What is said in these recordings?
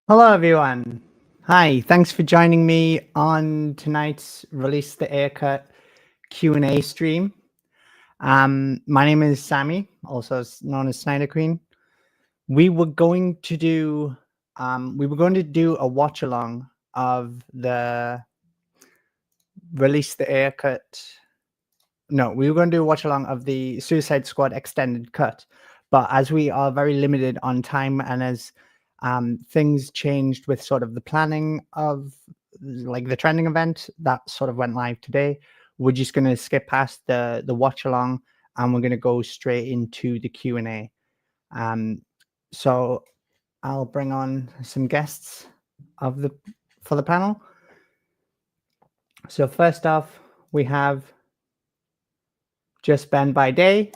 Hello, everyone. Hi, thanks for joining me on tonight's Release the Aircut Q&A stream. My name is Sammy, also known as SnyderQueen. We were going to do a watch along of the Release the Aircut. No, we were going to do a watch along of the Suicide Squad extended cut, but as we are very limited on time and as things changed with sort of the planning of like the trending event that sort of went live today, we're just going to skip past the watch along and we're going to go straight into the Q&A. So I'll bring on some guests for the panel. So first off, we have Just Ben by Day.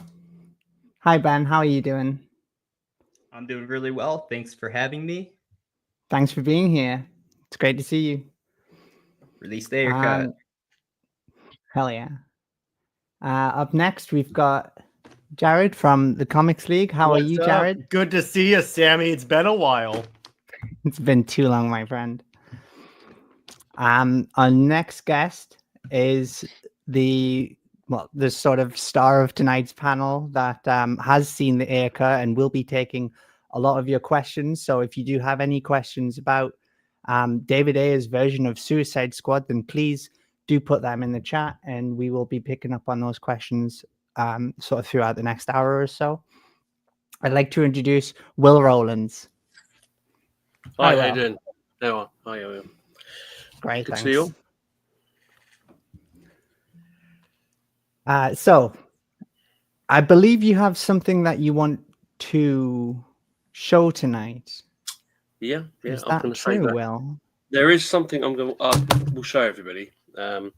Hi, Ben. How are you doing? I'm doing really well. Thanks for having me. Thanks for being here. It's great to see you. Release the Aircut. Hell yeah. Up next, we've got Jared from the Comics League. How are you, Jared? Good to see you, Sammy. It's been a while. It's been too long, my friend. Our next guest is the sort of star of tonight's panel that has seen the Aircut and will be taking a lot of your questions. So if you do have any questions about David Ayer's version of Suicide Squad, then please do put them in the chat and we will be picking up on those questions sort of throughout the next hour or so. I'd like to introduce Will Rowlands. Hi, how you doing? Hi, how are you? Great, Good thanks. to see you. So I believe you have something that you want to show tonight. Yeah. Is I'm that going to say true, that. Will? There is something we'll show everybody, but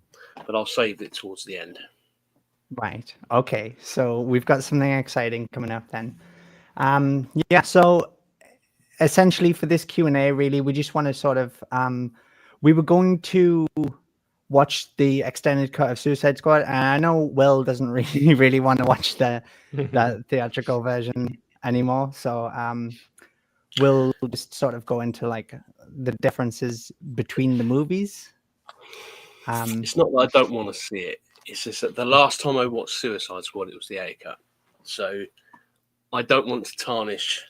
I'll save it towards the end. Right. Okay. So we've got something exciting coming up then. Yeah. So essentially for this Q&A, really, we just want to sort of, we were going to watch the extended cut of Suicide Squad, and I know Will doesn't really want to watch the theatrical version anymore. So we'll just sort of go into like the differences between the movies. It's not that I don't want to see it. It's just that the last time I watched Suicide Squad, it was the Ayer cut. So I don't want to tarnish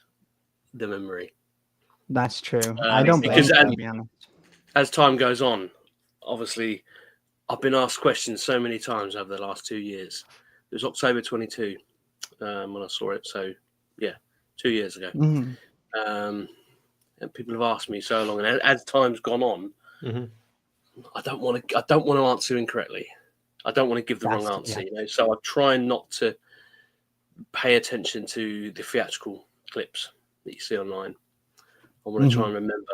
the memory. That's true. I don't blame you, to be honest. As time goes on, obviously, I've been asked questions so many times over the last 2 years. It was October 22 when I saw it. So, yeah, 2 years ago. Mm-hmm. And people have asked me so long, and as time's gone on, I don't want to answer incorrectly. I don't want to give the wrong answer, you know. So I try not to pay attention to the theatrical clips that you see online. I want to try and remember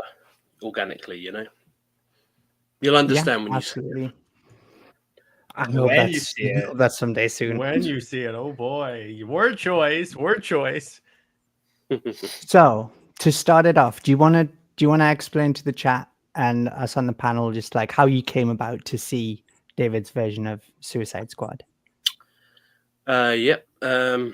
organically, you know. You'll understand when absolutely. you see it. I hope that's someday soon. When you see it, oh boy, word choice. So to start it off, do you want to explain to the chat and us on the panel just like how you came about to see David's version of Suicide Squad? Yep. I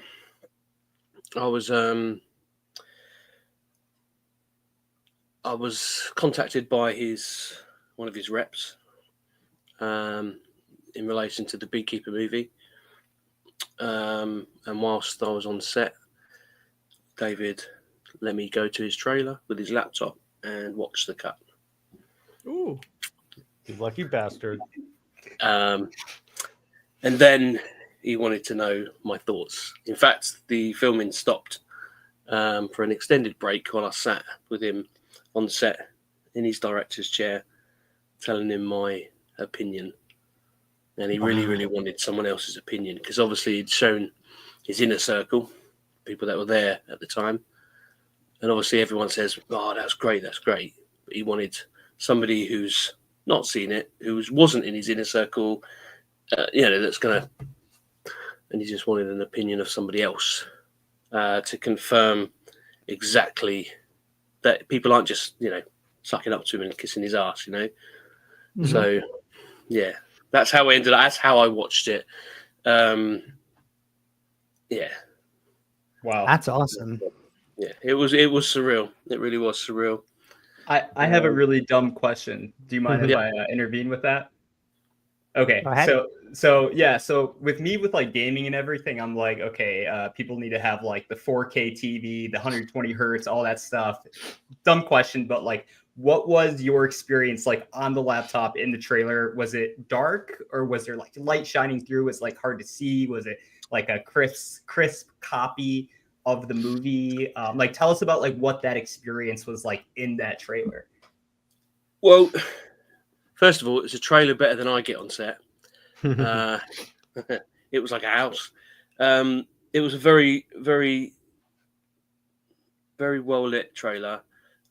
was contacted by one of his reps in relation to the Beekeeper movie. And whilst I was on set, David let me go to his trailer with his laptop and watch the cut. Ooh, you lucky bastard. And then he wanted to know my thoughts. In fact, the filming stopped for an extended break while I sat with him on set in his director's chair, telling him my opinion. And he really wanted someone else's opinion because obviously he'd shown his inner circle, people that were there at the time. And obviously everyone says, oh, that's great. But he wanted somebody who's not seen it, who wasn't in his inner circle, that's going to... And he just wanted an opinion of somebody else to confirm exactly that people aren't just, sucking up to him and kissing his ass, So, yeah, that's how it ended up. That's how I watched it. Yeah. Wow. That's awesome. Yeah, it was surreal. It really was surreal. I have a really dumb question. Do you mind if I intervene with that? Okay, Go ahead. so with me with like gaming and everything, I'm like, okay, people need to have like the 4K TV, the 120 hertz, all that stuff. Dumb question, but like, what was your experience like on the laptop in the trailer? Was it dark or was there like light shining through? Was it like hard to see? Was it like a crisp copy of the movie? Like, tell us about like what that experience was like in that trailer. Well, first of all, it's a trailer better than I get on set. It was like a house. It was a very, very, very well lit trailer,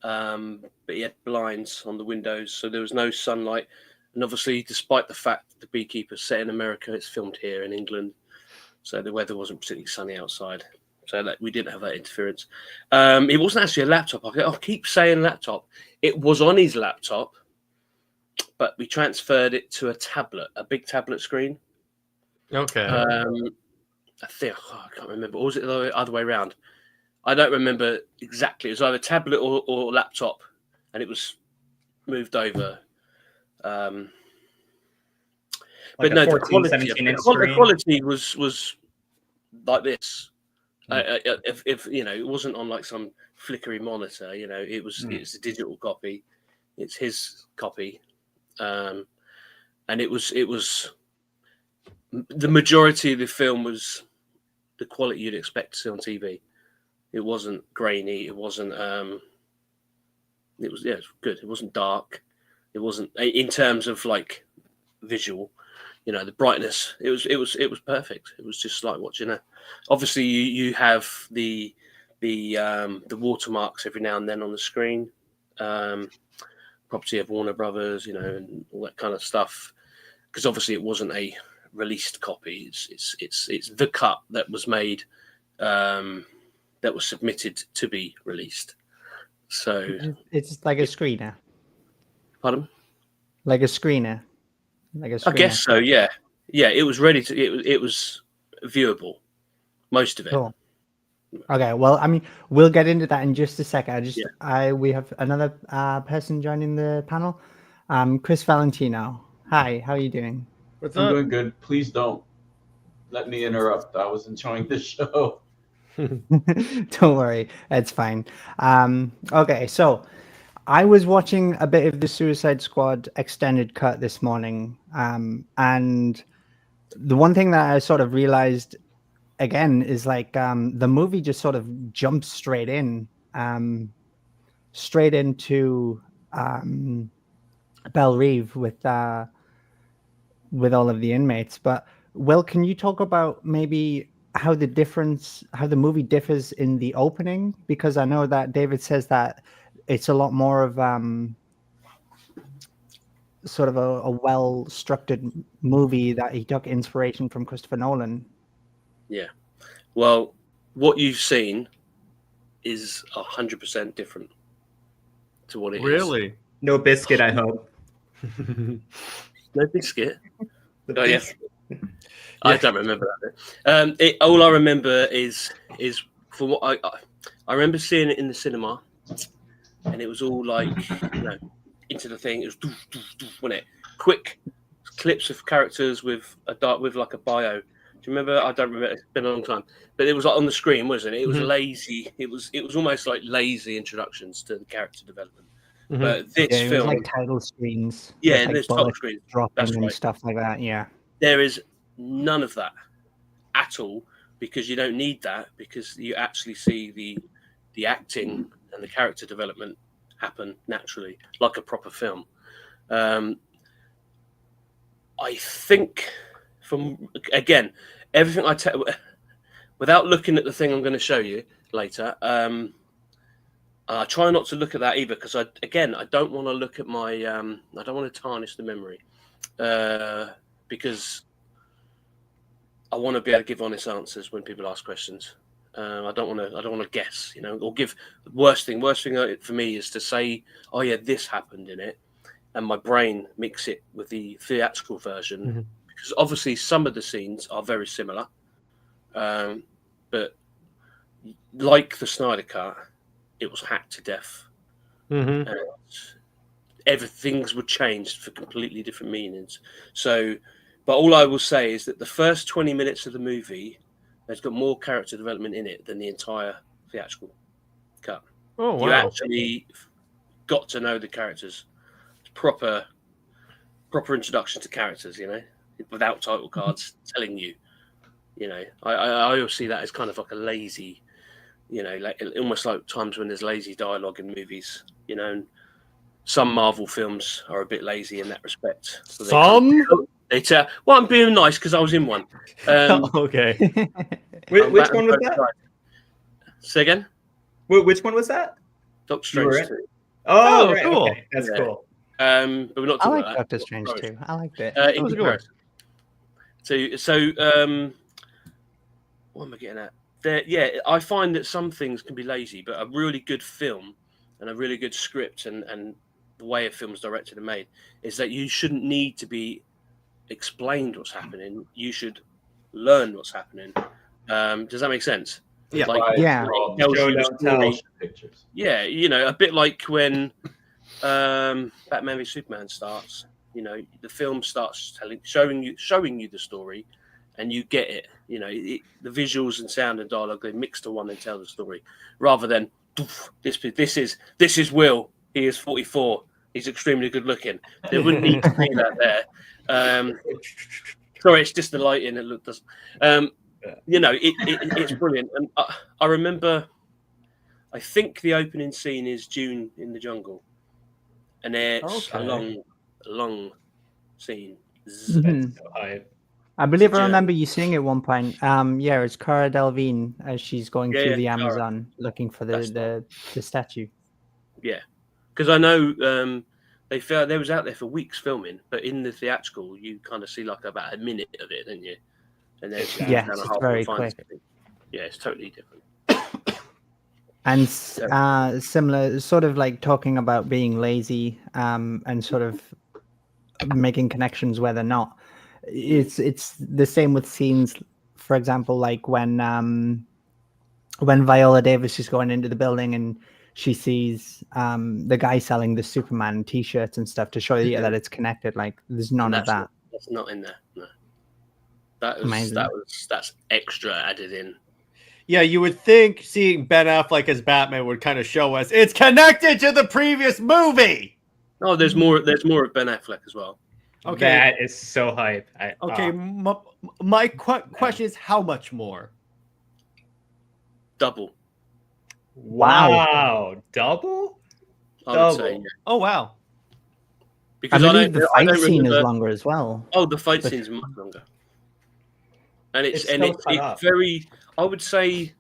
but he had blinds on the windows, so there was no sunlight. And obviously, despite the fact that the Beekeeper's set in America, it's filmed here in England, so the weather wasn't particularly sunny outside. So that we didn't have that interference. It wasn't actually a laptop. I keep saying laptop. It was on his laptop, but we transferred it to a tablet, a big tablet screen. Okay. I think I can't remember. Or was it the other way around? I don't remember exactly. It was either tablet or laptop, and it was moved over. Like but a no, 14, the 17 inch quality, screen? the quality was like this. If you know, it wasn't on like some flickery monitor. You know, it's a digital copy. It's his copy, and it was the majority of the film was the quality you'd expect to see on TV. It wasn't grainy. It wasn't. It was good. It wasn't dark. It wasn't in terms of like visual. You know, the brightness. It was perfect. It was just like watching a. Obviously, you have the watermarks every now and then on the screen. Property of Warner Brothers, you know, and all that kind of stuff. Because obviously, it wasn't a released copy. It's the cut that was made, that was submitted to be released. So It's like a screener. Pardon? Like a screener. Like a screener. I guess so. Yeah. It was ready to. It was viewable. Most of it. Cool. Okay, well, I mean, we'll get into that in just a second. We have another person joining the panel, Chris Valentino. Hi, how are you doing? What's I'm up? doing good. Please don't let me interrupt. I was enjoying the show. Don't worry, it's fine. Okay, so I was watching a bit of the Suicide Squad extended cut this morning, and the one thing that I sort of realized again is like the movie just sort of jumps straight into Belle Reve with all of the inmates. But Will, can you talk about maybe how the movie differs in the opening? Because I know that David says that it's a lot more of sort of a well-structured movie that he took inspiration from Christopher Nolan. Yeah. Well, what you've seen is 100% different to what it is. Really? No biscuit, I hope. No biscuit. The Oh, yeah. biscuit. I don't remember that bit. All I remember is from what I remember seeing it in the cinema, and it was all like, you know, into the thing. It was doof, doof, doof, wasn't it? Quick clips of characters with like a bio. Do you remember? I don't remember. It's been a long time, but it was like on the screen, wasn't it? It was lazy. It was almost like lazy introductions to the character development. But this It was film, like title screens. yeah, with, and like, there's bullets title screens. dropping That's and right. stuff like that. Yeah. There is none of that at all, because you don't need that, because you actually see the acting and the character development happen naturally, like a proper film. I think from again everything I tell, without looking at the thing I'm going to show you later. I try not to look at that either, because I don't want to look at my I don't want to tarnish the memory, because I want to be able to give honest answers when people ask questions. I don't want to guess, you know, or give. The worst thing for me is to say, oh yeah, this happened in it, and my brain mix it with the theatrical version, because obviously some of the scenes are very similar, but like the Snyder Cut, it was hacked to death. Mm-hmm. And everything's would change for completely different meanings. So, but all I will say is that the first 20 minutes of the movie has got more character development in it than the entire theatrical cut. Oh wow! You actually got to know the characters. It's proper introduction to characters, without title cards telling you. I always see that as kind of like a lazy, like almost like times when there's lazy dialogue in movies, and some Marvel films are a bit lazy in that respect. So they tell. Well, I'm being nice because I was in one. Okay. Which one was that? Say again. Which one was that? Doctor Strange 2. Oh, right. Cool. Okay. That's Yeah. cool. But we're not I talking like about Doctor that. Strange too. I liked it. In was a good one. comparison. So what am I getting at? I find that some things can be lazy, but a really good film and a really good script and the way a film's directed and made is that you shouldn't need to be explained what's happening. You should learn what's happening. Does that make sense? Yeah. Like, Yeah. it tells you the Don't tell story. pictures. Yeah, a bit like when Batman v Superman starts. The film starts showing you the story, and you get it. The visuals and sound and dialogue, they mix to one and tell the story, rather than this is Will. He is 44. He's extremely good looking. There wouldn't need to be that there. Sorry, it's just the lighting. It doesn't. It's brilliant. And I remember, I think the opening scene is June in the jungle, and it's a long scene. Mhm. So hype. I believe I journey. remember you saying at one point. Yeah, it's Cara Delevingne as she's going through the Cara. Amazon looking for That's the statue. Yeah, because I know they was out there for weeks filming, but in the theatrical you kind of see like about a minute of it, don't you? And then Yes, it's very quick. Yeah, it's totally different. And similar, sort of like talking about being lazy, and sort of making connections where they're not. It's the same with scenes, for example, like when Viola Davis is going into the building and she sees the guy selling the Superman T-shirts and stuff to show you that it's connected. Like there's none of that. That's not in there. No, Amazing. that's extra added in. Yeah, you would think seeing Ben Affleck as Batman would kind of show us it's connected to the previous movie. Oh, there's more. There's more of Ben Affleck as well. Okay. That is so hype. My question is how much more? Double. Wow. Double? I would say. Double. Oh wow. Because I believe the I fight don't scene is remember- longer as well. Oh, the fight scene's much longer. And it's so cut up. very. I would say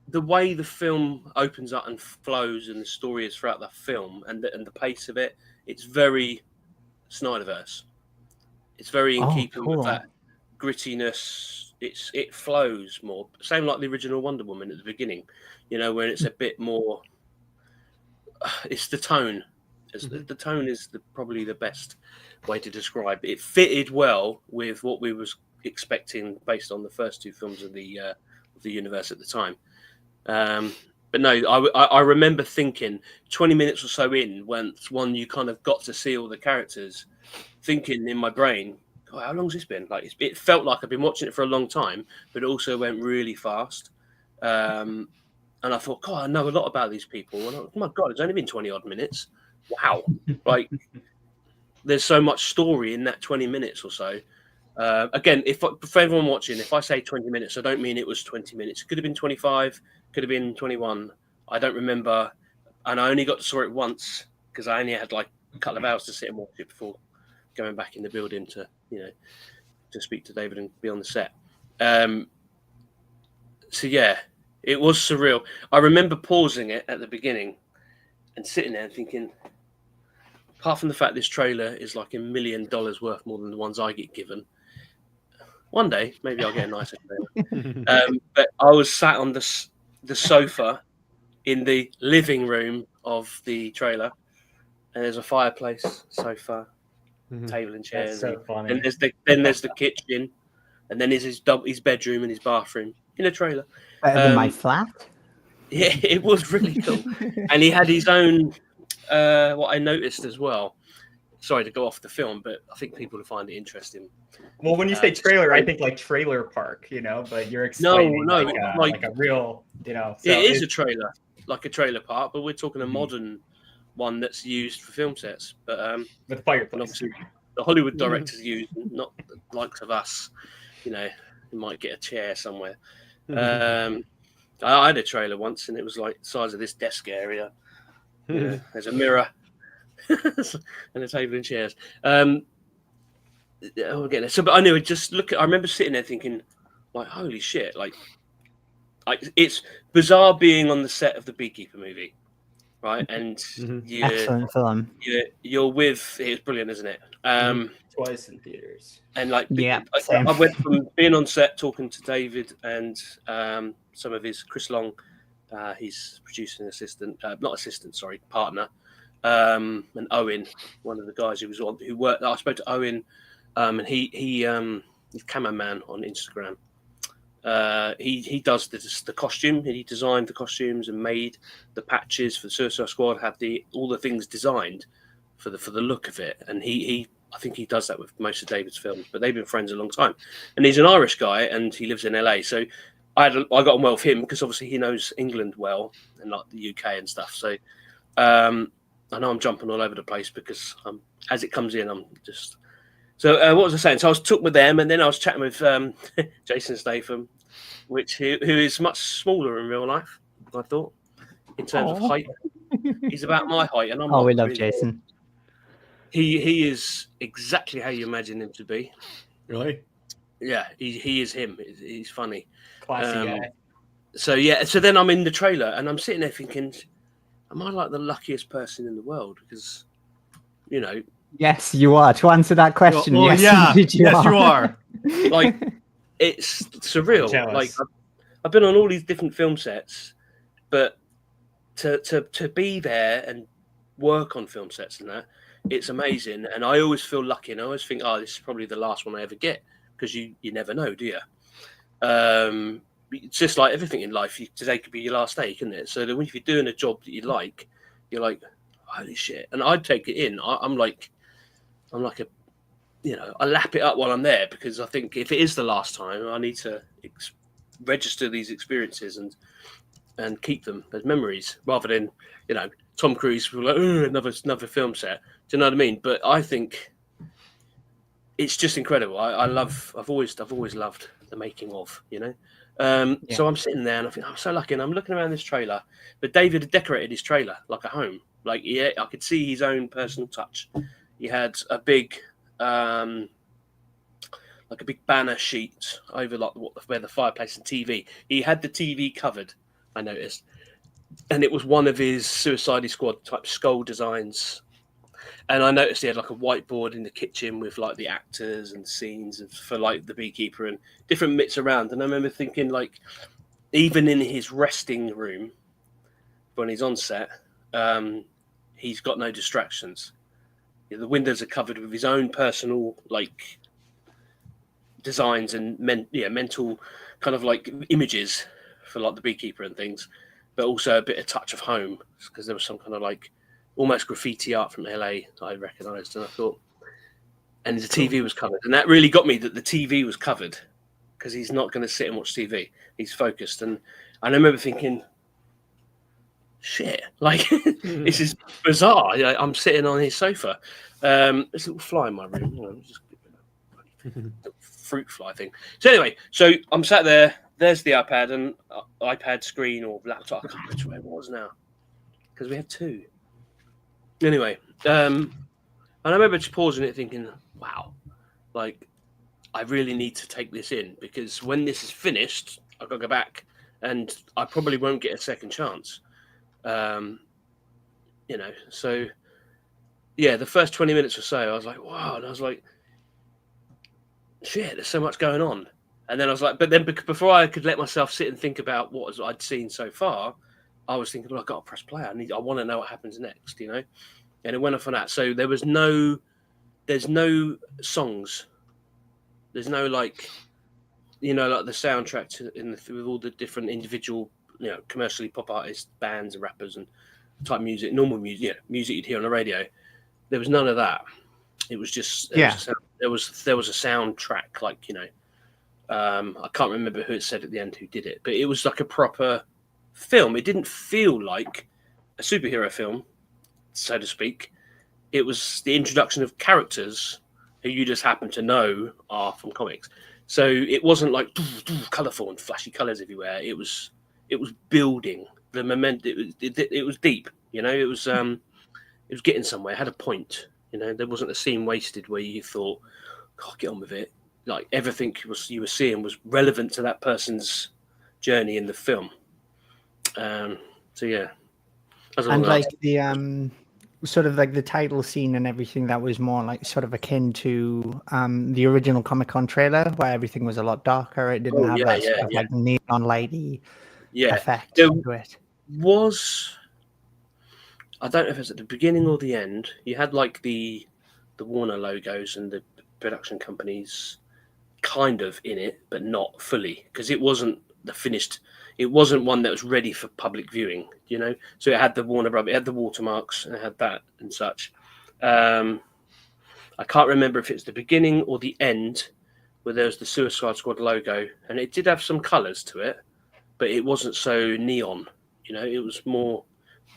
the way the film opens up and flows, and the story is throughout the film, and the pace of it, it's very Snyderverse. It's very in keeping with that grittiness. It flows more. Same like the original Wonder Woman at the beginning, when it's a bit more. It's the tone. The tone is probably the best way to describe it. It fitted well with what we was expecting based on the first two films of the universe at the time. But no, I remember thinking 20 minutes or so in, when you kind of got to see all the characters, thinking in my brain, God, how long's this been? Like it felt like I've been watching it for a long time, but it also went really fast. And I thought, God, I know a lot about these people. And oh my God, it's only been 20 odd minutes. Wow. Like there's so much story in that 20 minutes or so. Again, for everyone watching, if I say 20 minutes, I don't mean it was 20 minutes. It could have been 25, could have been 21. I don't remember. And I only got to saw it once because I only had like a couple of hours to sit and watch it before going back in the building to speak to David and be on the set. So yeah, it was surreal. I remember pausing it at the beginning and sitting there and thinking, apart from the fact this trailer is like $1 million worth more than the ones I get given, one day maybe I'll get a nicer trailer. But I was sat on the sofa in the living room of the trailer, and there's a fireplace, sofa, table and chairs. That's so funny. And there's the kitchen, and then there's his bedroom and his bathroom in a trailer. Better than my flat. Yeah, it was really cool. And he had his own, what I noticed as well. Sorry to go off the film, but I think people will find it interesting. Well, when you say trailer, I think like trailer park, but you're explaining like a real, So it is a trailer, like a trailer park, but we're talking a modern one that's used for film sets. But with fireplace. And obviously, the Hollywood directors use, not the likes of us. You might get a chair somewhere. I had a trailer once, and it was like the size of this desk area. There's a mirror and a table and chairs. But I knew it. I remember sitting there thinking, like, holy shit! Like it's bizarre being on the set of the Beekeeper movie, right? And Excellent film. You're with. It's brilliant, isn't it? Twice in theaters. And like, same. I went from being on set talking to David and some of his Chris Long, his producing assistant, partner, and Owen, one of the guys who worked. I spoke to Owen, and he's cameraman on Instagram. He does the costume. He designed the costumes and made the patches for the Suicide Squad. Had all the things designed for the look of it, and I think he does that with most of David's films. But they've been friends a long time, and he's an Irish guy, and he lives in LA. So I got on well with him because obviously he knows England well and like the UK and stuff. So I know I'm jumping all over the place because as it comes in, I'm just. So what was I saying? So I was talking with them, and then I was chatting with Jason Statham, who is much smaller in real life, I thought, in terms of height. He's about my height, and I'm. We love Jason. He is exactly how you imagine him to be. Really? Yeah, he is him. He's funny. Classy guy. So then I'm in the trailer, and I'm sitting there thinking, am I like the luckiest person in the world? Because, Yes, you are. To answer that question, well, yes, yeah. indeed you are. Like, it's surreal. Like, I've been on all these different film sets, but to be there and work on film sets and that, it's amazing. And I always feel lucky, and I always think, this is probably the last one I ever get, because you never know, do you? It's just like everything in life. Today could be your last day, couldn't it? So that if you're doing a job that you like, you're like, holy shit. And I'd take it in. I'm like a, I lap it up while I'm there, because I think if it is the last time, I need to register these experiences and keep them as memories, rather than, Tom Cruise like, another film set. Do you know what I mean? But I think it's just incredible. I've always loved the making of, So I'm sitting there and I think I'm so lucky, and I'm looking around this trailer, but David had decorated his trailer like a home. Like, I could see his own personal touch. He had a big, like a big banner sheet over where the fireplace and TV. He had the TV covered, I noticed, and it was one of his Suicide Squad type skull designs. And I noticed he had like a whiteboard in the kitchen with like the actors and scenes for like the Beekeeper and different bits around. And I remember thinking, like, even in his resting room when he's on set, he's got no distractions. The windows are covered with his own personal like designs and mental kind of like images for like the Beekeeper and things, but also a bit of touch of home, because there was some kind of like almost graffiti art from LA that I recognised, and I thought, and the TV was covered, and that really got me, that the TV was covered, because he's not going to sit and watch TV. He's focused, and I remember thinking, shit, like this is bizarre. I'm sitting on his sofa. There's a little fly in my room, just a fruit fly thing. So anyway, so I'm sat there. There's the iPad and iPad screen or laptop. I can't remember what it was now, because we have two. Anyway, and I remember just pausing it, thinking, "Wow, like I really need to take this in, because when this is finished, I've got to go back, and I probably won't get a second chance." So yeah, the first 20 minutes or so, I was like, wow. And I was like, shit, there's so much going on. And then I was like, but then before I could let myself sit and think about what I'd seen so far, I was thinking, well, I've got to press play. I want to know what happens next, And it went off on that. So there's no songs. There's no like the soundtrack with all the different individual commercially pop artists, bands and rappers and type music, normal music, music you'd hear on the radio. There was none of that. It was just there was a soundtrack, like I can't remember who it said at the end who did it, but it was like a proper film. It didn't feel like a superhero film, so to speak. It was the introduction of characters who you just happen to know are from comics. So it wasn't like colourful and flashy colours everywhere. It was building the momentum. It was deep. It was getting somewhere. It had a point. There wasn't a scene wasted where you thought, "God, get on with it." Like everything you were seeing was relevant to that person's journey in the film. So yeah, and like the sort of like the title scene and everything, that was more like sort of akin to the original Comic-Con trailer, where everything was a lot darker. It didn't have that sort of like neon lighty effect to it. I don't know if it's at the beginning or the end. You had like the Warner logos and the production companies kind of in it, but not fully, because it wasn't the finished. It wasn't one that was ready for public viewing, So it had the Warner Brothers, it had the watermarks, and it had that and such. I can't remember if it's the beginning or the end where there was the Suicide Squad logo, and it did have some colours to it, but it wasn't so neon. It was more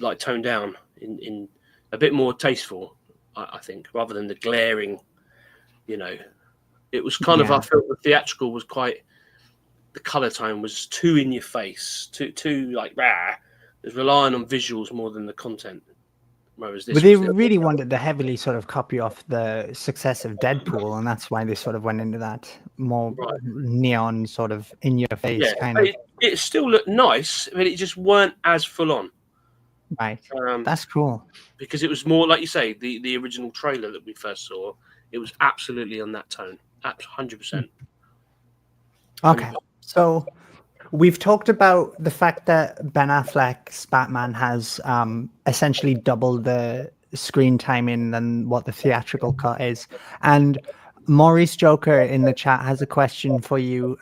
like toned down, in a bit more tasteful, I think, rather than the glaring. It was kind of, I felt the theatrical was quite. The color tone was too in your face, too like rah. It was relying on visuals more than the content. Whereas this, but they really wanted to heavily sort of copy off the success of Deadpool, and that's why they sort of went into that more neon sort of in your face kind of. It still looked nice, but it just weren't as full on. Right, that's cool. Because it was more like you say, the original trailer that we first saw. It was absolutely on that tone, 100%. Okay. So we've talked about the fact that Ben Affleck's Batman has essentially doubled the screen time in than what the theatrical cut is. And Maurice Joker in the chat has a question for you,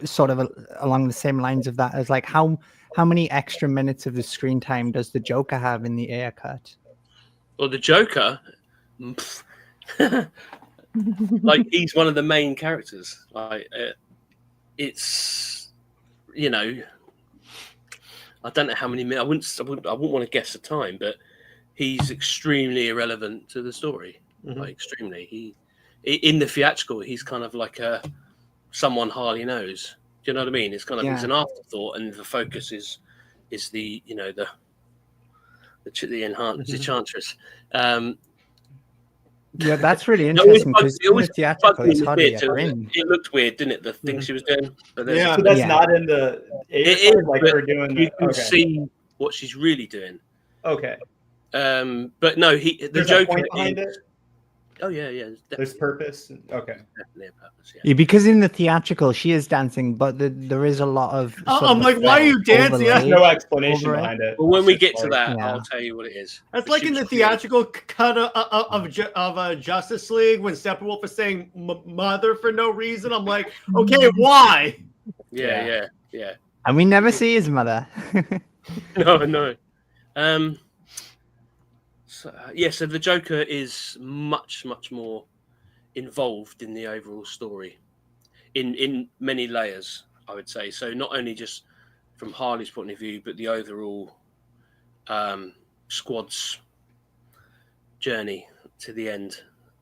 sort of along the same lines of that, as like how many extra minutes of the screen time does the Joker have in the Ayer cut? Well, the Joker, like he's one of the main characters. It's I don't know how many minutes. I wouldn't want to guess the time, but he's extremely irrelevant to the story. Like extremely. He in the theatrical, he's kind of like someone Harley knows. Do you know what I mean? It's kind of he's an afterthought, and the focus is the the Enchantress. Yeah, that's really interesting because in the theatrical, it's hardly ever in. It looked weird, didn't it? The thing she was doing. But so that's not in the. It is like her doing. You can see what she's really doing. Okay. But no, the Joker point behind it. Oh yeah. There's purpose. Okay. Definitely a purpose. Yeah, because in the theatrical she is dancing, but there is a lot of. I'm like, why are you dancing? There's no explanation behind it. Well, when we get to that, I'll tell you what it is. That's like in the theatrical cut of Justice League when Steppenwolf is saying "mother" for no reason. I'm like, okay, why? Yeah. And we never see his mother. No. So the Joker is much more involved in the overall story, in many layers, I would say. So not only just from Harley's point of view, but the overall squad's journey to the end.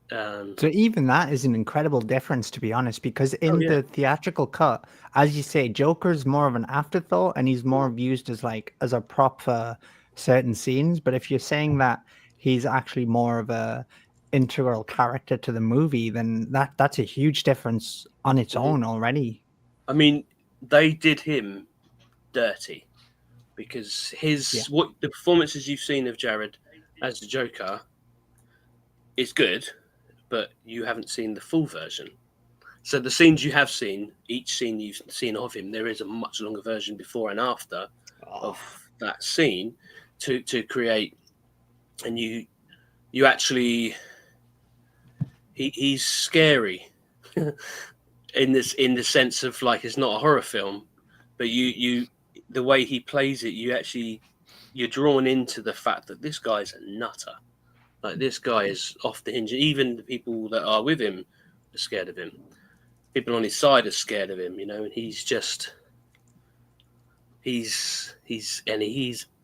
So even that is an incredible difference, to be honest, because in the theatrical cut, as you say, Joker's more of an afterthought, and he's more used as a prop for certain scenes. But if you're saying that he's actually more of a integral character to the movie, then that's a huge difference on its own already. I mean, they did him dirty because what the performances you've seen of Jared as the Joker is good, but you haven't seen the full version. So the scenes you have seen, each scene you've seen of him, there is a much longer version before and after of that scene to create. And you actually, he's scary in the sense of like it's not a horror film, but you the way he plays it, you're drawn into the fact that this guy's a nutter. Like, this guy is off the hinge. Even the people that are with him are scared of him. People on his side are scared of him, you know, and he's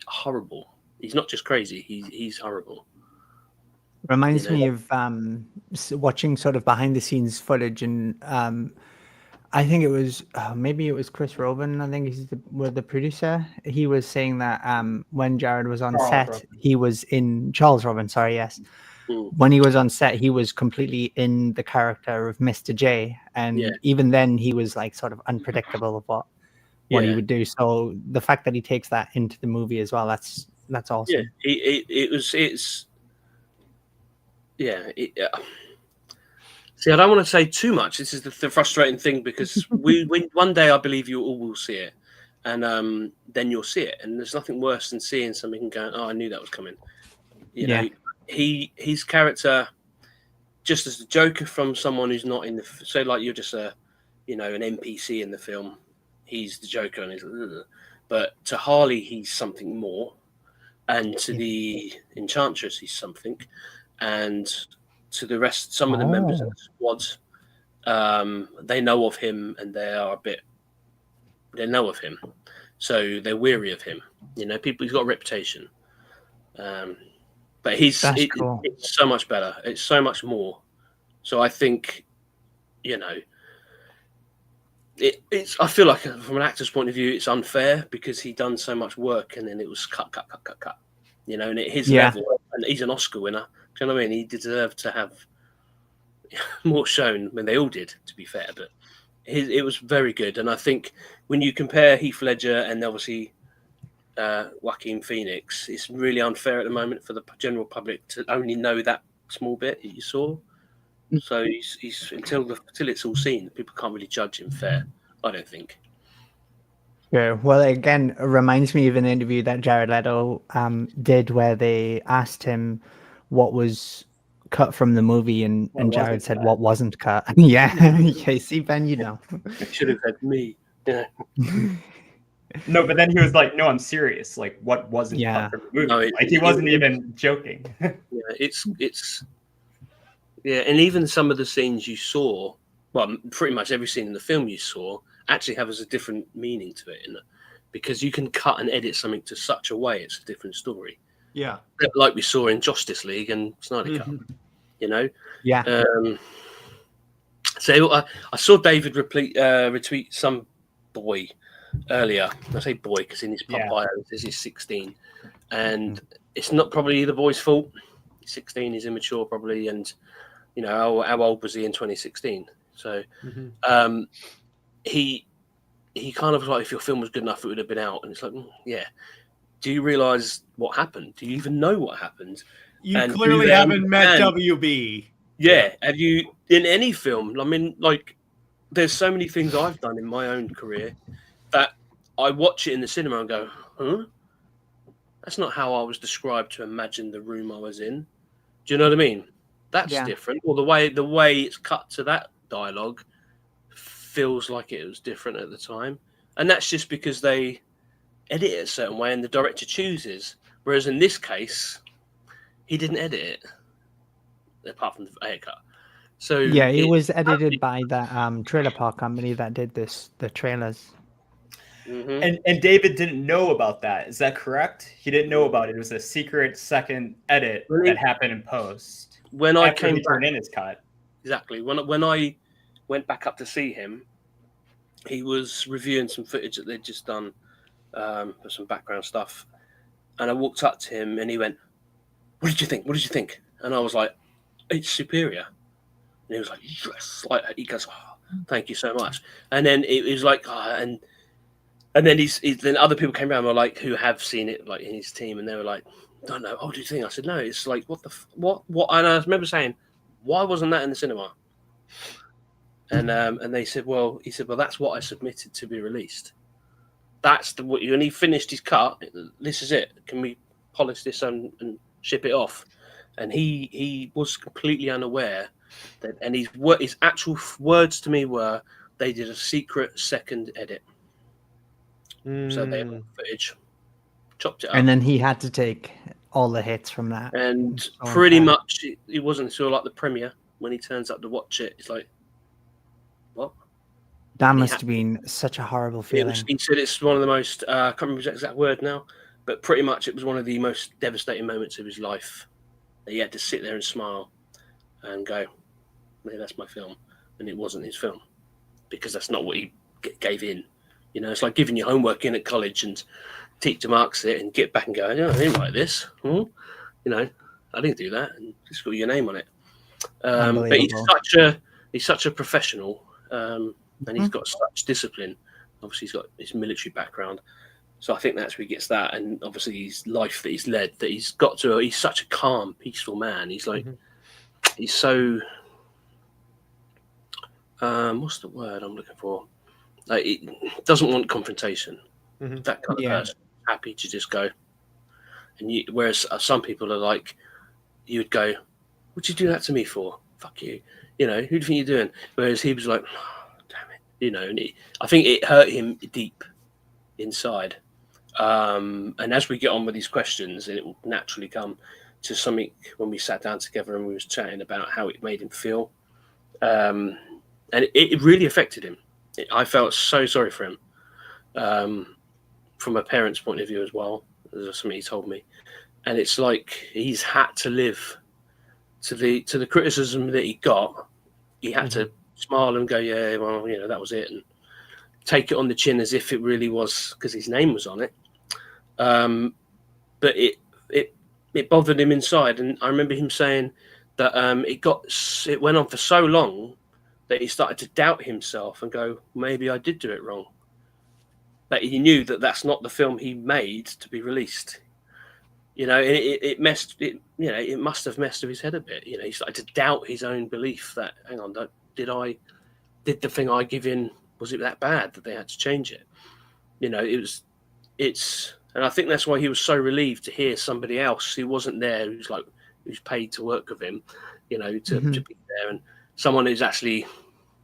horrible. He's not just crazy, he's horrible. Reminds You know? me of watching sort of behind the scenes footage, and I think it was maybe it was Chris Robin. I think he's the producer. He was saying that when Jared was on Charles set, Robin. he was in Charles Robin. Sorry, yes. Mm. When he was on set, he was completely in the character of Mr. J, and even then, he was like sort of unpredictable of what he would do. So the fact that he takes that into the movie as well, that's awesome. See, I don't want to say too much. This is the frustrating thing, because one day I believe you all will see it, and then you'll see it, and there's nothing worse than seeing something and going, "Oh, I knew that was coming." You know, his character, just as the Joker from someone who's not in the, so like you're just an NPC in the film. He's the Joker, and but to Harley, he's something more, and to the Enchantress, he's something, and to the rest, some of the members of the squad, they know of him, and they know of him, so they're weary of him. You know, he's got a reputation, but cool. It's so much better. It's so much more. So I think, you know, it's. I feel like from an actor's point of view, it's unfair because he done so much work and then it was cut. You know, and at his level, and he's an Oscar winner. Do you know what I mean? He deserved to have more shown when they all did, to be fair. But it was very good, and I think when you compare Heath Ledger and obviously Joaquin Phoenix, it's really unfair at the moment for the general public to only know that small bit that you saw. So he's until it's all seen, people can't really judge him fair, I don't think. Yeah, well, again, it reminds me of an interview that Jared Leto did where they asked him what was cut from the movie, and Jared said what wasn't cut. Yeah, see, Ben, you know. It should have said me. Yeah. No, but then he was like, "No, I'm serious. Like, what wasn't cut from the movie?" No, he wasn't even joking. It's and even some of the scenes you saw, well, pretty much every scene in the film you saw actually has a different meaning to it, because you can cut and edit something to such a way it's a different story. Yeah, like we saw in Justice League and Snyder Cut. You know. Yeah. So I saw David retweet some boy earlier. I say boy because in his bio it says he's 16, and it's not probably the boy's fault. He's 16, he's immature probably, and you know how old was he in 2016? So he kind of like, if your film was good enough, it would have been out, and it's like, yeah. Do you realize what happened? Do you even know what happened? You clearly haven't met WB. Yeah. Have you in any film? I mean, like, there's so many things I've done in my own career that I watch it in the cinema and go, huh? That's not how I was described to imagine the room I was in. Do you know what I mean? That's different. Or the way it's cut to that dialogue feels like it was different at the time. And that's just because they edit it a certain way and the director chooses. Whereas in this case, he didn't edit it, apart from the Ayer cut. So yeah, it was edited by that trailer park company that did the trailers. And David didn't know about that. Is that correct? He didn't know about it. It was a secret second edit that happened in post. When I came back, turned in his cut. Exactly. When I went back up to see him, he was reviewing some footage that they'd just done for some background stuff. And I walked up to him and he went, "What did you think? What did you think?" And I was like, "It's superior." And he was like, "Yes." Like, he goes, "Oh, thank you so much." And then it was like, and then then other people came around and were like, who have seen it, like in his team, and they were like, "Don't know. Oh, do you think?" I said, "No, it's like, what? And I remember saying, "Why wasn't that in the cinema?" And they said, well, he said, "Well, that's what I submitted to be released. That's when he finished his cut. This is it. Can we polish this and ship it off?" And he was completely unaware that, and his actual words to me were, they did a secret second edit. So they have footage, chopped it up. And then he had to take all the hits from that. And So pretty unfair. much it wasn't until like the premiere when he turns up to watch it. It's like, what? That must have been such a horrible feeling. He said it's one of the most, I can't remember the exact word now, but pretty much it was one of the most devastating moments of his life. That he had to sit there and smile and go, yeah, that's my film. And it wasn't his film because that's not what he gave in. You know, it's like giving your homework in at college and teacher marks it and get back and go, oh, I didn't write this. You know, I didn't do that. And just got your name on it. But he's such a professional, and he's got such discipline. Obviously, he's got his military background, so I think that's where he gets that. And obviously, his life that he's led, that he's got to. He's such a calm, peaceful man. He's like, he's so. What's the word I'm looking for? Like, he doesn't want confrontation. That kind of person, happy to just go. And whereas some people are like, you would go, what'd you do that to me for? Fuck you. You know, who do you think you're doing? Whereas he was like, oh, damn it. You know, and I think it hurt him deep inside. And as we get on with these questions, it will naturally come to something when we sat down together and we was chatting about how it made him feel. And it really affected him. I felt so sorry for him, from a parent's point of view as well. There's something he told me, and it's like he's had to live to the criticism that he got. He had to smile and go, yeah, well, you know, that was it, and take it on the chin as if it really was because his name was on it. But it bothered him inside, and I remember him saying that it went on for so long that he started to doubt himself and go, maybe I did do it wrong. That he knew that that's not the film he made to be released. You know, it must have messed with his head a bit. You know, he started to doubt his own belief that, hang on, did the thing I give in, was it that bad that they had to change it? You know, and I think that's why he was so relieved to hear somebody else who wasn't there, who's paid to work with him, you know, to be there, and someone who's actually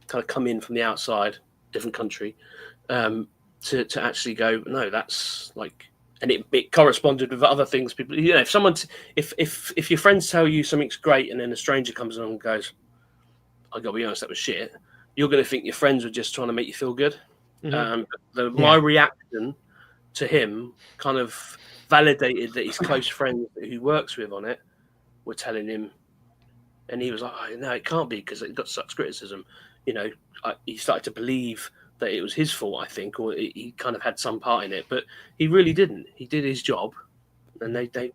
kind of come in from the outside, different country, to actually go, no, that's like, and it corresponded with other things. People, you know, if your friends tell you something's great and then a stranger comes along and goes, I gotta be honest, that was shit, you're going to think your friends were just trying to make you feel good. My reaction to him kind of validated that his close friends that he works with on it were telling him, and he was like, oh, no, it can't be because it got such criticism. You know, he started to believe that it was his fault, I think, or he kind of had some part in it, but he really didn't. He did his job, and they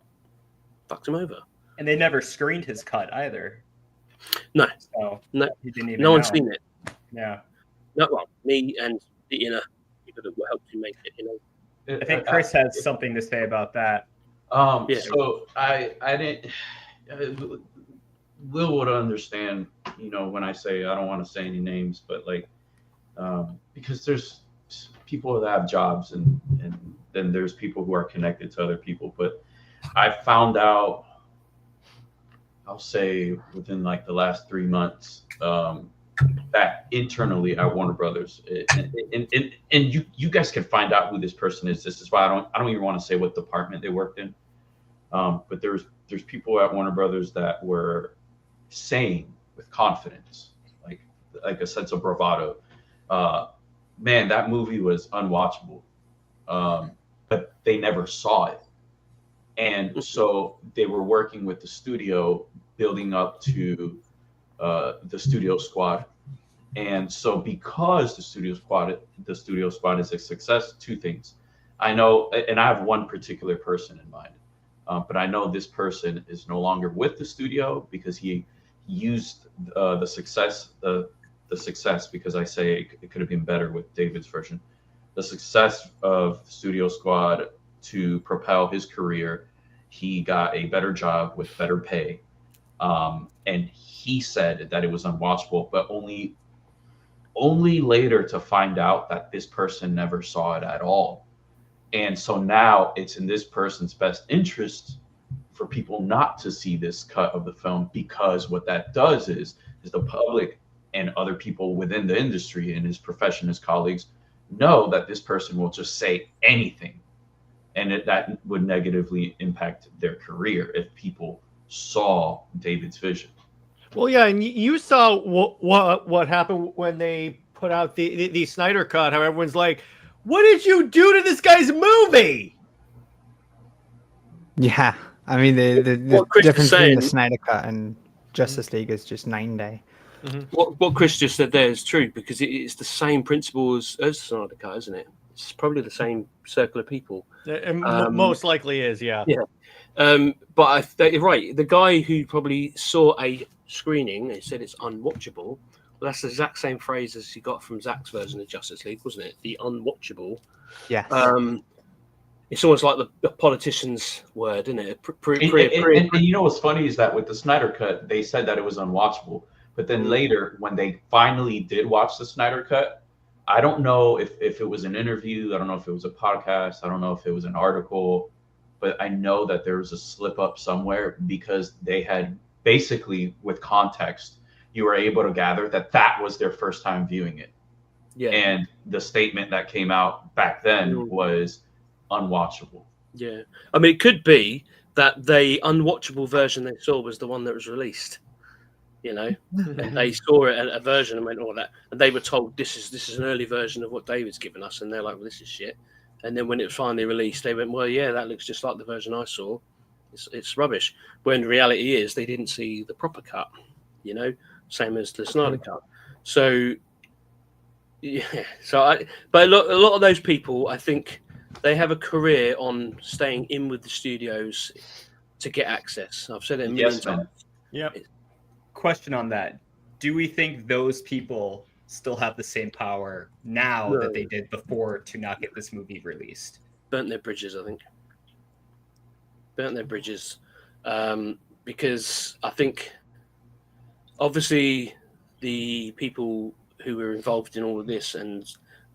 fucked him over. And they never screened his cut either. No, so no, he didn't even no know. one's seen it. Yeah, no, well, me and the inner people that helped you make it. You know, I think Chris has something to say about that. So I didn't. Will would understand, you know, when I say, I don't want to say any names, but like, because there's people that have jobs and then there's people who are connected to other people. But I found out, I'll say within like the last 3 months, that internally at Warner Brothers, and you guys can find out who this person is. This is why I don't even want to say what department they worked in. But there's people at Warner Brothers that were saying with confidence, like a sense of bravado, man, that movie was unwatchable, but they never saw it. And so they were working with the studio, building up to the studio squad. And so because the studio squad is a success, two things. I know, and I have one particular person in mind, but I know this person is no longer with the studio because he used the success, because I say it could have been better with David's version, the success of the studio squad to propel his career. He got a better job with better pay. And he said that it was unwatchable, but only later to find out that this person never saw it at all. And so now it's in this person's best interest for people not to see this cut of the film, because what that does is the public and other people within the industry and his profession, his colleagues, know that this person will just say anything, and that would negatively impact their career if people saw David's vision. Well, yeah, and you saw what happened when they put out the Snyder Cut. How everyone's like, "What did you do to this guy's movie?" Yeah, I mean the What Chris is difference between the saying- Snyder Cut and Justice League is just 9 day. What Chris just said there is true, because it's the same principle as Snyder Cut, isn't it? It's probably the same circle of people. And most likely is, yeah. But you're right. The guy who probably saw a screening and said it's unwatchable, well, that's the exact same phrase as you got from Zack's version of Justice League, wasn't it? The unwatchable. Yes. It's almost like the politician's word, isn't it? And you know what's funny is that with the Snyder Cut, they said that it was unwatchable. But then later, when they finally did watch the Snyder Cut, I don't know if it was an interview. I don't know if it was a podcast. I don't know if it was an article. But I know that there was a slip up somewhere, because they had basically, with context, you were able to gather that was their first time viewing it. Yeah. And the statement that came out back then was unwatchable. Yeah. I mean, it could be that the unwatchable version they saw was the one that was released. You know, and they saw it, a version, and went, "Oh, that," and they were told this is an early version of what David's given us, and they're like, "Well, this is shit." And then when it was finally released, they went, "Well, yeah, that looks just like the version I saw. It's rubbish." When the reality is, they didn't see the proper cut. You know, same as the Snyder Cut. So, yeah. But a lot of those people, I think, they have a career on staying in with the studios to get access. I've said it a million times. Yeah. Question on that: do we think those people still have the same power now that they did before to not get this movie released? Burnt their bridges, I think. Burnt their bridges, because I think obviously the people who were involved in all of this, and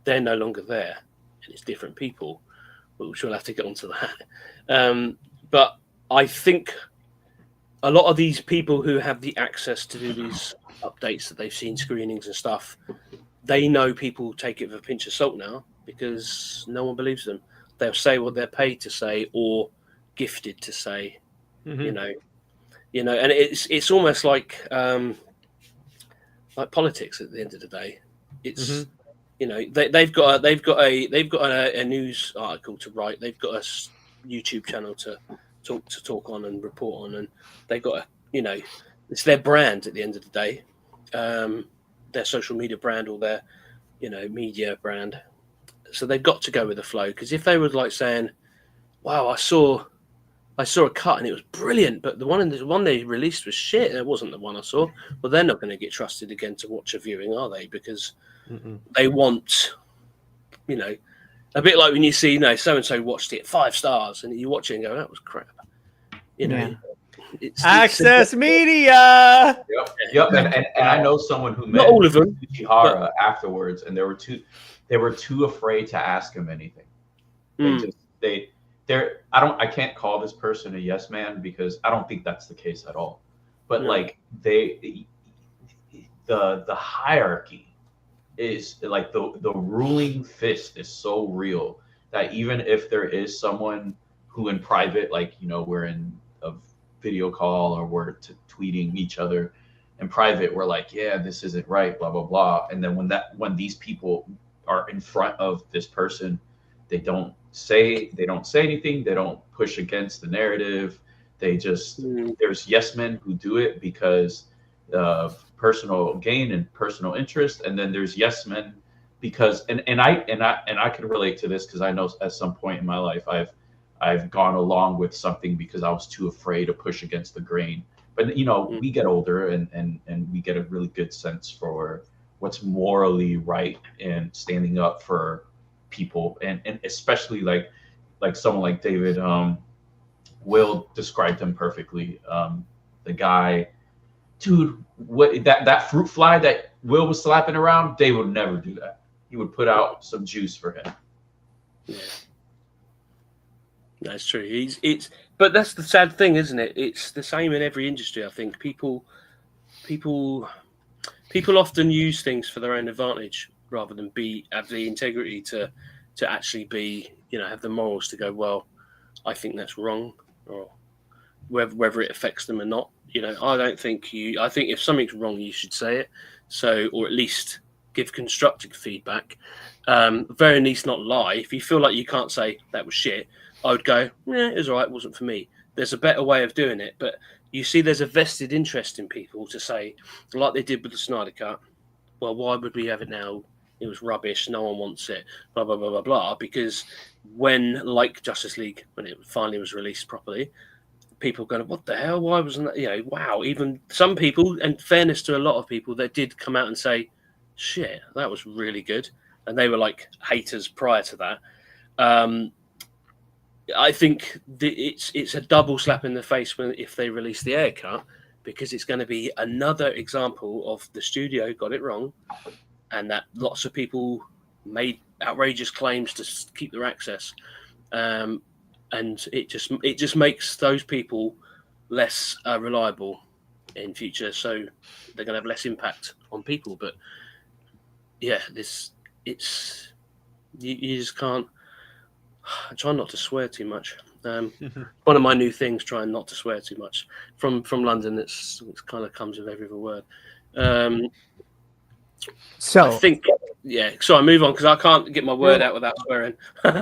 they're no longer there, and it's different people, which we'll have to get onto that. But I think a lot of these people who have the access to do these updates that they've seen screenings and stuff, they know people take it with a pinch of salt now, because no one believes them. They'll say what they're paid to say or gifted to say. You know, and it's almost like politics at the end of the day. It's you know, they've got a news article to write. They've got a YouTube channel to talk on and report on, and they've got it's their brand at the end of the day, their social media brand or their media brand. So they've got to go with the flow, because if they were like saying, "Wow, I saw a cut and it was brilliant, but the one they released was shit. It wasn't the one I saw." Well, they're not going to get trusted again to watch a viewing, are they? Because they want, a bit like when you see, so and so watched it 5 stars, and you watch it and go, "That was crap." It's Access media. Yep. And I know someone who met not all of them Chihara afterwards, and they were too afraid to ask him anything. I can't call this person a yes man, because I don't think that's the case at all. But like the hierarchy is like the ruling fist is so real that even if there is someone who in private, like, we're in a video call or we're tweeting each other in private, we're like, yeah, this isn't right, blah, blah, blah. And then when these people are in front of this person, they don't say anything. They don't push against the narrative. They just, there's yes men who do it because of personal gain and personal interest. And then there's yes men because, and I can relate to this, because I know at some point in my life, I've gone along with something because I was too afraid to push against the grain. But, we get older and we get a really good sense for what's morally right and standing up for people. And especially like someone like David, Will described him perfectly. The guy, dude, that fruit fly that Will was slapping around, David would never do that. He would put out some juice for him. Yeah. That's true. But that's the sad thing, isn't it? It's the same in every industry. I think people often use things for their own advantage, rather than have the integrity to actually be, have the morals to go, well, I think that's wrong, or whether it affects them or not. I don't think I think if something's wrong, you should say it. So, or at least give constructive feedback. Very least not lie. If you feel like you can't say that was shit, I would go, yeah, it was all right, it wasn't for me. There's a better way of doing it. But you see, there's a vested interest in people to say, like they did with the Snyder Cut, well, why would we have it now? It was rubbish. No one wants it. Blah, blah, blah, blah, blah. Because when, like Justice League, when it finally was released properly, people going, what the hell? Why wasn't that? Wow. Even some people, and fairness to a lot of people, that did come out and say, shit, that was really good. And they were like haters prior to that. I think it's a double slap in the face if they release the Ayer cut, because it's going to be another example of the studio got it wrong, and that lots of people made outrageous claims to keep their access. And it just makes those people less reliable in future, so they're going to have less impact on people. But yeah, you just can't. I try not to swear too much. One of my new things, trying not to swear too much. From London, it kind of comes with every other word. So I think, So I move on because I can't get my word out without swearing.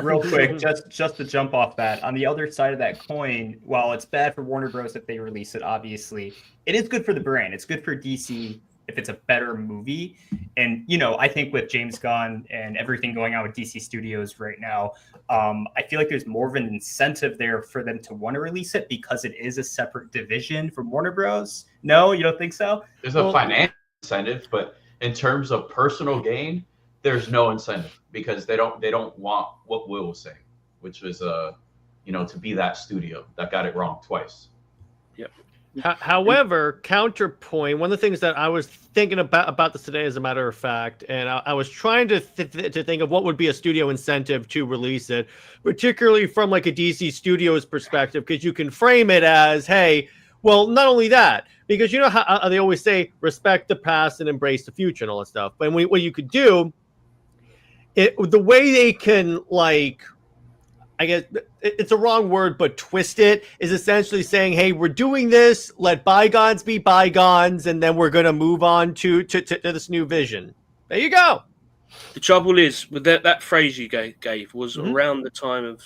Real quick, just to jump off that, on the other side of that coin, while it's bad for Warner Bros. If they release it, obviously, it is good for the brand. It's good for DC if it's a better movie. And, I think with James Gunn and everything going on with DC Studios right now, I feel like there's more of an incentive there for them to want to release it because it is a separate division from Warner Bros. No, you don't think so? There's a financial incentive, but in terms of personal gain, there's no incentive because they don't want what Will was saying, which was to be that studio that got it wrong twice. Yep. However, counterpoint, one of the things that I was thinking about this today, as a matter of fact, and I was trying to think of what would be a studio incentive to release it, particularly from like a DC Studios perspective, because you can frame it as, hey, well, not only that, because how they always say respect the past and embrace the future and all that stuff. But what you could do, the way they can, like, I guess it's a wrong word, but twist it, is essentially saying, hey, we're doing this, let bygones be bygones, and then we're going to move on to this new vision. There you go. The trouble is, with that phrase you gave was around the time of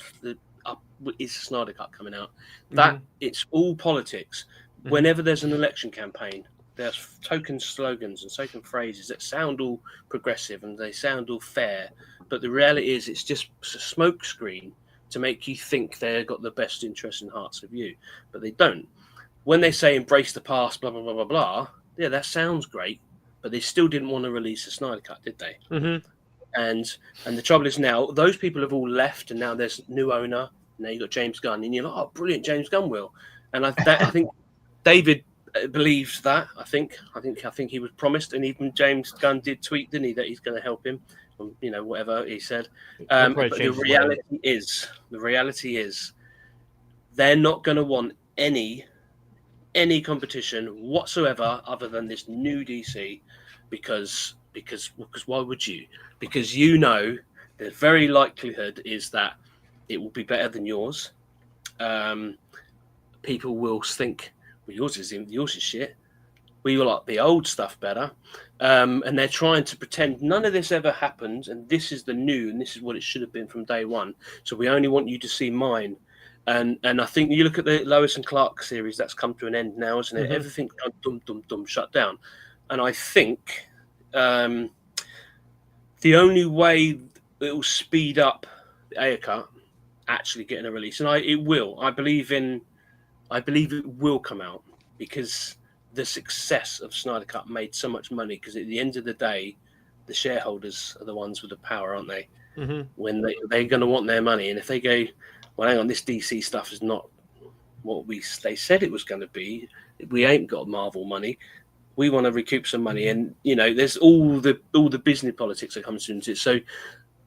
is the Snyder Cut coming out. That it's all politics. Whenever there's an election campaign, there's token slogans and token phrases that sound all progressive and they sound all fair, but the reality is it's just a smokescreen to make you think they've got the best interest in hearts of you, but they don't. When they say embrace the past, blah, blah, blah, blah, blah, yeah, that sounds great, but they still didn't want to release a Snyder Cut, did they? And the trouble is now, those people have all left, and now there's new owner. Now you've got James Gunn, and you're like, oh, brilliant, James Gunn will. And I think David believes that. I think he was promised, and even James Gunn did tweet, didn't he, that he's going to help him. Whatever he said. But the reality is, they're not going to want any competition whatsoever other than this new DC, because why would you? Because the very likelihood is that it will be better than yours. People will think, well, yours is shit. We like the old stuff better. And they're trying to pretend none of this ever happened, and this is the new, and this is what it should have been from day one. So we only want you to see mine. And I think you look at the Lois and Clark series, that's come to an end now, isn't it? Everything's dum shut down. And I think the only way it will speed up the Ayer cut actually getting a release, and it will. I believe it will come out, because the success of Snyder Cut made so much money, because at the end of the day, the shareholders are the ones with the power, aren't they? When they're going to want their money. And if they go, well, hang on, this DC stuff is not what they said it was going to be. We ain't got Marvel money. We want to recoup some money. And, there's all the business politics that comes into it. So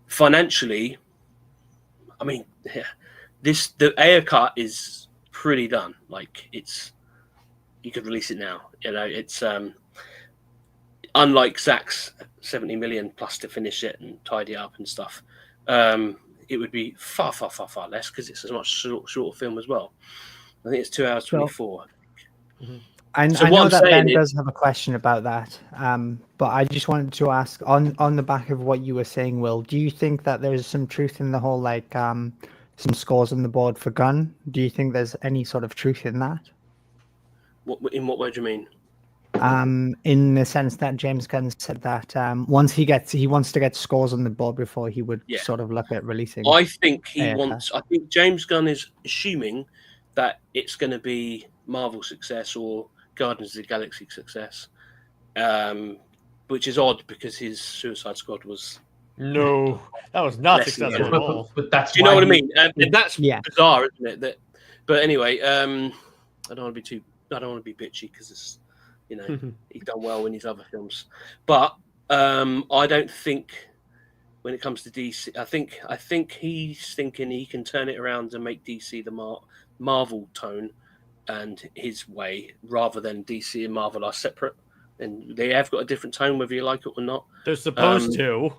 financially, I mean, the Ayer cut is pretty done. Like, you could release it now. It's I unlike Zack's 70 million plus to finish it and tidy up and stuff, it would be far less because it's a much shorter film as well. I think it's 2 hours 24. I know that Ben does have a question about that, but I just wanted to ask on the back of what you were saying, Will. Do you think that there's some truth in the whole some scores on the board for Gunn? Do you think there's any sort of truth in that? In what way do you mean? In the sense that James Gunn said that once he wants to get scores on the board before he would sort of look at releasing. I think I think James Gunn is assuming that it's going to be Marvel success or Guardians of the Galaxy success, which is odd because his Suicide Squad was that was not successful at all. But that's you know what I mean. That's bizarre, isn't it? But anyway, I don't want to be bitchy because it's he's done well in his other films, but I don't think when it comes to DC, I think he's thinking he can turn it around and make DC the Marvel tone and his way, rather than DC and Marvel are separate, and they have got a different tone whether you like it or not. They're supposed to.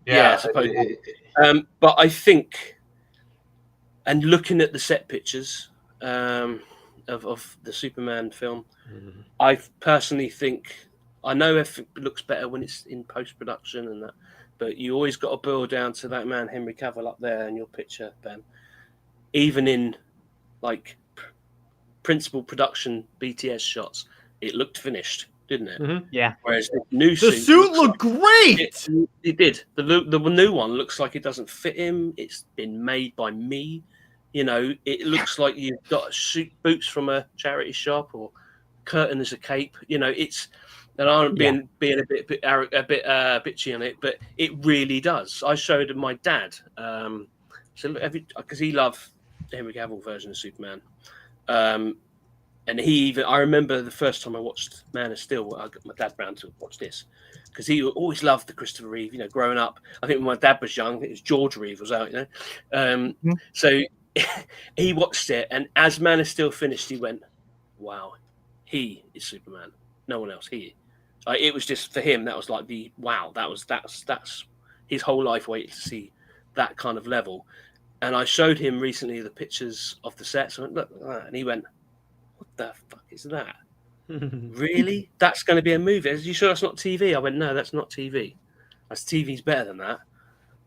Yeah, supposed to. But I think, and looking at the set pictures of the Superman film, I personally think, I know if it looks better when it's in post-production and that, but you always got to boil down to that man Henry Cavill up there in your picture, Ben. Even in principal production BTS shots, it looked finished, didn't it? Yeah. Whereas the suit looked great. It did. The new one looks like it doesn't fit him. It's been made by me. It looks like you've got boots from a charity shop or curtain as a cape. It's. And I'm being a bit bitchy on it, but it really does. I showed my dad, because he loved the Henry Cavill version of Superman, and I remember the first time I watched Man of Steel, I got my dad round to watch this because he always loved the Christopher Reeve. Growing up, I think when my dad was young, it was George Reeve was out. So he watched it, and as Man of Steel finished, he went, "Wow, he is Superman. No one else. He." It was just for him. That was like that's his whole life waited to see that kind of level. And I showed him recently the pictures of the sets. I went, look at that, and he went, "What the fuck is that? Really? That's going to be a movie? Are you sure that's not TV?" I went, "No, that's not TV. That's TV's better than that.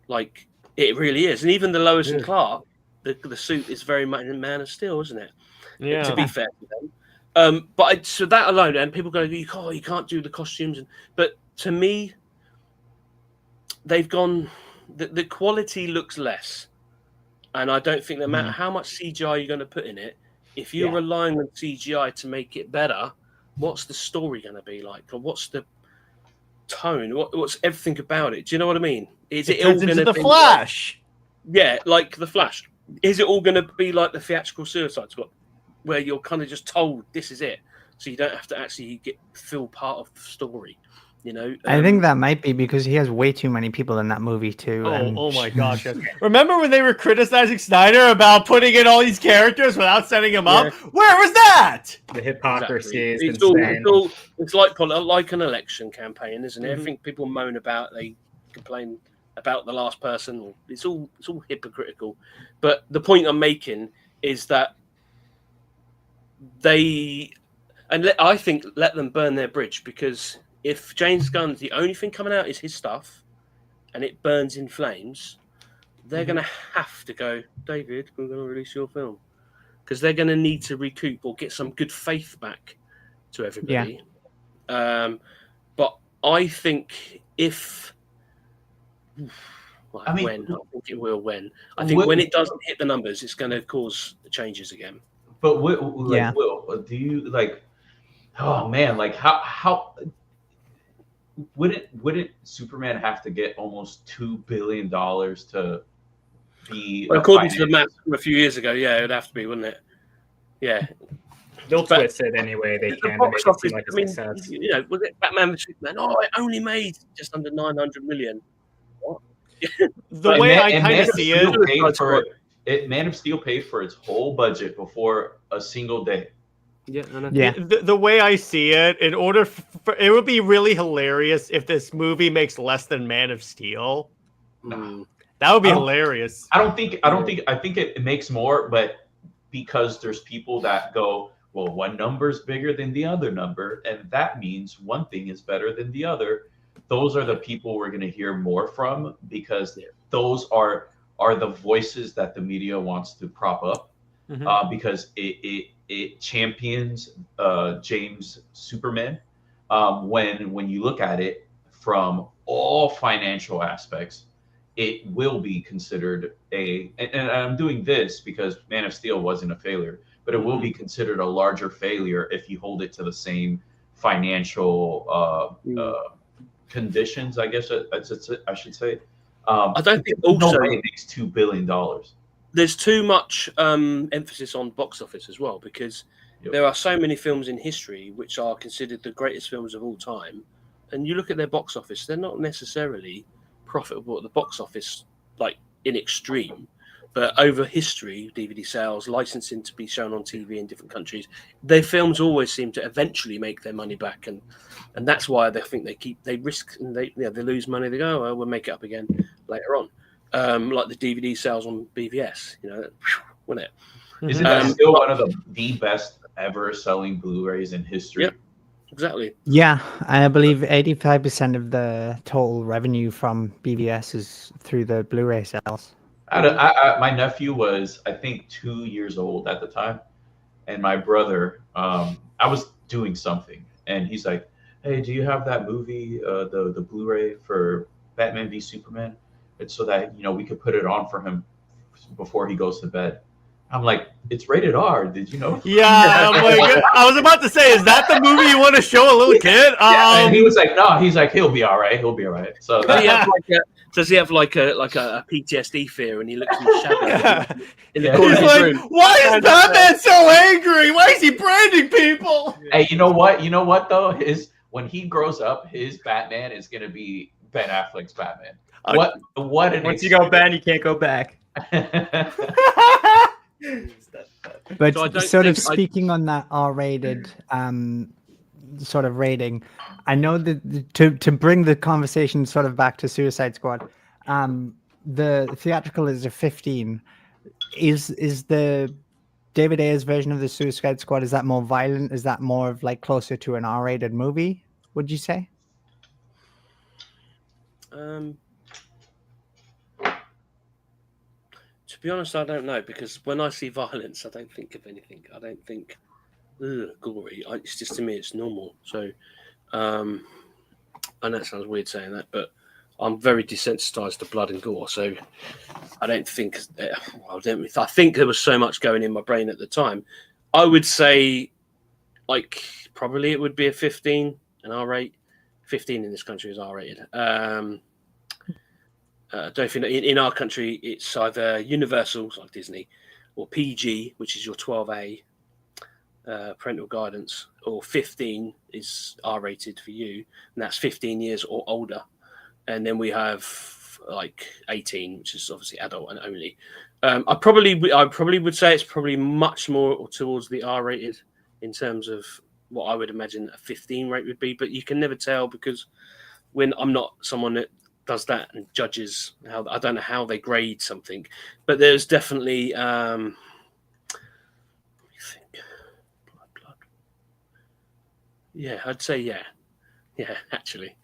Like it really is." And even the Lois and Clark, the suit is very much in Man of Steel, isn't it? Yeah. To be fair to them. So that alone, and people go, you can't do the costumes, but to me, they've gone. The quality looks less, and I don't think no matter how much CGI you're going to put in it, if you're relying on CGI to make it better, what's the story going to be like, or what's the tone? What's everything about it? Do you know what I mean? Is it all going to be the Flash? Like the Flash. Is it all going to be like the theatrical Suicide Squad, where you're kind of just told this is it, so you don't have to actually feel part of the story, I think that might be because he has way too many people in that movie too. Oh my gosh! Yes. Remember when they were criticizing Snyder about putting in all these characters without setting them up? Where was that? The hypocrisy is insane. It's like an election campaign, isn't it? I think people moan about, they complain about the last person. It's all hypocritical. But the point I'm making is that I think let them burn their bridge, because if James Gunn's the only thing coming out is his stuff and it burns in flames, they're going to have to go, David, we're going to release your film, because they're going to need to recoup or get some good faith back to everybody. But I think I think it will when it doesn't hit the numbers, it's going to cause changes again. But Will, do you like? Oh man, like how wouldn't Superman have to get almost $2 billion to be? Well, according to the math from a few years ago, it would have to be, wouldn't it? Yeah, they'll twist it anyway. They can. Box office, was it Batman vs Superman? Oh, it only made just under 900 million. What? The way I kind of see it. Man of Steel paid for its whole budget before a single day. Yeah, I know. Yeah. The way I see it, in order for it would be really hilarious if this movie makes less than Man of Steel. Mm. That would be I don't- hilarious. I think it makes more, but because there's people that go, well, one number's bigger than the other number, and that means one thing is better than the other. Those are the people we're going to hear more from, because those are the voices that the media wants to prop up, Mhm. because it champions James Superman. When you look at it from all financial aspects, it will be considered and I'm doing this because Man of Steel wasn't a failure, but it will be considered a larger failure if you hold it to the same financial conditions, I guess I should say. I don't think no also way it makes $2 billion. there's too much emphasis on box office as well, because Yep. there are so many films in history which are considered the greatest films of all time, and you look at their box office, they're not necessarily profitable at the box office, like in extreme, but over history, DVD sales, licensing to be shown on TV in different countries, their films always seem to eventually make their money back, and that's why they think they risk and they lose money. They go, oh, well, we'll make it up again later on, like the DVD sales on BVS, wasn't it? Isn't that still one of the best ever selling Blu-rays in history? Yep. Exactly. Yeah, I believe 85% of the total revenue from BVS is through the Blu-ray sales. My nephew was, I think, 2 years old at the time, and my brother, I was doing something, and he's like, "Hey, do you have that movie, the Blu-ray for Batman v Superman?" It's so that we could put it on for him before he goes to bed. I'm like, it's rated R. Did you know? Yeah, I'm like, I was about to say, is that the movie you want to show a little kid? Yeah, and he was like, no. He's like, he'll be all right. He'll be all right. So does he have like a PTSD fear, and he looks in the shadow in the corner He's of his like, room? why is Batman so angry? Why is he branding people? Hey, you know what? You know what though? When he grows up, his Batman is gonna be Ben Affleck's Batman. What an Once you go Ben, you can't go back. But So I don't sort of think speaking on that R-rated sort of rating, I know that to bring the conversation sort of back to Suicide Squad, the theatrical is a 15. Is the David Ayer's version of the Suicide Squad, is that more violent? Is that more of like closer to an R-rated movie, would you say? To be honest, I don't know, because when I see violence, I don't think of anything. I don't think gory. It's just, to me, it's normal. So, and that sounds weird saying that, but I'm very desensitized to blood and gore. So I don't think. I think there was so much going in my brain at the time. I would say, like, probably it would be a 15, an R-rate. 15 in this country is R-rated. Don't think in our country it's either Universal, like Disney, or PG, which is your 12A parental guidance, or 15 is R-rated for you, and that's 15 years or older. And then we have like 18, which is obviously adult and only. I probably would say it's probably much more towards the R-rated in terms of what I would imagine a 15 rate would be, but you can never tell, because when I'm not someone that does that and judges how, I don't know how they grade something, but there's definitely blood. Yeah, I'd say yeah, actually.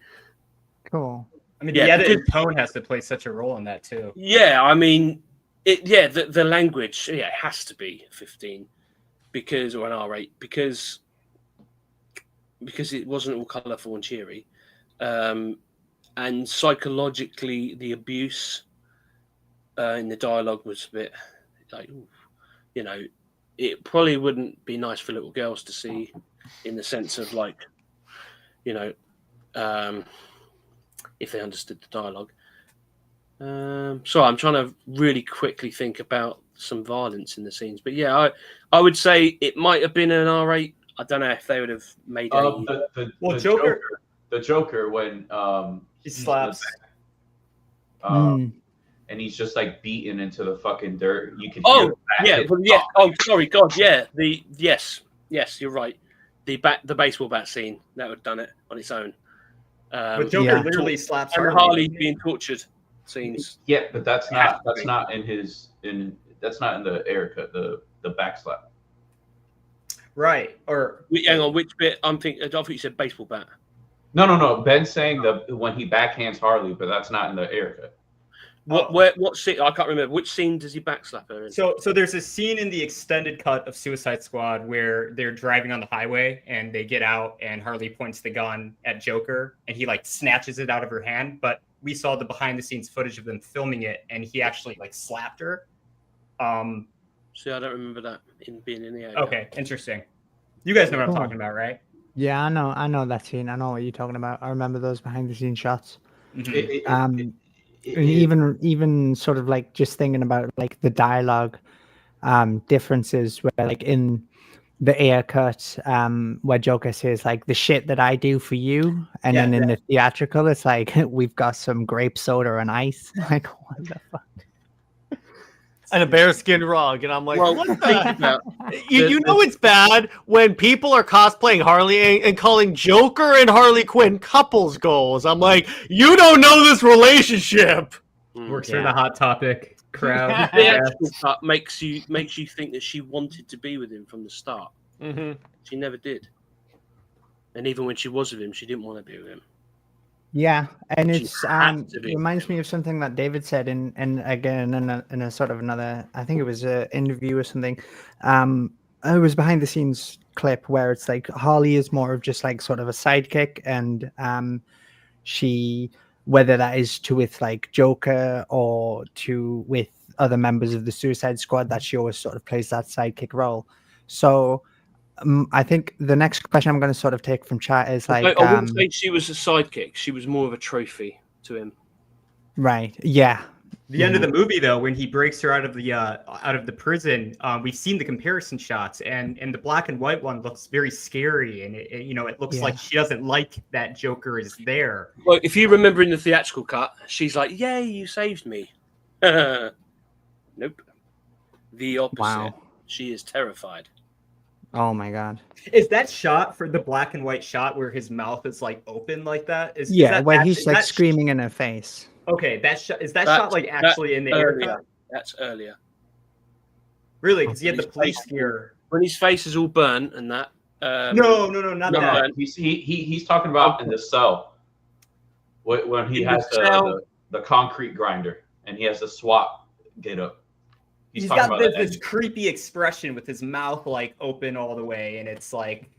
Cool. I mean, Yeah, the edited because- tone has to play such a role in that too. Yeah, I mean, the language, it has to be 15 because, or an R-rate, because it wasn't all colourful and cheery. And psychologically, the abuse in the dialogue was a bit like, it probably wouldn't be nice for little girls to see, in the sense of like, if they understood the dialogue. So I'm trying to really quickly think about some violence in the scenes, but yeah, I would say it might have been an R-rate. I don't know if they would have made any. The Joker when He slaps. and he's just like beaten into the fucking dirt. You can hear Oh the back yeah, hit. well, yeah. Oh, sorry, God, yeah. Yes, Yes, you're right. The baseball bat scene that would have done it on its own. But Joker literally slaps and Harley being tortured scenes. Yeah, but that's not in that's not in the Ayer cut, the backslap. Right. Or Hang on, which bit? I thought you said baseball bat. No. Ben's saying when he backhands Harley, but that's not in the Ayer cut. What scene? I can't remember. Which scene does he backslap her in? So there's a scene in the extended cut of Suicide Squad where they're driving on the highway and they get out and Harley points the gun at Joker and he like snatches it out of her hand. But we saw the behind the scenes footage of them filming it and he actually like slapped her. See, I don't remember that being in the Ayer. Okay, interesting. You guys know what I'm talking about, right? Yeah, I know that scene. I know what you're talking about. I remember those behind the scenes shots. Mm-hmm. And even sort of like just thinking about like the dialogue differences where like in the Ayer cut where Joker says like the shit that I do for you, and then in the theatrical it's like we've got some grape soda and ice. Like what the fuck? And a bearskin rug, and I'm like, well, what the? You know it's bad when people are cosplaying Harley and calling Joker and Harley Quinn couples goals. I'm like, you don't know this relationship. Works for the Hot Topic crowd. The actual cut makes you think that she wanted to be with him from the start. Mm-hmm. She never did, and even when she was with him, she didn't want to be with him. Yeah, and She it's had to be. reminds me of something that David said in again in a sort of another, I think it was an interview or something. It was behind the scenes clip where it's like Harley is more of just like sort of a sidekick, and she, whether that is to with like Joker or to with other members of the Suicide Squad, that she always sort of plays that sidekick role. So I think the next question I'm going to sort of take from chat is like, I wouldn't say she was a sidekick. She was more of a trophy to him. Right. Yeah. The end of the movie, though, when he breaks her out of the prison, we've seen the comparison shots, and the black and white one looks very scary, and it looks like she doesn't like that Joker is there. Well, if you remember in the theatrical cut, she's like, "Yay, you saved me." Nope. The opposite. Wow. She is terrified. Oh my god. Is that shot for the black and white shot where his mouth is like open like that? Where he's like screaming in her face. Okay, is that shot like actually in the Ayer cut? That's earlier. Really? Because he had the police gear. When his face is all burnt and that. No, not that. He's talking about in the cell when he has the concrete grinder and he has the SWAT get up. He's got this creepy expression with his mouth like open all the way, and it's like,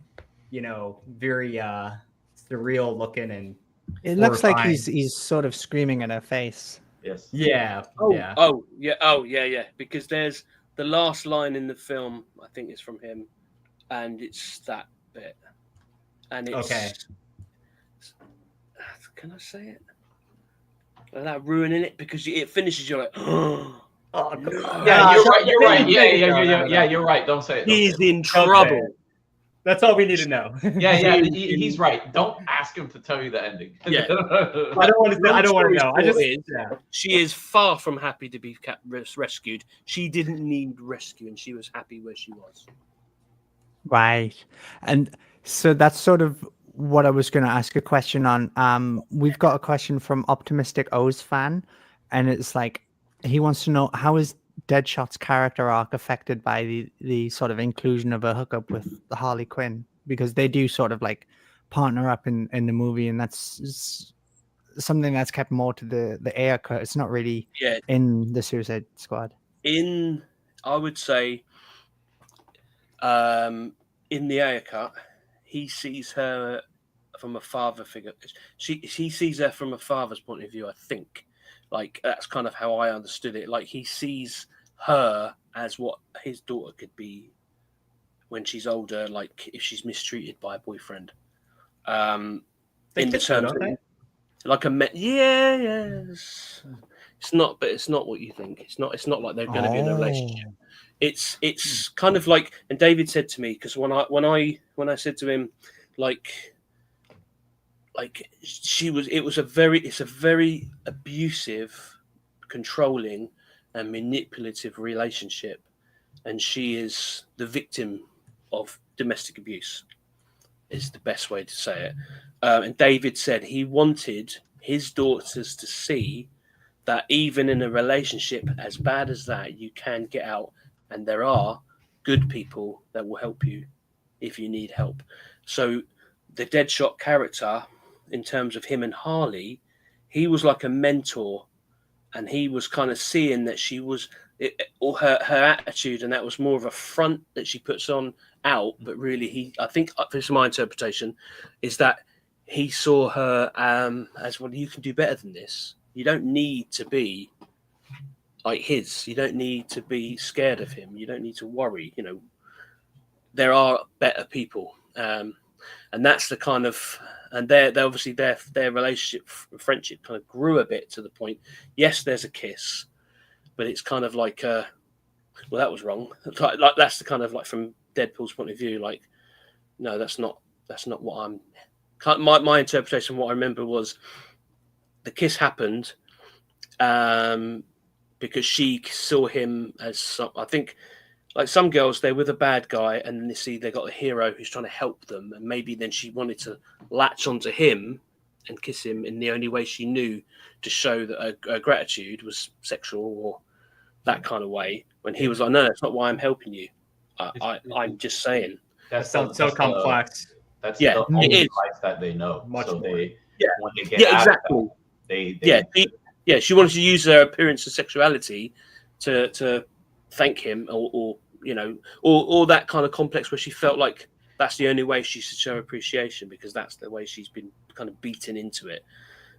very surreal looking, and it looks like he's sort of screaming at her face. Yes. Yeah. Oh yeah. Because there's the last line in the film. I think it's from him, and it's that bit, and it's okay. Can I say it? Without ruining it, because it finishes. You're like. Oh, no. Yeah, you're right. Yeah, you're right. Don't say it. He's in trouble. Okay. That's all we need to know. Yeah, he's right. Don't ask him to tell you the ending. Yeah. I don't want to know. She is far from happy to be rescued. She didn't need rescue, and she was happy where she was. Right. And so that's sort of what I was going to ask a question on. We've got a question from Optimistic O's fan, and it's like, he wants to know, how is Deadshot's character arc affected by the sort of inclusion of a hookup with the Harley Quinn? Because they do sort of like partner up in the movie, and that's something that's kept more to the Ayer cut. It's not really in the Suicide Squad. I would say, in the Ayer cut, he sees her from a father figure. He sees her from a father's point of view, I think. Like, that's kind of how I understood it. Like, he sees her as what his daughter could be when she's older, like if she's mistreated by a boyfriend. In the terms of, like yes. It's not, but it's not what you think. It's not like they're going to be in a relationship. It's kind of like, and David said to me, because when I said to him, it's a very abusive, controlling, and manipulative relationship, and she is the victim of domestic abuse, is the best way to say it. And David said he wanted his daughters to see that even in a relationship as bad as that, you can get out, and there are good people that will help you if you need help. So the Deadshot character, in terms of him and Harley, he was like a mentor, and he was kind of seeing that she was, or her attitude, and that was more of a front that she puts on out, but really I think this is my interpretation, is that he saw her as, well, you can do better than this. You don't need to be like his. You don't need to be scared of him. You don't need to worry. You know, there are better people, and that's the kind of, and they obviously their relationship, friendship, kind of grew a bit to the point. Yes, there's a kiss, but it's kind of like, well, that was wrong. Like that's the kind of, like, from Deadpool's point of view, like, no, that's not what I'm. My interpretation, what I remember was, the kiss happened because she saw him as I think, like some girls, they're with a bad guy and then they see they got a hero who's trying to help them, and maybe then she wanted to latch onto him and kiss him in the only way she knew to show that her gratitude was sexual or that kind of way. When he was like, no, that's not why I'm helping you. I'm just saying. That sounds so complex. That's the only advice that they know. Much so more. When they get exactly. They she wanted to use her appearance of sexuality to thank him, or you know, or that kind of complex where she felt like that's the only way she should show appreciation, because that's the way she's been kind of beaten into it.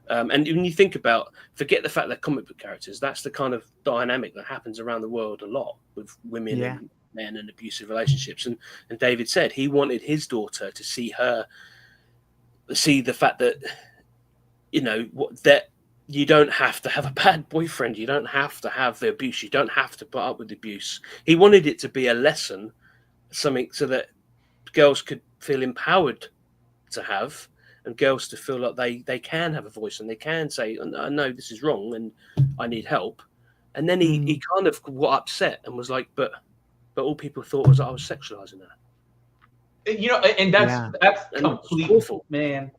And when you think about, forget the fact they're comic book characters, that's the kind of dynamic that happens around the world a lot with women and men and abusive relationships. And David said he wanted his daughter to see the fact that, you know, that you don't have to have a bad boyfriend, you don't have to have the abuse, you don't have to put up with abuse. He wanted it to be a lesson, something so that girls could feel empowered to have, and girls to feel like they can have a voice and they can say, no, this is wrong and I need help. And then he kind of got upset and was like, but all people thought was that I was sexualizing her. You know, and that's completely awful, man.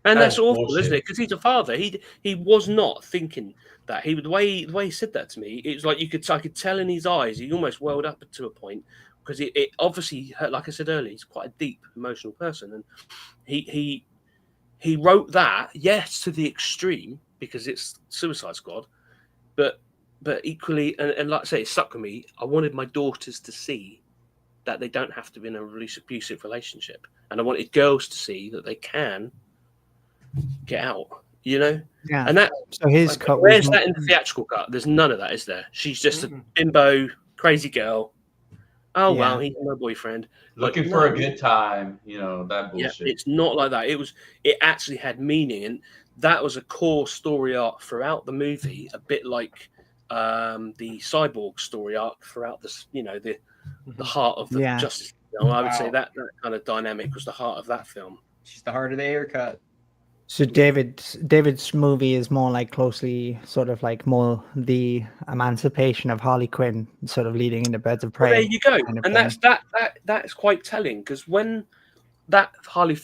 And that's awful, bullshit. Isn't it? Because he's a father. He was not thinking that. The way he said that to me, it was like I could tell in his eyes. He almost welled up to a point, because it obviously hurt. Like I said earlier, he's quite a deep emotional person, and he wrote that, yes, to the extreme, because it's Suicide Squad, but equally, and like I say, it stuck with me. I wanted my daughters to see that they don't have to be in a really abusive relationship, and I wanted girls to see that they can get out, you know. And that, so his cut, where's that in the theatrical cut? There's none of that, is there? She's just a bimbo crazy girl. Oh well, he's my boyfriend, looking for a good time, you know, that bullshit. Yeah, it's not like that. It actually had meaning, and that was a core story arc throughout the movie, a bit like the Cyborg story arc throughout this, you know, the heart of the Justice League. I would say that kind of dynamic was the heart of that film. She's the heart of the Ayer cut. So David's movie is more like closely sort of like more the emancipation of Harley Quinn, sort of leading into Birds of Prey. Well, there you go, kind of and thing. That's quite telling, because when that Harley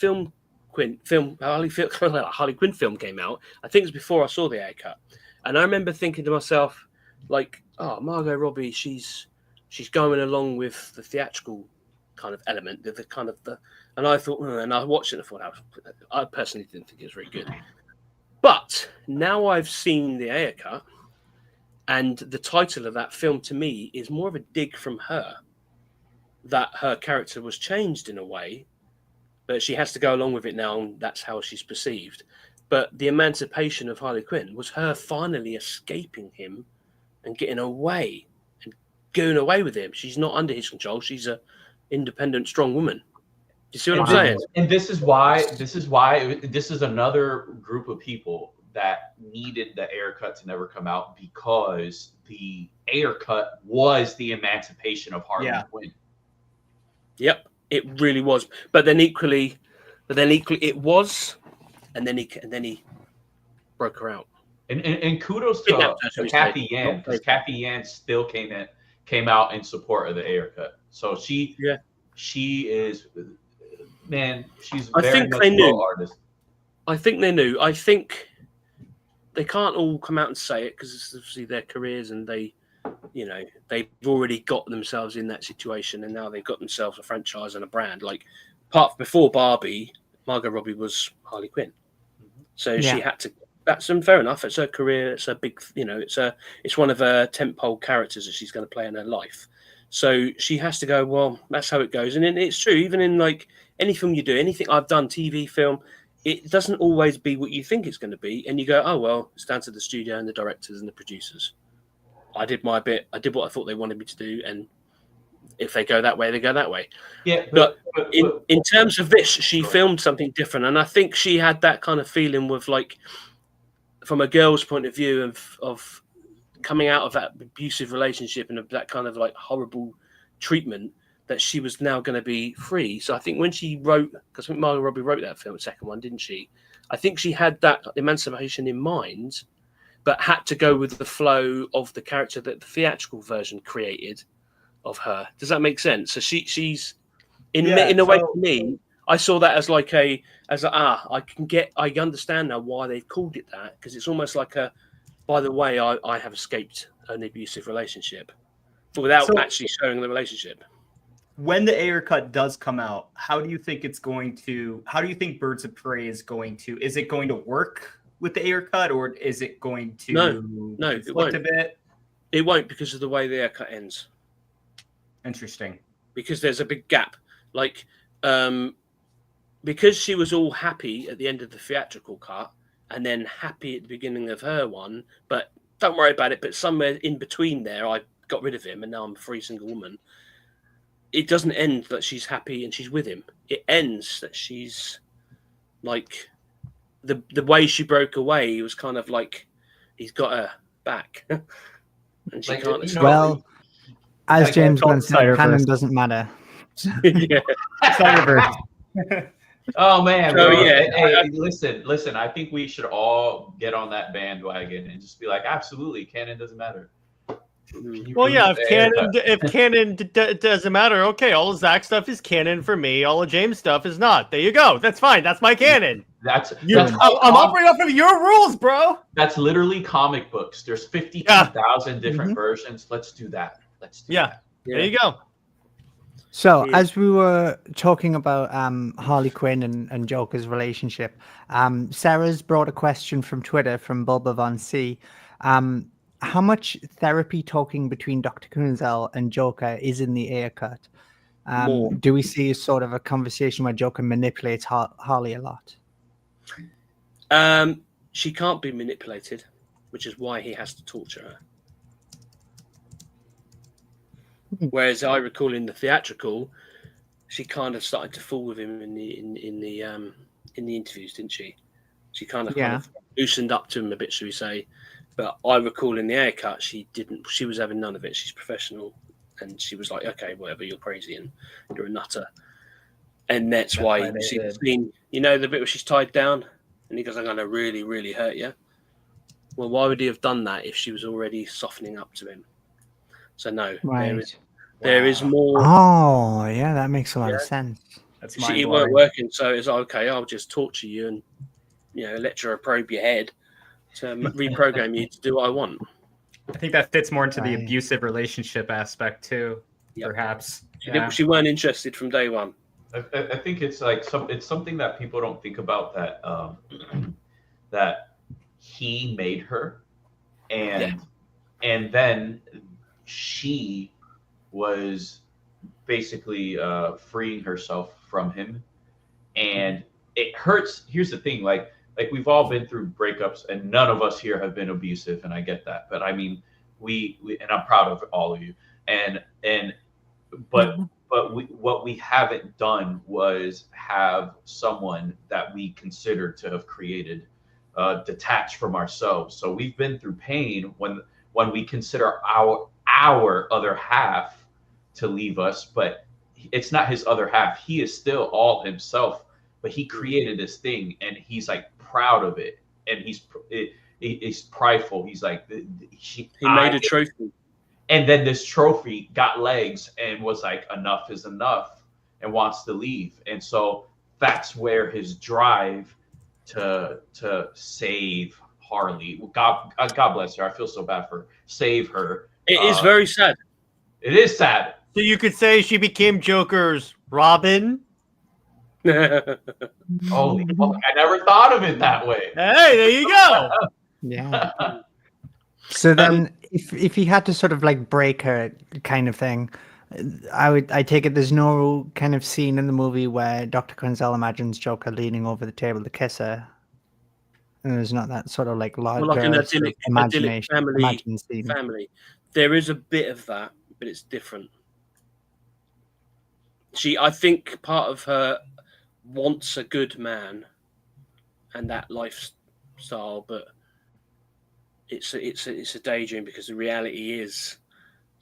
Quinn film came out, I think it was before I saw the Ayer cut, and I remember thinking to myself, like, oh, Margot Robbie, she's going along with the theatrical kind of element, and I thought, and I watched it and I thought, I personally didn't think it was very good. But now I've seen the Ayer cut, and the title of that film to me is more of a dig from her, that her character was changed in a way, but she has to go along with it now, and that's how she's perceived. But the emancipation of Harley Quinn was her finally escaping him and getting away and going away with him. She's not under his control. She's a independent, strong woman. You see what I'm saying? And this is why this is another group of people that needed the Ayer cut to never come out, because the Ayer cut was the emancipation of Harley Quinn. Yep, it really was. But then equally it was, and then he broke her out. And kudos to Kathy Yan, because Kathy Yan still came out in support of the Ayer cut. So she she is, man, she's I very think much they a knew. low artist. I think they knew. I think they can't all come out and say it because it's obviously their careers, and they, you know, they've already got themselves in that situation, and now they've got themselves a franchise and a brand. Like, before Barbie, Margot Robbie was Harley Quinn, so she had to. That's fair enough. It's her career. It's a big, you know, it's one of her tentpole characters that she's going to play in her life. So she has to go, well, that's how it goes. And it's true, even in like any film you do, anything I've done, TV, film, it doesn't always be what you think it's going to be. And you go, oh, well, it's down to the studio and the directors and the producers. I did my bit. I did what I thought they wanted me to do. And if they go that way, they go that way. Yeah. But in terms of this, she filmed something different. And I think she had that kind of feeling with, like, from a girl's point of view of coming out of that abusive relationship and of that kind of like horrible treatment, that she was now going to be free. So I think when she wrote, because I think Margot Robbie wrote that film, the second one, didn't she? I think she had that emancipation in mind, but had to go with the flow of the character that the theatrical version created of her. Does that make sense? So she's in a way, for me, I saw that as like I understand now why they've called it that, because it's almost like by the way, I have escaped an abusive relationship, but without actually showing the relationship. When the Ayer cut does come out, how do you think Birds of Prey is going to? Is it going to work with the Ayer cut, or is it going to? No, it won't. A bit? It won't, because of the way the Ayer cut ends. Interesting. Because there's a big gap, like. Because she was all happy at the end of the theatrical cut and then happy at the beginning of her one, but don't worry about it. But somewhere in between there, I got rid of him and now I'm a free single woman. It doesn't end that she's happy and she's with him. It ends that she's like the way she broke away was kind of like he's got her back and she like, can't. You know, well, as James once said, canon doesn't matter. Yeah. Snyderverse. Oh man! So, yeah, hey, listen. I think we should all get on that bandwagon and just be like, absolutely, canon doesn't matter. Well, yeah, if canon doesn't matter, okay, all of Zach stuff is canon for me. All of James stuff is not. There you go. That's fine. That's my canon. I'm operating off of your rules, bro. That's literally comic books. There's 52,000 different versions. Let's do that. There you go. So, as we were talking about Harley Quinn and Joker's relationship, Sarah's brought a question from Twitter from Bulba Von C. How much therapy talking between Dr. Kunzel and Joker is in the Ayer cut? Do we see sort of a conversation where Joker manipulates Harley a lot? She can't be manipulated, which is why he has to torture her. Whereas I recall in the theatrical, she kind of started to fall with him in the interviews, didn't she? She kind of loosened up to him a bit, should we say? But I recall in the Ayer cut, she didn't. She was having none of it. She's professional, and she was like, "Okay, whatever, you're crazy and you're a nutter." And that's why you see the scene. You know the bit where she's tied down, and he goes, "I'm going to really, really hurt you." Well, why would he have done that if she was already softening up to him? So no, there is more. Oh, yeah, that makes a lot of sense. It weren't working, so it's like, okay, I'll just torture you and let you probe your head to reprogram you to do what I want. I think that fits more into the abusive relationship aspect too, perhaps. Yeah. She weren't interested from day one. I think it's like it's something that people don't think about, that that he made her, and then she was basically freeing herself from him, and it hurts. Here's the thing, like we've all been through breakups, and none of us here have been abusive, and I get that, but I mean we and I'm proud of all of you, but what we haven't done was have someone that we consider to have created detached from ourselves. So we've been through pain when we consider our other half to leave us, but it's not his other half. He is still all himself, but he created this thing, and he's like proud of it, and he's prideful. He's like, he made a trophy, and then this trophy got legs and was like, enough is enough. and wants to leave. And so that's where his drive to save Harley. God bless her. I feel so bad for her. Save her. It is very sad. It is sad. So you could say she became Joker's Robin. Holy fuck, I never thought of it that way. Hey, there you go. Yeah. So then, if he had to sort of like break her, kind of thing, I take it there's no kind of scene in the movie where Dr. Quinzel imagines Joker leaning over the table to kiss her, and there's not that sort of like larger Well, like an sort of idyllic imagination scene. family. There is a bit of that, but it's different. I think part of her wants a good man and that lifestyle, but it's a daydream, because the reality is,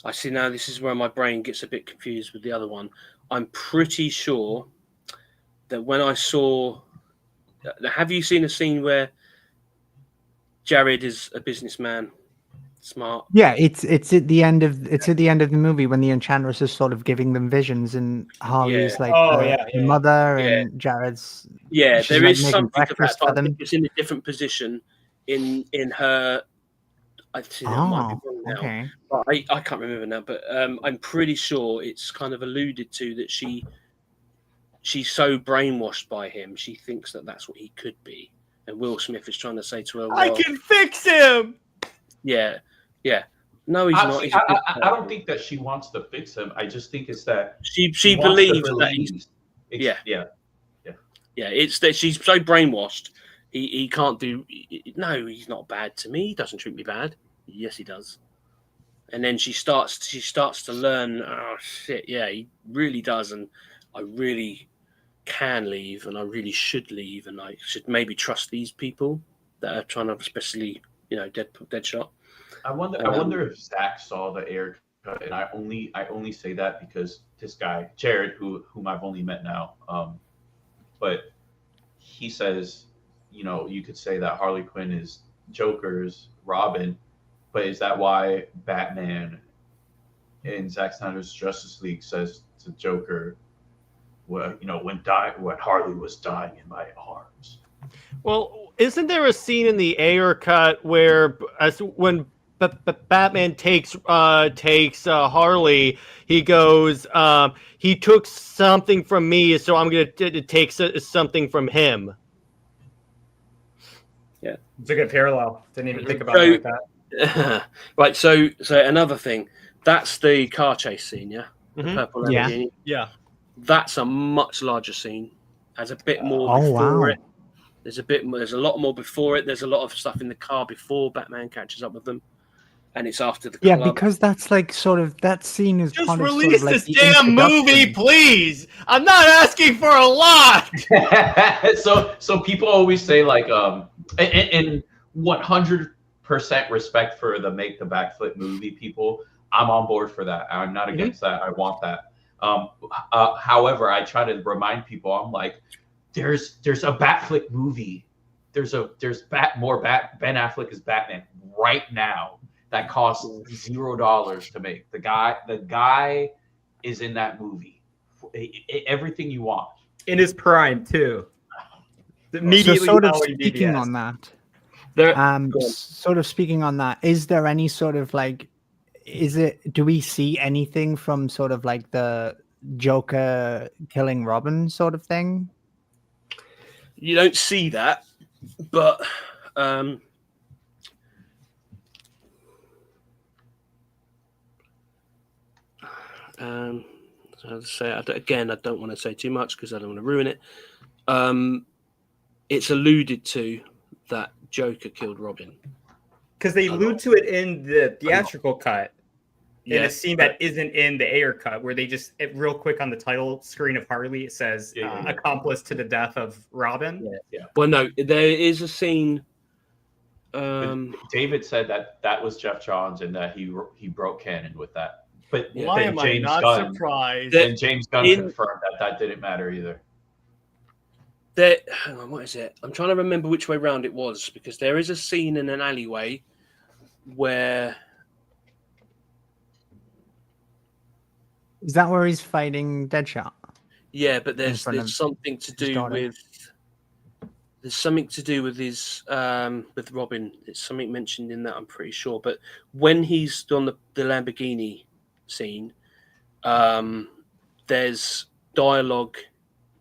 I see now, this is where my brain gets a bit confused with the other one. I'm pretty sure that when I saw, have you seen a scene where Jared is a businessman, smart? Yeah, it's at the end of the movie when the Enchantress is sort of giving them visions, and Harley's like the mother, and Jared's there like is making something breakfast about for them. it's in a different position in her. I think that might be wrong now, okay. but I can't remember now. But I'm pretty sure it's kind of alluded to that she's so brainwashed by him, she thinks that that's what he could be, and Will Smith is trying to say to her, well, I can fix him. Yeah. No, he's not. He's I don't think that she wants to fix him. I just think it's that she wants to believes that believe. yeah. It's that she's so brainwashed. He can't do. No, he's not bad to me. He doesn't treat me bad. Yes, he does. And then she starts to learn. Oh shit! Yeah, he really does, and I really can leave, and I really should leave, and I should maybe trust these people that are trying to, especially Deadshot. I wonder if Zach saw the Ayer cut, and I only say that because this guy Jared, whom I've only met now, but he says, you could say that Harley Quinn is Joker's Robin, but is that why Batman in Zack Snyder's Justice League says to Joker, when Harley was dying in my arms? Well, isn't there a scene in the Ayer cut where when Batman takes Harley, he goes, he took something from me, so I'm going to take something from him. Yeah, it's a good parallel. Didn't even think about it like that. Right, so another thing, that's the car chase scene, yeah? The purple Lamborghini. Yeah. That's a much larger scene. Has a bit more before it. There's a lot more before it. There's a lot of stuff in the car before Batman catches up with them. And it's after the club. Yeah, because that's like sort of, that scene is just part of release sort of like this damn movie, introduction. please. I'm not asking for a lot. So people always say, like, in 100% respect for the Make the Backflip movie people, I'm on board for that. I'm not against that. I want that. However, I try to remind people, I'm like, there's a Batflick movie. There's Ben Affleck as Batman right now that costs $0 to make. The guy is in that movie. Everything you want. In his prime too. Immediately, so sort of following speaking BBS. on that, sort of speaking on that, is there any sort of like, do we see anything from sort of like the Joker killing Robin sort of thing? You don't see that, but so to say, I don't want to say too much because I don't want to ruin it. It's alluded to that Joker killed Robin. Because they allude to it in the theatrical cut, in a scene that isn't in the Ayer cut, where they just, real quick on the title screen of Harley, it says accomplice to the death of Robin. Yeah. Well, no, there is a scene. David said that was Jeff Johns and that he broke canon with that. But why am I not surprised? And James Gunn confirmed that didn't matter either. Hang on, what is it? I'm trying to remember which way round it was, because there is a scene in an alleyway where... Is that where he's fighting Deadshot? Yeah, but there's front of something to do daughter. with there's something to do with his with Robin. It's something mentioned in that, I'm pretty sure. But when he's on the Lamborghini scene, there's dialogue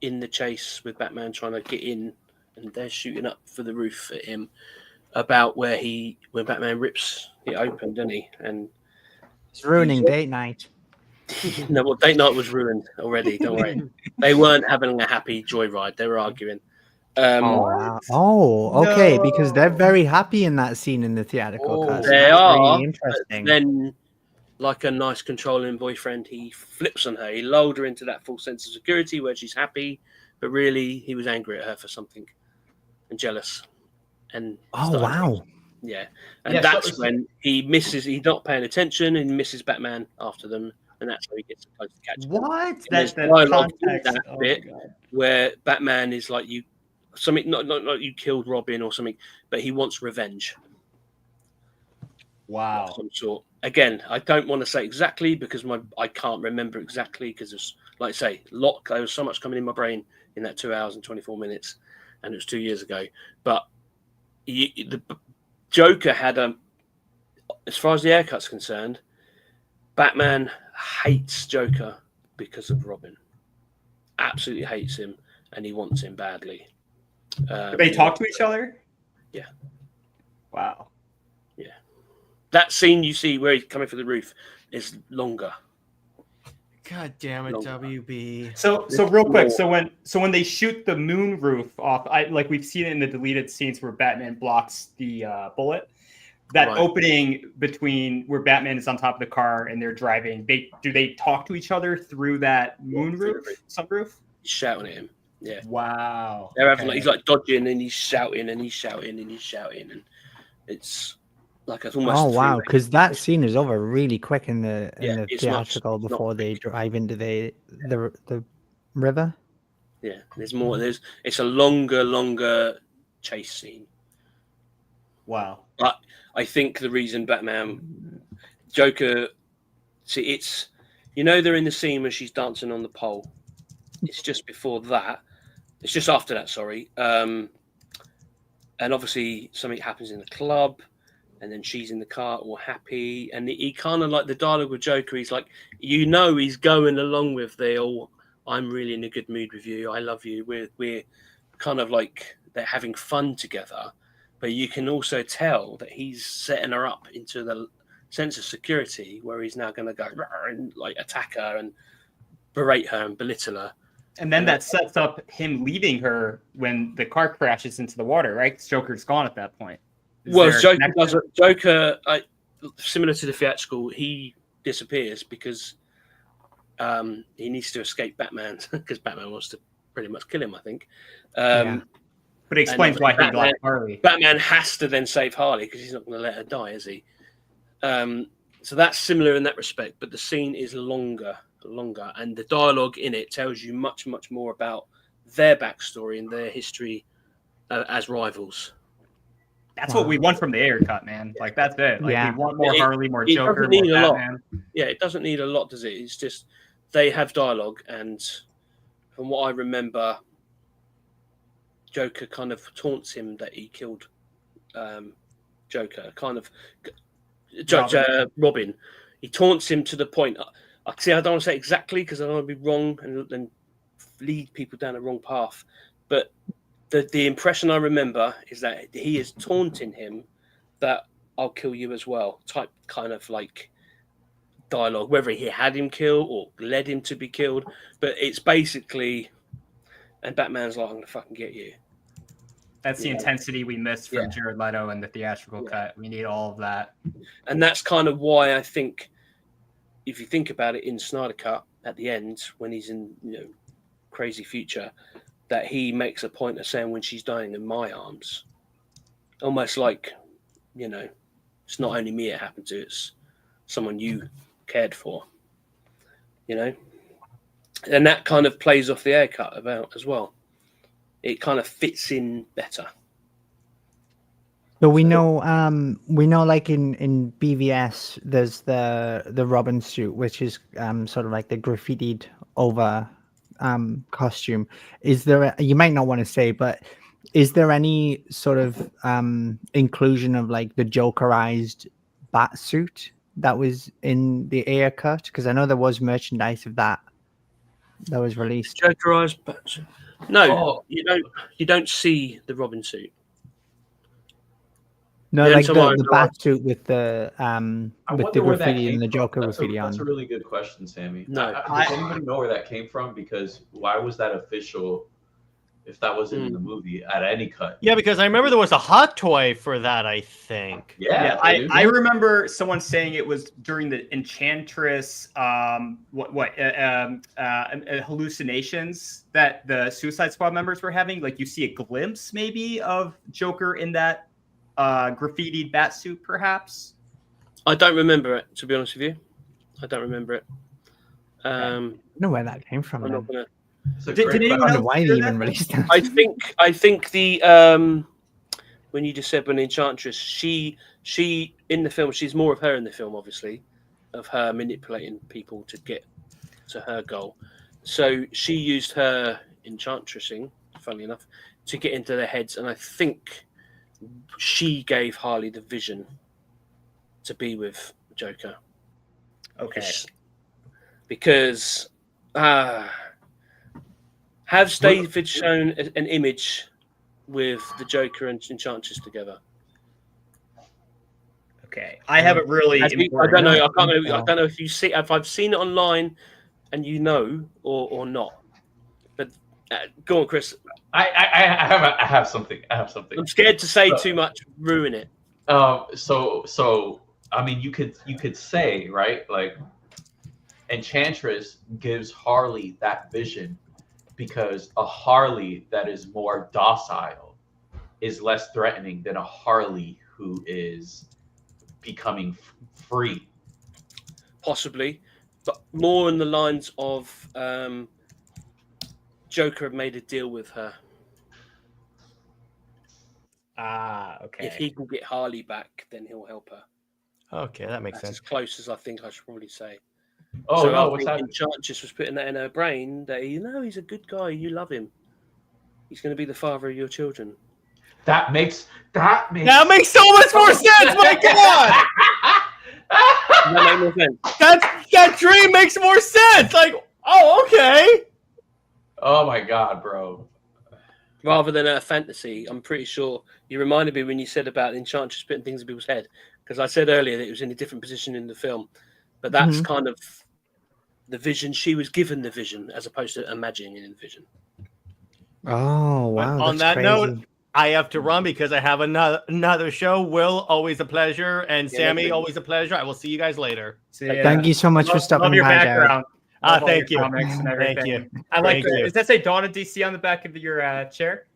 in the chase with Batman trying to get in, and they're shooting up for the roof at him about when Batman rips it open, doesn't he? And It's ruining date night. no, well, date night was ruined already. Don't worry, they weren't having a happy joyride. They were arguing. Wow. Oh, okay. No. Because they're very happy in that scene in the theatrical cut. so They that's are. really But interesting. then, like a nice controlling boyfriend, he flips on her. He lulled her into that false sense of security where she's happy, but really he was angry at her for something and jealous. And Oh, wow. yeah, and Yeah, that's so- when he misses. He's not paying attention and misses Batman after them, and that's how he gets supposed to catch him. What? there's That dialogue in context. that Oh my bit. God. Where Batman is like, you something not you killed Robin or something, but he wants revenge. Wow. Of some sort. Again, I don't want to say exactly because I can't remember exactly because it's like I say, there was so much coming in my brain in that 2 hours and 24 minutes, and it was 2 years ago. But the Joker had as far as the haircut's concerned, Batman hates Joker because of Robin. Absolutely hates him, and he wants him badly. Do they talk to each other? Yeah. Wow. That scene you see where he's coming for the roof is longer. God damn it, Longer. WB. So real quick, so when they shoot the moon roof off, we've seen it in the deleted scenes where Batman blocks the bullet. That Right. opening between where Batman is on top of the car and they're driving, do they talk to each other through that moon through roof, the roof. sunroof? He's shouting at him. Yeah. Wow. They're having Okay. he's like dodging and he's shouting and he's shouting and he's shouting, and it's like it's almost. Oh, wow. three-way. Because that scene is over really quick in the Yeah, it's not- theatrical it's not before they drive into the river. Yeah, there's more. It's a longer chase scene. Wow. But I think the reason Joker, see, it's they're in the scene where she's dancing on the pole. It's just before that. It's just after that. Sorry. And obviously something happens in the club. And then she's in the car, all happy, and he kind of like the dialogue with Joker. He's like, he's going along with I'm really in a good mood with you. I love you. We're kind of like they're having fun together, but you can also tell that he's setting her up into the sense of security where he's now going to go and like attack her and berate her and belittle her. And then that sets up him leaving her when the car crashes into the water, right? 'Cause Joker's gone at that point. Well, Joker, similar to the theatrical, he disappears because he needs to escape Batman because Batman wants to pretty much kill him, I think. Yeah. But it explains why he Batman- got Harley. Batman has to then save Harley because he's not going to let her die, is he? So that's similar in that respect, but the scene is longer, and the dialogue in it tells you much, much more about their backstory and their history as rivals. That's what we want from the Ayer cut, man. Like that's it. Like Yeah. we want more Harley, more it Joker, doesn't more need a lot. Batman. Yeah, it doesn't need a lot, does it? It's just they have dialogue, and from what I remember, Joker kind of taunts him that he killed Joker, kind of Robin. He taunts him to the point. I don't want to say exactly because I don't want to be wrong and lead people down the wrong path, but the impression I remember is that he is taunting him that I'll kill you as well, type kind of like dialogue, whether he had him killed or led him to be killed, but it's basically, and Batman's like, I'm gonna fucking get you. That's the intensity we missed from Jared Leto in the theatrical cut. We need all of that. And that's kind of why I think, if you think about it in Snyder Cut at the end, when he's in crazy future, that he makes a point of saying when she's dying in my arms, almost like, it's not only me it happened to, it's someone you cared for, and that kind of plays off the haircut about as well. It kind of fits in better. But we know, like in BVS, there's the Robin suit, which is sort of like the graffitied over costume, is there? You might not want to say, but is there any sort of inclusion of like the Jokerized bat suit that was in the Ayer cut? Because I know there was merchandise of that was released. Jokerized bats. No, Oh. you don't see the Robin suit. No, The like only time the I- bat suit with the I wonder where that graffiti came and the from. Joker That's graffiti that's on. a really good question, Sammy. No. Does anybody know where that came from? Because why was that official if that wasn't in the movie at any cut? Yeah, because I remember there was a hot toy for that, I think. Yeah, I remember someone saying it was during the Enchantress hallucinations that the Suicide Squad members were having. Like you see a glimpse maybe of Joker in that graffitied batsuit, perhaps. I don't remember it, to be honest with you. I don't remember it. I don't know where that came from. I'm Then. not gonna. It's a Did great anyone I don't else know why they hear even that? released that. I think the when you just said when Enchantress, she in the film, she's more of her in the film, obviously, of her manipulating people to get to her goal. So she used her enchantressing, funnily enough, to get into their heads, and I think she gave Harley the vision to be with Joker. Okay. Because have David shown an image with the Joker and Enchantress together? Okay. I haven't really. I don't know. I don't know if you see if I've seen it online, and you know or not. But go on, Chris. I have something. I'm scared to say too much, ruin it. So I mean, you could say, right, like Enchantress gives Harley that vision because a Harley that is more docile is less threatening than a Harley who is becoming free. Possibly, but more in the lines of Joker had made a deal with her. Okay. If he can get Harley back, then he'll help her. Okay, that makes That's as sense. close as I think I should probably say. Oh So no, I what's think that? Enchantress was putting that in her brain that he's a good guy. You love him. He's going to be the father of your children. That makes That makes so much more sense. My God, Does that make more sense? that dream makes more sense. Like, oh, okay. Oh my God, bro. Rather than a fantasy, I'm pretty sure you reminded me when you said about Enchantress putting things in people's head, because I said earlier that it was in a different position in the film, but that's kind of the vision. She was given the vision as opposed to imagining it in the vision. Oh wow! On that's that crazy. note, I have to run because I have another show. Will, always a pleasure, and Sammy, always a pleasure. I will see you guys later. Thank you so much for stopping Love your by, Jared. background. Love all Thank your you. comics and everything. Thank you. I like Thank that. you. Does that say Dawn of DC on the back of your chair?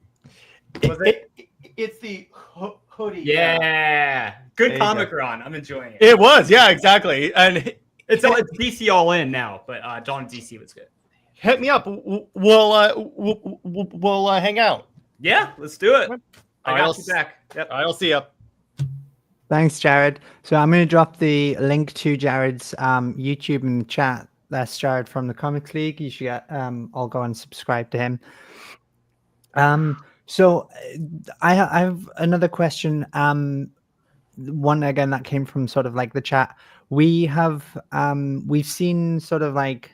Was it? It's the hoodie. Yeah. Good There you comic go. run. I'm enjoying it. It was, yeah, exactly. And It's DC all in now, but Dawn of DC was good. hit me up. We'll hang out. Yeah, let's do it. I All right, got I'll you back. Yep. I'll see you. Thanks, Jared. So I'm going to drop the link to Jared's YouTube in the chat. That's Jared from the Comics League. You should all go and subscribe to him. So I have another question. One again that came from sort of like the chat. We've seen sort of like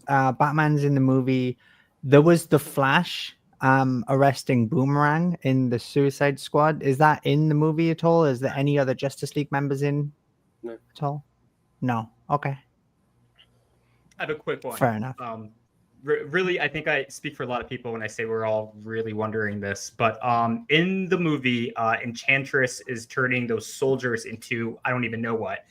Batman's in the movie. There was the Flash arresting Boomerang in the Suicide Squad. Is that in the movie at all? Is there any other Justice League members in at all? No. Okay. I have a quick one. Fair enough. Really, I think I speak for a lot of people when I say we're all really wondering this. But in the movie, Enchantress is turning those soldiers into I don't even know what.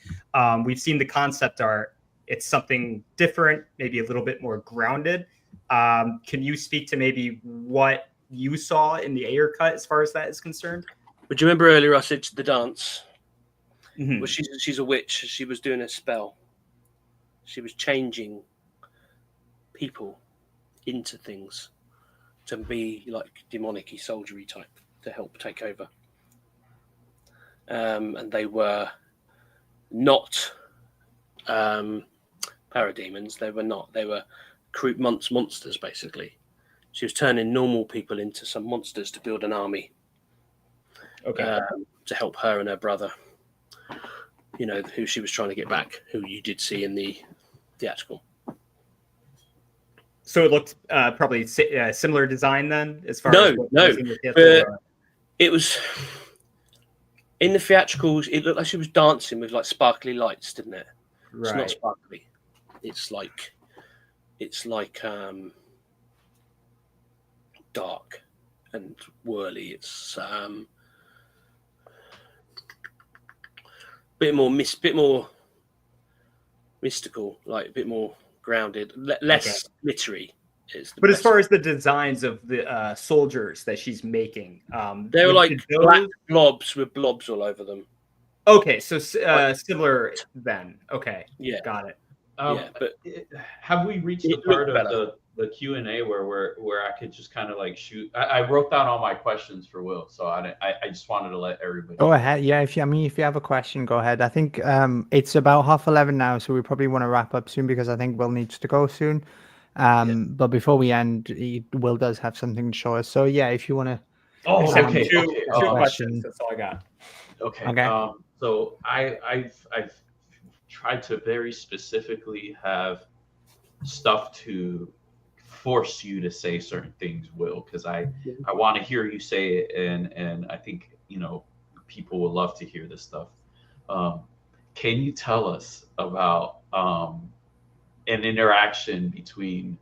We've seen the concept art. It's something different, maybe a little bit more grounded. Can you speak to maybe what you saw in the Ayer cut as far as that is concerned? Would you remember earlier I said the dance? Mm-hmm. Well, she's a witch. She was doing a spell. She was changing people into things to be like demonic-y, soldiery type to help take over. And they were not parademons. They were not. They were monsters, basically. She was turning normal people into some monsters to build an army. Okay. To help her and her brother, who she was trying to get back, who you did see in the theatrical. So it looked probably similar design then, as far No, as what no. was in the theatrical? It was in the theatricals. It looked like she was dancing with like sparkly lights, didn't it? It's not sparkly. It's like dark and whirly. It's bit more mystical, like a bit more grounded, less glittery. But as far as the designs of the soldiers that she's making, they were like black blobs with blobs all over them. Okay, so similar then. Okay, yeah, got it. But have we reached the part of the Q&A where I could just kind of like shoot? I wrote down all my questions for Will, so I just wanted to let everybody go ahead. Yeah, if you have a question, go ahead. I think it's about 11:30 now, so we probably want to wrap up soon because I think Will needs to go soon. But before we end, Will does have something to show us. So yeah, if you want to. Oh, okay. Two questions. That's all I got. Okay. So I've tried to very specifically have stuff to force you to say certain things, Will, because I want to hear you say it, and I think people will love to hear this stuff. Can you tell us about an interaction between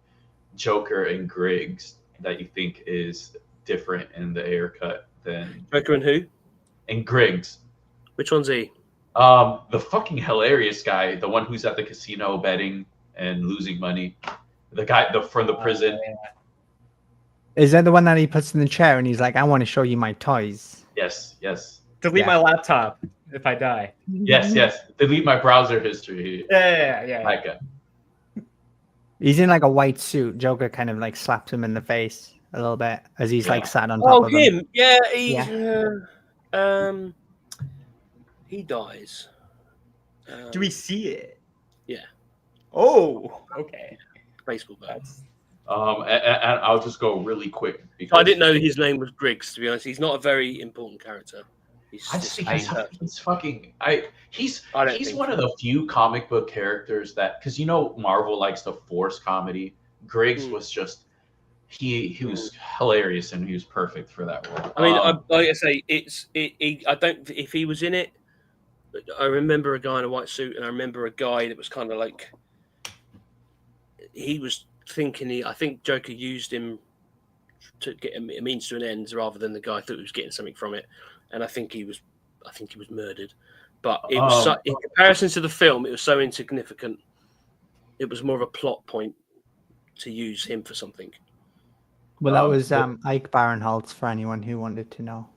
Joker and Griggs that you think is different in the Ayer cut than Joker and who? And Griggs. Which one's he? The fucking hilarious guy, the one who's at the casino betting and losing money. The guy from the prison. Is that the one that he puts in the chair and he's like, I want to show you my toys? Yes. Delete my laptop if I die. Yes. Delete my browser history. Yeah. That guy. He's in like a white suit. Joker kind of like slaps him in the face a little bit as he's like sat on top of him. Yeah, he dies. Do we see it? Yeah. Oh, okay. Baseball bats. And I'll just go really quick because I didn't know his name was Griggs. To be honest, he's not a very important character. He's one of the few comic book characters that, because Marvel likes to force comedy. Griggs was just he was hilarious and he was perfect for that role. I mean, like I say, I don't. If he was in it, I remember a guy in a white suit, and I remember a guy that was kind of like he was thinking. I think Joker used him to get a means to an end, rather than the guy thought he was getting something from it. And I think he was murdered. But it was in comparison to the film, it was so insignificant. It was more of a plot point to use him for something. Well, that was Ike Barinholtz for anyone who wanted to know.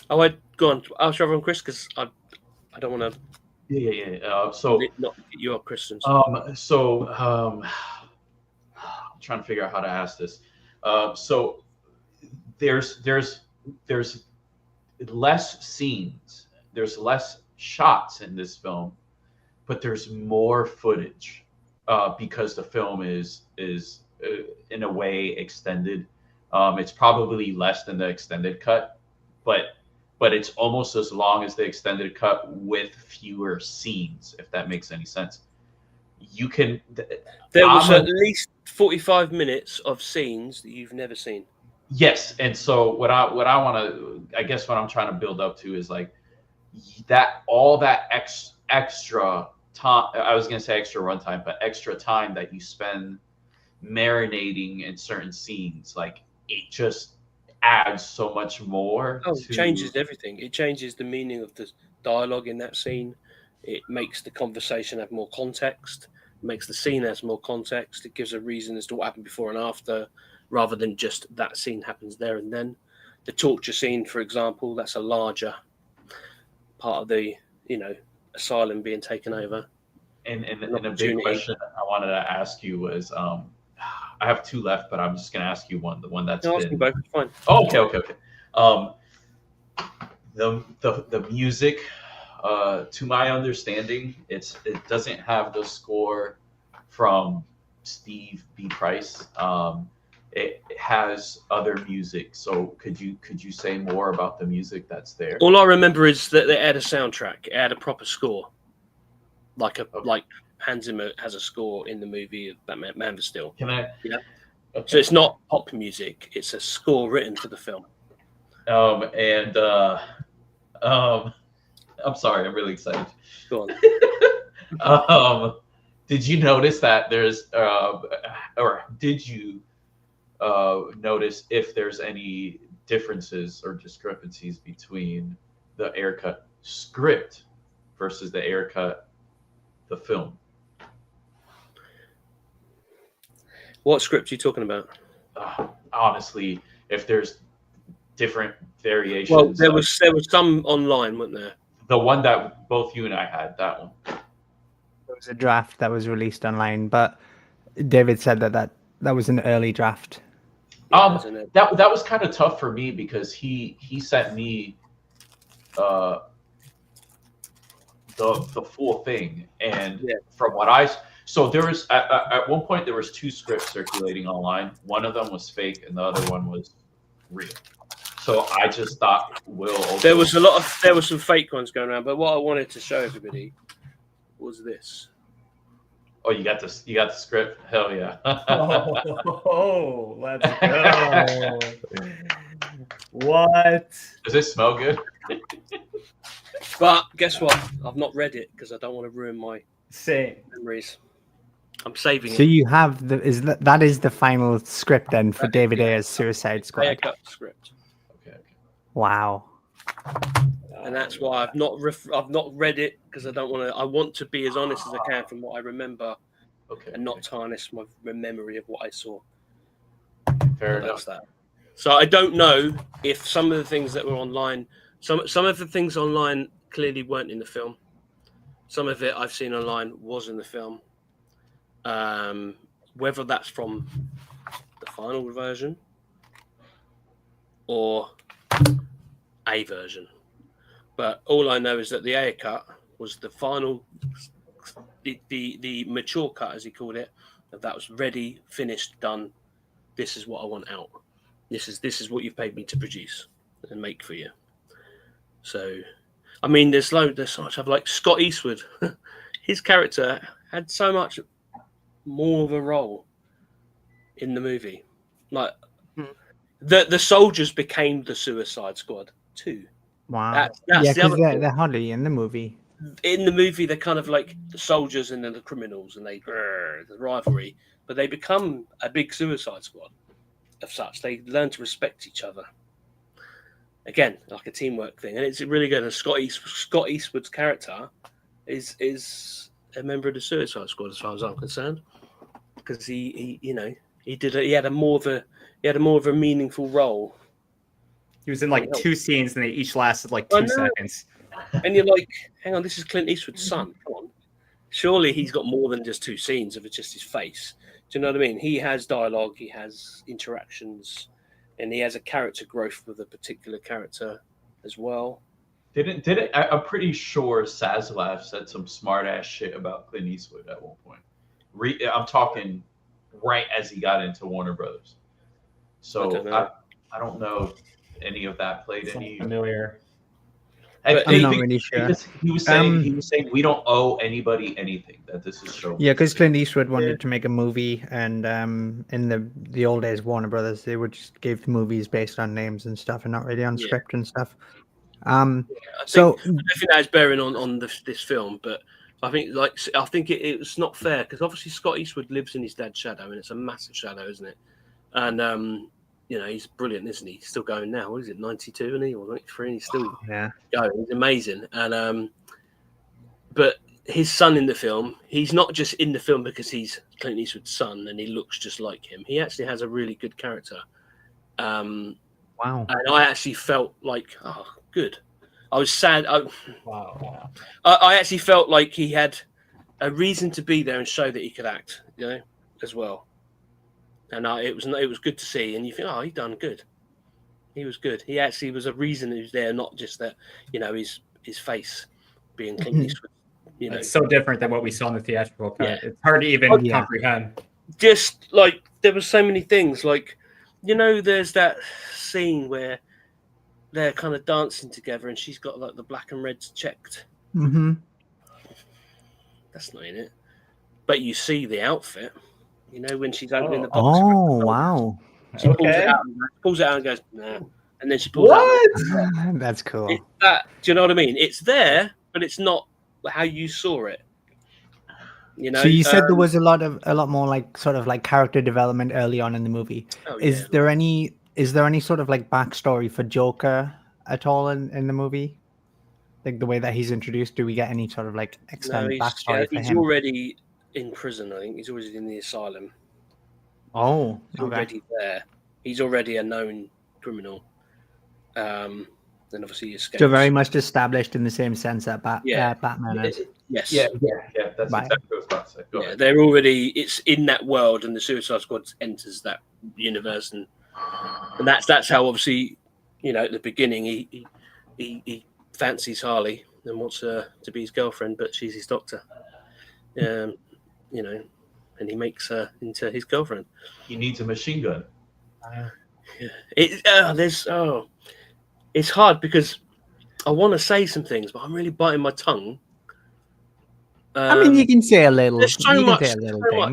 Oh, I'd go on. I'll show everyone, Chris, because I don't want to. Yeah. So not get you up, Christians. I'm trying to figure out how to ask this. So there's less scenes, there's less shots in this film, but there's more footage because the film is in a way extended. It's probably less than the extended cut, but it's almost as long as the extended cut with fewer scenes, if that makes any sense. There was at least 45 minutes of scenes that you've never seen. Yes, and so what I want to, I guess what I'm trying to build up to is like that extra time. I was gonna say extra runtime, but extra time that you spend marinating in certain scenes, like it just adds so much more. It changes everything. It changes the meaning of the dialogue in that scene. It makes the conversation have more context. It makes the scene have more context. It gives a reason as to what happened before and after, rather than just that scene happens there and then. The torture scene, for example, that's a larger part of the, asylum being taken over. And a big question I wanted to ask you was, I have two left, but I'm just going to ask you one. The one that's ask me both. It's fine. Oh, okay. The music, to my understanding, it doesn't have the score from Steve B. Price. It has other music. So could you say more about the music that's there? All I remember is that they had a soundtrack. It had a proper score, like Hans Zimmer has a score in the movie of Batman Man of Steel. Can I? Yeah. Okay. So it's not pop music; it's a score written for the film. I'm sorry, I'm really excited. Go on. Did you notice that there's, or did you notice if there's any differences or discrepancies between the Ayer cut script versus the Ayer cut the film? What script are you talking about? Honestly, if there's different variations. Well, there was some online, wasn't there? The one that both you and I had, that one. There was a draft that was released online, but David said that was an early draft. That was kind of tough for me because he sent me the full thing, and from what so there was at one point there was 2 scripts circulating online. One of them was fake, and the other one was real. So I just thought there was some fake ones going around, but what I wanted to show everybody was this. Oh, you got this! You got the script? Hell yeah! Oh, let's go! What? Does it smell good? But guess what? I've not read it because I don't want to ruin my memories. I'm saving it. So you have that is the final script then for David Ayer's Suicide Squad. Ayer cut script. Okay. Wow. And that's why I've not read it because I don't want to. I want to be as honest as I can from what I remember, and not tarnish my memory of what I saw. Fair enough. That. So I don't know if some of the things that were online, some of the things online clearly weren't in the film. Some of it I've seen online was in the film. Whether that's from the final version or a version. But all I know is that the Ayer cut was the final, the mature cut, as he called it. That was ready, finished, done. This is what I want out. This is what you've paid me to produce and make for you. So, I mean, there's so much. I've like Scott Eastwood. His character had so much more of a role in the movie. Like the soldiers became the Suicide Squad too. Wow. That's yeah, the other because they're hardly in the movie. In the movie, they're kind of like the soldiers and then the criminals, and the rivalry. But they become a big Suicide Squad. Of such, they learn to respect each other. Again, like a teamwork thing, and it's really good. And Scott Eastwood's character is a member of the Suicide Squad, as far as I'm concerned, because he had a more of a meaningful role. He was in like 2 scenes, and they each lasted like 2 seconds. And you're like, hang on, this is Clint Eastwood's son. Come on, surely he's got more than just 2 scenes of just his face. Do you know what I mean? He has dialogue, he has interactions, and he has a character growth with a particular character as well. I'm pretty sure Zaslav said some smart ass shit about Clint Eastwood at one point. I'm talking right as he got into Warner Brothers. So I don't know if any of that played any familiar. I'm not really sure. He was saying we don't owe anybody anything. That this is show. Yeah, because Clint Eastwood wanted to make a movie, and in the old days, Warner Brothers, they would just give movies based on names and stuff, and not really on script and stuff. I think that's bearing on this film, but I think it's not fair because obviously Scott Eastwood lives in his dad's shadow, and it's a massive shadow, isn't it? And he's brilliant, isn't he? He's still going now. What is it, 92, isn't he? Or 93, and he's still going. He's amazing. And but his son in the film, he's not just in the film because he's Clint Eastwood's son and he looks just like him. He actually has a really good character. Wow. And I actually felt like, oh, good. I was sad. Wow. I actually felt like he had a reason to be there and show that he could act, as well. And it was good to see. And you think, oh, he done good. He was good. He actually was a reason he was there, not just that, his face being Clint Eastwood. It's so different than what we saw in the theatrical cut. Yeah. It's hard to even comprehend. just like there were so many things. Like, you know, there's that scene where they're kind of dancing together, and she's got like the black and reds checked. Mm-hmm. That's not in it, but you see the outfit. You know, when she's opening the box. Oh, wow. She pulls it out and goes, nah. And then she pulls out. That's cool. It's that, do you know what I mean? It's there, but it's not how you saw it. You know. So you said there was a lot more like sort of like character development early on in the movie. Oh, Is there any sort of like backstory for Joker at all in the movie? Like the way that he's introduced, do we get any sort of like extended backstory for him? He's already in prison, I think. He's already in the asylum. Oh, he's already there. He's already a known criminal. And obviously he escapes. So very much established in the same sense that Batman is. Yes. Yeah. That's exactly what I was about to say. Go ahead. They're already. It's in that world, and the Suicide Squad enters that universe, and that's how obviously, you know, at the beginning he fancies Harley and wants her to be his girlfriend, but she's his doctor. You know, and he makes her into his girlfriend. He needs a machine gun. It's hard because I want to say some things, but I'm really biting my tongue. I mean, you can say a little. There's so much.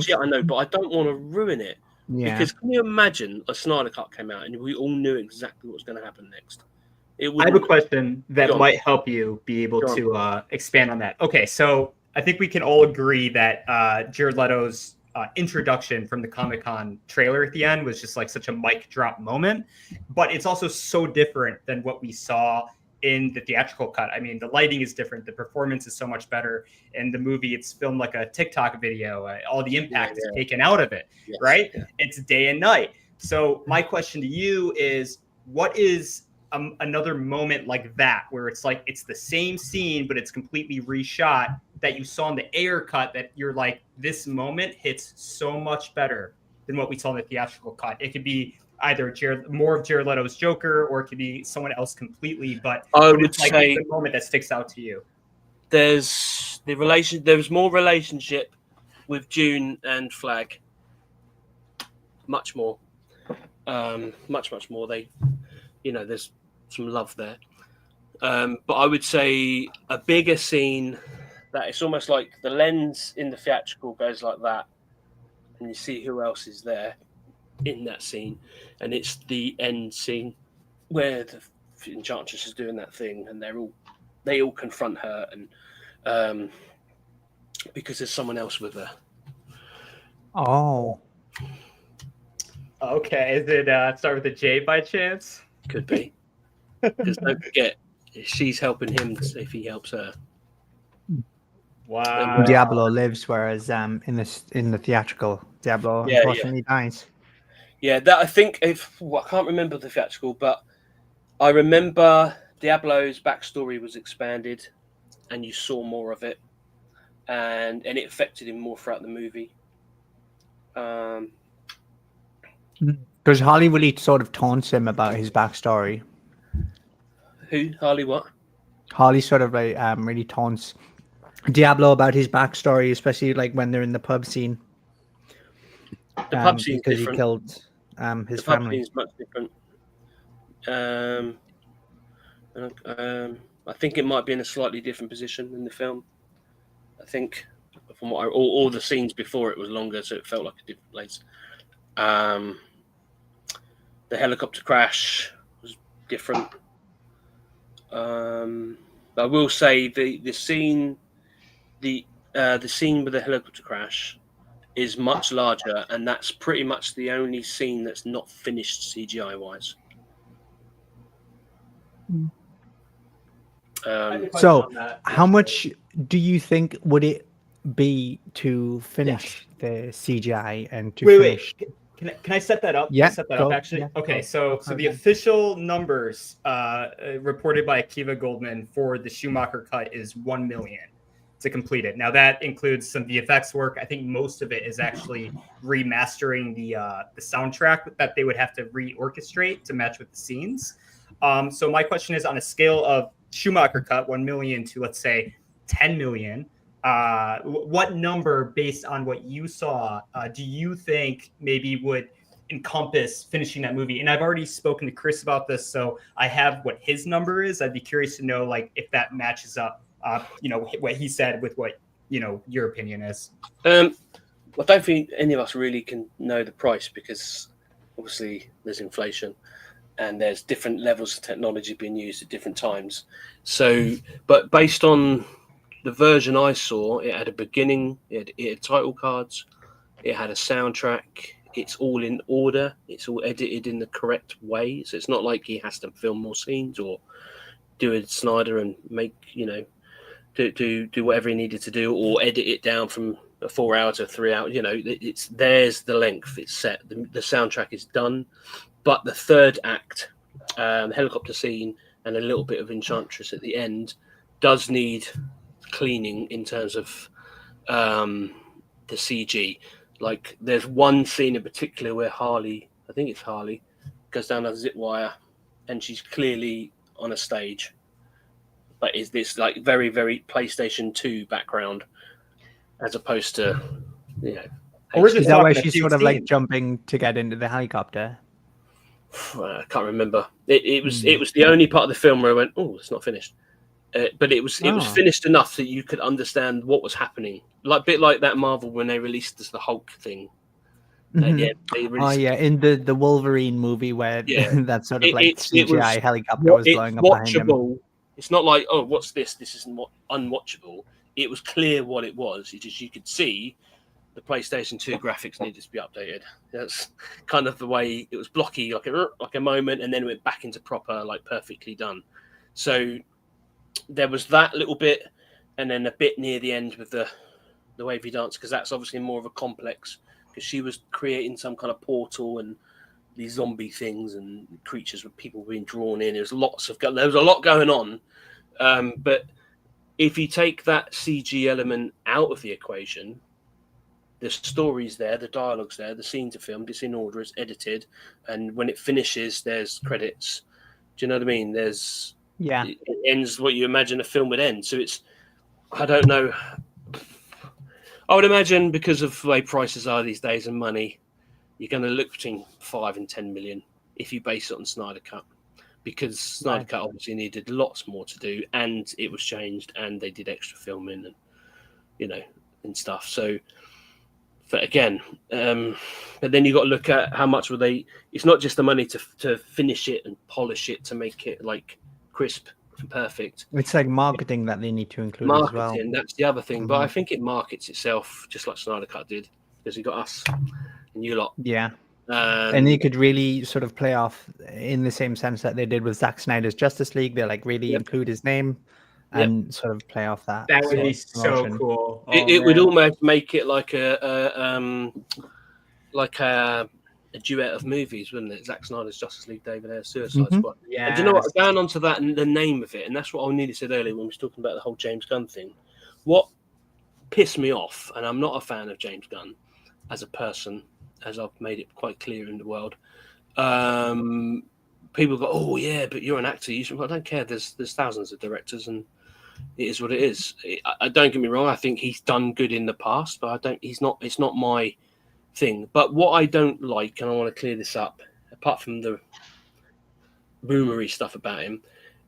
Yeah, I know, but I don't want to ruin it. Yeah. Because can you imagine a Snyder Cut came out and we all knew exactly what was going to happen next? I have a question that might help you be able to expand on that. Okay, so I think we can all agree that Jared Leto's introduction from the Comic-Con trailer at the end was just like such a mic drop moment, but it's also so different than what we saw in the theatrical cut. I mean, the lighting is different. The performance is so much better. In the movie, it's filmed like a TikTok video. All the impact is taken out of it, right? Yeah. It's day and night. So my question to you is, what is another moment like that, where it's like, it's the same scene, but it's completely reshot, that you saw in the Ayer cut, that you're like, this moment hits so much better than what we saw in the theatrical cut? It could be either more of Jared Leto's Joker, or it could be someone else completely. But I would say the moment that sticks out to you. There's more relationship with June and Flag. Much more. Much more. They, you know, there's some love there. But I would say a bigger scene that it's almost like the lens in the theatrical goes like that, and you see who else is there in that scene, and it's the end scene where the Enchantress is doing that thing, and they all confront her, and because there's someone else with her. Oh, okay. Is it start with a J by chance? Could be, because don't forget, she's helping him if he helps her. Wow. Diablo lives, whereas in the theatrical, Diablo unfortunately dies. Yeah, that I think I can't remember the theatrical, but I remember Diablo's backstory was expanded, and you saw more of it, and it affected him more throughout the movie. Because Harley really sort of taunts him about his backstory. Who? Harley what? Harley sort of like really taunts Diablo about his backstory, especially like when they're in the pub scene. The pub scene because he killed his family. The pub scene is much different. I think it might be in a slightly different position in the film. I think from what all the scenes before it was longer, so it felt like a different place. The helicopter crash was different. I will say the scene with the helicopter crash is much larger, and that's pretty much the only scene that's not finished CGI wise. So how much do you think would it be to finish the CGI and to finish? Wait. Can I set that up? Yeah. Set that up actually. Yeah, okay. So the official numbers reported by Akiva Goldman for the Schumacher cut is 1 million to complete it. Now that includes some VFX work. I think most of it is actually remastering the soundtrack that they would have to reorchestrate to match with the scenes. So my question is, on a scale of Schumacher cut 1 million to, let's say, 10 million, what number, based on what you saw, do you think maybe would encompass finishing that movie? And I've already spoken to Chris about this, so I have what his number is. I'd be curious to know, like, if that matches up, what he said with what, your opinion is. I don't think any of us really can know the price, because obviously there's inflation and there's different levels of technology being used at different times. So, but based on the version I saw, it had a beginning, it had title cards, it had a soundtrack. It's all in order. It's all edited in the correct way. So it's not like he has to film more scenes or do a Snyder and make, do whatever he needed to do, or edit it down from a 4 hour to 3 hour. There's the length. It's set. The soundtrack is done, but the third act, the helicopter scene and a little bit of Enchantress at the end, does need cleaning in terms of the CG. Like, there's one scene in particular where Harley, I think it's Harley, goes down a zip wire and she's clearly on a stage. But is this like very, very PlayStation 2 background as opposed to, Or is Is that where she's sort of like jumping to get into the helicopter? I can't remember. It was the only part of the film where I went, oh, it's not finished. But it was finished enough that you could understand what was happening. Like a bit like that Marvel when they released the Hulk thing. Mm-hmm. In the Wolverine movie where that sort of like CGI helicopter was blowing up behind him. It's not like, oh, what's this? This isn't unwatchable. It was clear what it was. It's just you could see the PlayStation 2 graphics needed to be updated. That's kind of the way it was blocky, like a moment, and then it went back into proper, like perfectly done. So there was that little bit, and then a bit near the end with the wavy dance, because that's obviously more of a complex, because she was creating some kind of portal and these zombie things and creatures with people being drawn in. There was a lot going on. But if you take that CG element out of the equation, the story's there, the dialogue's there, the scenes are filmed, it's in order, it's edited, and when it finishes, there's credits. Do you know what I mean? It ends what you imagine a film would end. So I don't know. I would imagine, because of the way prices are these days and money, you're going to look between 5 and 10 million if you base it on Snyder Cut, because Snyder Cut obviously needed lots more to do, and it was changed, and they did extra filming and and stuff. So, but again, but then you got to look at how much were they. It's not just the money to finish it and polish it to make it like crisp and perfect. It's like marketing that they need to include as well. That's the other thing. Mm-hmm. But I think it markets itself just like Snyder Cut did, because you got us and you lot. Yeah. And they could really sort of play off in the same sense that they did with Zack Snyder's Justice League. They like really include his name and sort of play off that. That would be so cool. It would almost make it like a duet of movies, wouldn't it? Zack Snyder's Justice League, David Ayer's Suicide Squad. Yeah. And do you know what? Going on to that and the name of it, and that's what I nearly said earlier when we were talking about the whole James Gunn thing. What pissed me off, and I'm not a fan of James Gunn as a person, as I've made it quite clear in the world. People go, "Oh yeah, but you're an actor. I don't care. There's thousands of directors, and it is what it is." I don't get me wrong. I think he's done good in the past, but It's not my thing. But what I don't like, and I want to clear this up, apart from the rumory stuff about him,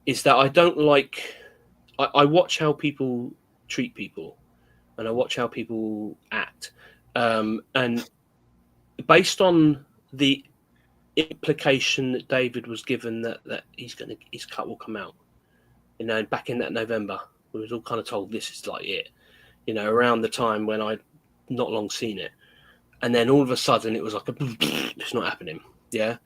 is that I don't like. I watch how people treat people, and I watch how people act, and based on the implication that David was given that his cut will come out, back in that November, we was all kind of told this is like it, around the time when I'd not long seen it, and then all of a sudden it was like it's not happening. Yeah,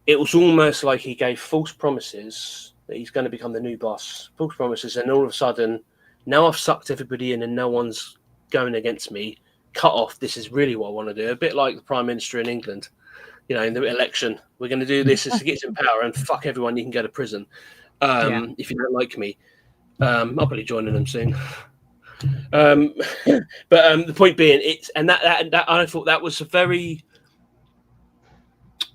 it was almost like he gave false promises that he's going to become the new boss, false promises, and all of a sudden now I've sucked everybody in and no one's going against me. Cut off. This is really what I want to do. A bit like the Prime Minister in England, in the election. We're going to do this to get in power and fuck everyone. You can go to prison if you don't like me. I'll probably join them soon. But the point being, that I thought that was a very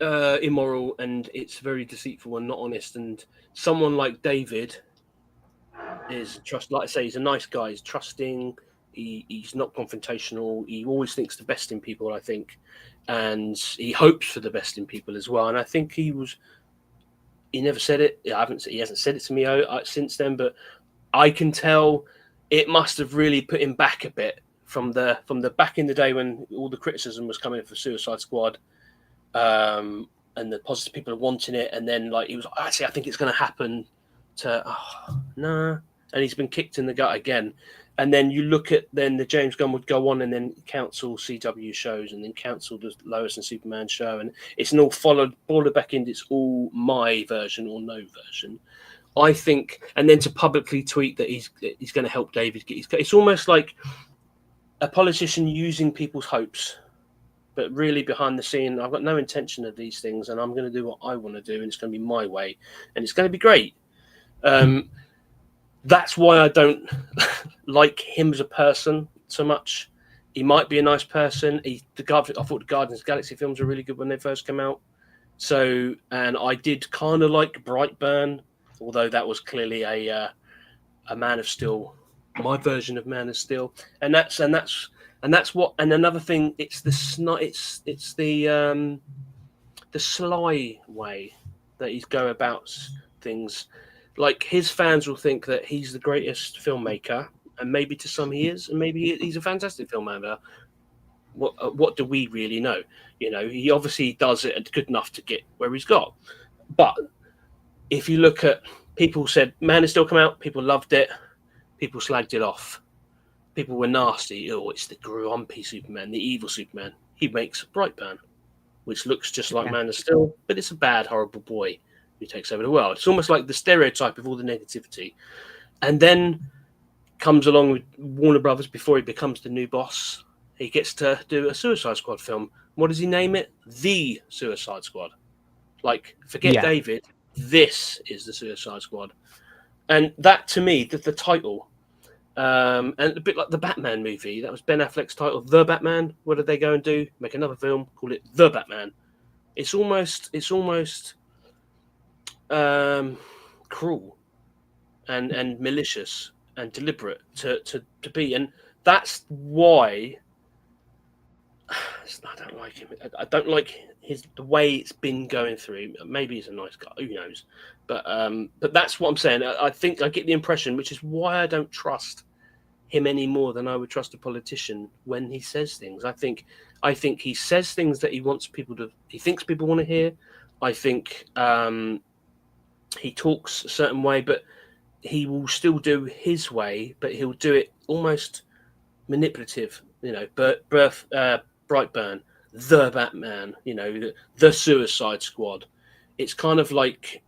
immoral, and it's very deceitful and not honest. And someone like David is like I say, he's a nice guy. He's trusting. He's not confrontational. He always thinks the best in people, I think, and he hopes for the best in people as well. And I think he never said it. He hasn't said it to me since then, but I can tell it must have really put him back a bit from the back in the day when all the criticism was coming for Suicide Squad, and the positive people are wanting it, and then like he was actually, I think it's going to happen. No, and he's been kicked in the gut again. And then you look at the James Gunn would go on and then cancel CW shows and then cancel the Lois and Superman show, and it's all followed back in. It's all my version or no version. I think, and then to publicly tweet that he's going to help David get it's almost like a politician using people's hopes, but really behind the scene, I've got no intention of these things, and I'm going to do what I want to do, and it's going to be my way, and it's going to be great. That's why I don't like him as a person so much. He might be a nice person. I thought the Guardians of the Galaxy films were really good when they first came out. So, and I did kind of like Brightburn, although that was clearly a Man of Steel, my version of Man of Steel. And that's what. And another thing, it's the sly way that he's go about things. Like his fans will think that he's the greatest filmmaker, and maybe to some he is, and maybe he's a fantastic filmmaker. What do we really know? You know, he obviously does it good enough to get where he's got. But if you look at, people said Man of Steel come out, people loved it, people slagged it off, people were nasty. Oh, it's the grumpy Superman, the evil Superman. He makes Brightburn, which looks just like Man of Steel, but it's a bad, horrible boy who takes over the world. It's almost like the stereotype of all the negativity. And then comes along with Warner Brothers before he becomes the new boss. He gets to do a Suicide Squad film. What does he name it? The Suicide Squad. Like, forget David. This is the Suicide Squad. And that, to me, the title, and a bit like the Batman movie, that was Ben Affleck's title, The Batman. What did they go and do? Make another film, call it The Batman. It's almost cruel and malicious and deliberate to be, and that's why I don't like him. I don't like the way it's been going through. Maybe he's a nice guy, who knows? But that's what I'm saying. I think I get the impression, which is why I don't trust him any more than I would trust a politician when he says things. I think he says things that he thinks people want to hear. I think he talks a certain way, but he will still do his way, but he'll do it almost manipulative. You know, Brightburn, The Batman, you know, the Suicide Squad. It's kind of like,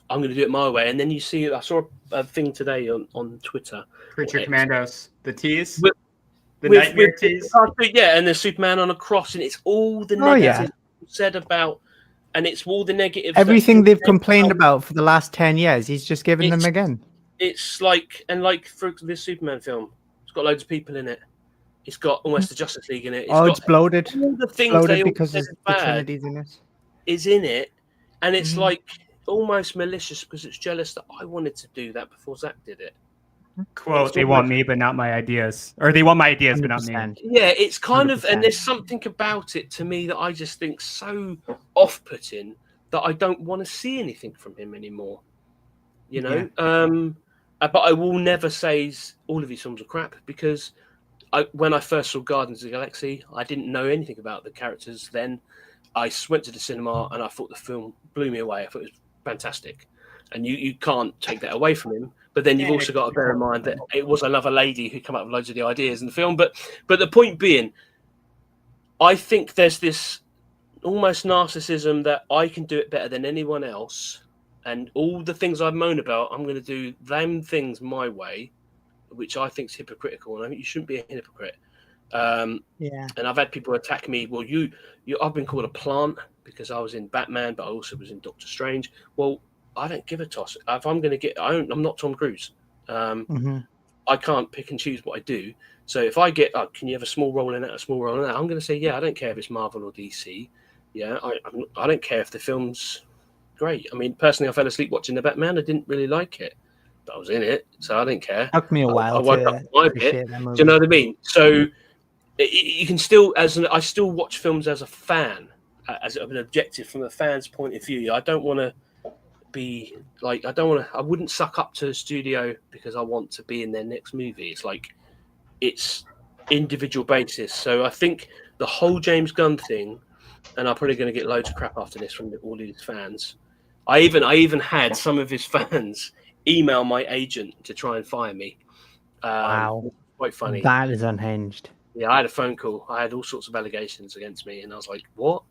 I'm going to do it my way. And then you see, I saw a thing today on Twitter. Creature Commandos, the tease, the nightmare tease. Yeah, and there's Superman on a cross, and it's all the negative said about, and it's all the negatives. Everything they've complained about for the last 10 years, he's just giving them again. It's like for this Superman film, it's got loads of people in it. It's got almost the Justice League in it. It's bloated. All the things bloated they because said the Trinity's in it. Is in it, and it's like almost malicious because it's jealous that I wanted to do that before Zach did it. Quote, they want me, but not my ideas. Or they want my ideas, 100%. But not me. Yeah, it's kind 100%. Of, and there's something about it to me that I just think so off-putting that I don't want to see anything from him anymore. You know? Yeah. But I will never say all of his films are crap, because when I first saw Guardians of the Galaxy, I didn't know anything about the characters then. I went to the cinema and I thought the film blew me away. I thought it was fantastic. And you can't take that away from him. But then you've also got to bear in mind that it was another lady who came up with loads of the ideas in the film. But the point being, I think there's this almost narcissism that I can do it better than anyone else. And all the things I moan about, I'm going to do them things my way, which I think is hypocritical. And I think you shouldn't be a hypocrite. And I've had people attack me. Well, I've been called a plant because I was in Batman, but I also was in Doctor Strange. Well, I don't give a toss. If I'm going to I'm not Tom Cruise. I can't pick and choose what I do. So if I get, can you have a small role in it, a small role in that? I'm going to say, yeah, I don't care if it's Marvel or DC. Yeah, I don't care if the film's great. I mean, personally, I fell asleep watching the Batman. I didn't really like it. I was in it, so I didn't care. Took me a while I woke to up my bit. appreciate that Do movie. you know what I mean? So you can still, I still watch films as a fan, as an objective from a fan's point of view. I don't want to be like, I wouldn't suck up to a studio because I want to be in their next movie. It's like, it's individual basis. So I think the whole James Gunn thing, and I'm probably going to get loads of crap after this from all these fans. I even had some of his fans email my agent to try and fire me. Wow. Quite funny. That is unhinged. Yeah, I had a phone call. I had all sorts of allegations against me, and I was like, "What?"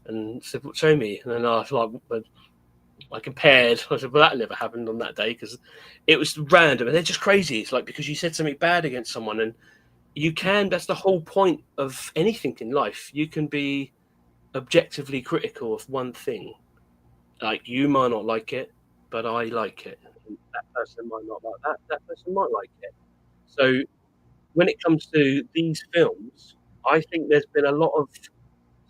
And said, "Show me." And then I compared. I said, "Well, that never happened on that day because it was random." And they're just crazy. It's like because you said something bad against someone, and you can. That's the whole point of anything in life. You can be objectively critical of one thing. Like you might not like it, but I like it. And that person might not like that. That person might like it. So when it comes to these films, I think there's been a lot of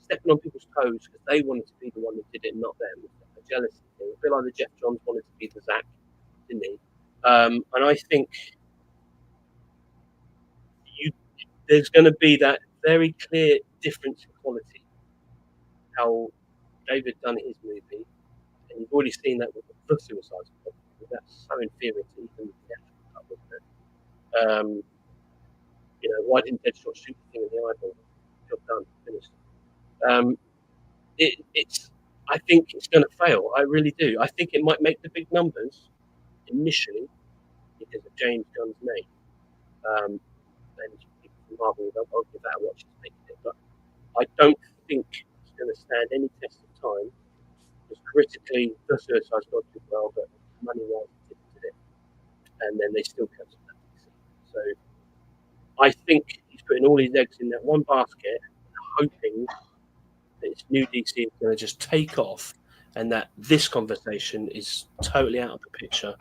stepping on people's toes because they wanted to be the one that did it, not them. A jealousy thing. I feel like the Jeff Johns wanted to be the Zach, didn't he? And I think there's going to be that very clear difference in quality. How David done his movie, and you've already seen that with the Suicide Squad. That's so inferior to even the actual cut, wasn't it? You know, why didn't Deadshot shoot the thing in the eyeball? Job done, finished. It's. I think it's going to fail. I really do. I think it might make the big numbers initially because of James Gunn's name. And people from Marvel won't give that a watch. It's making it, but I don't think it's going to stand any test of time. Because critically, the Suicide Squad did well, but money-wise, it did it, and then they still cancelled that. So I think he's putting all his eggs in that one basket, hoping that his new DC is going to just take off, and that this conversation is totally out of the picture.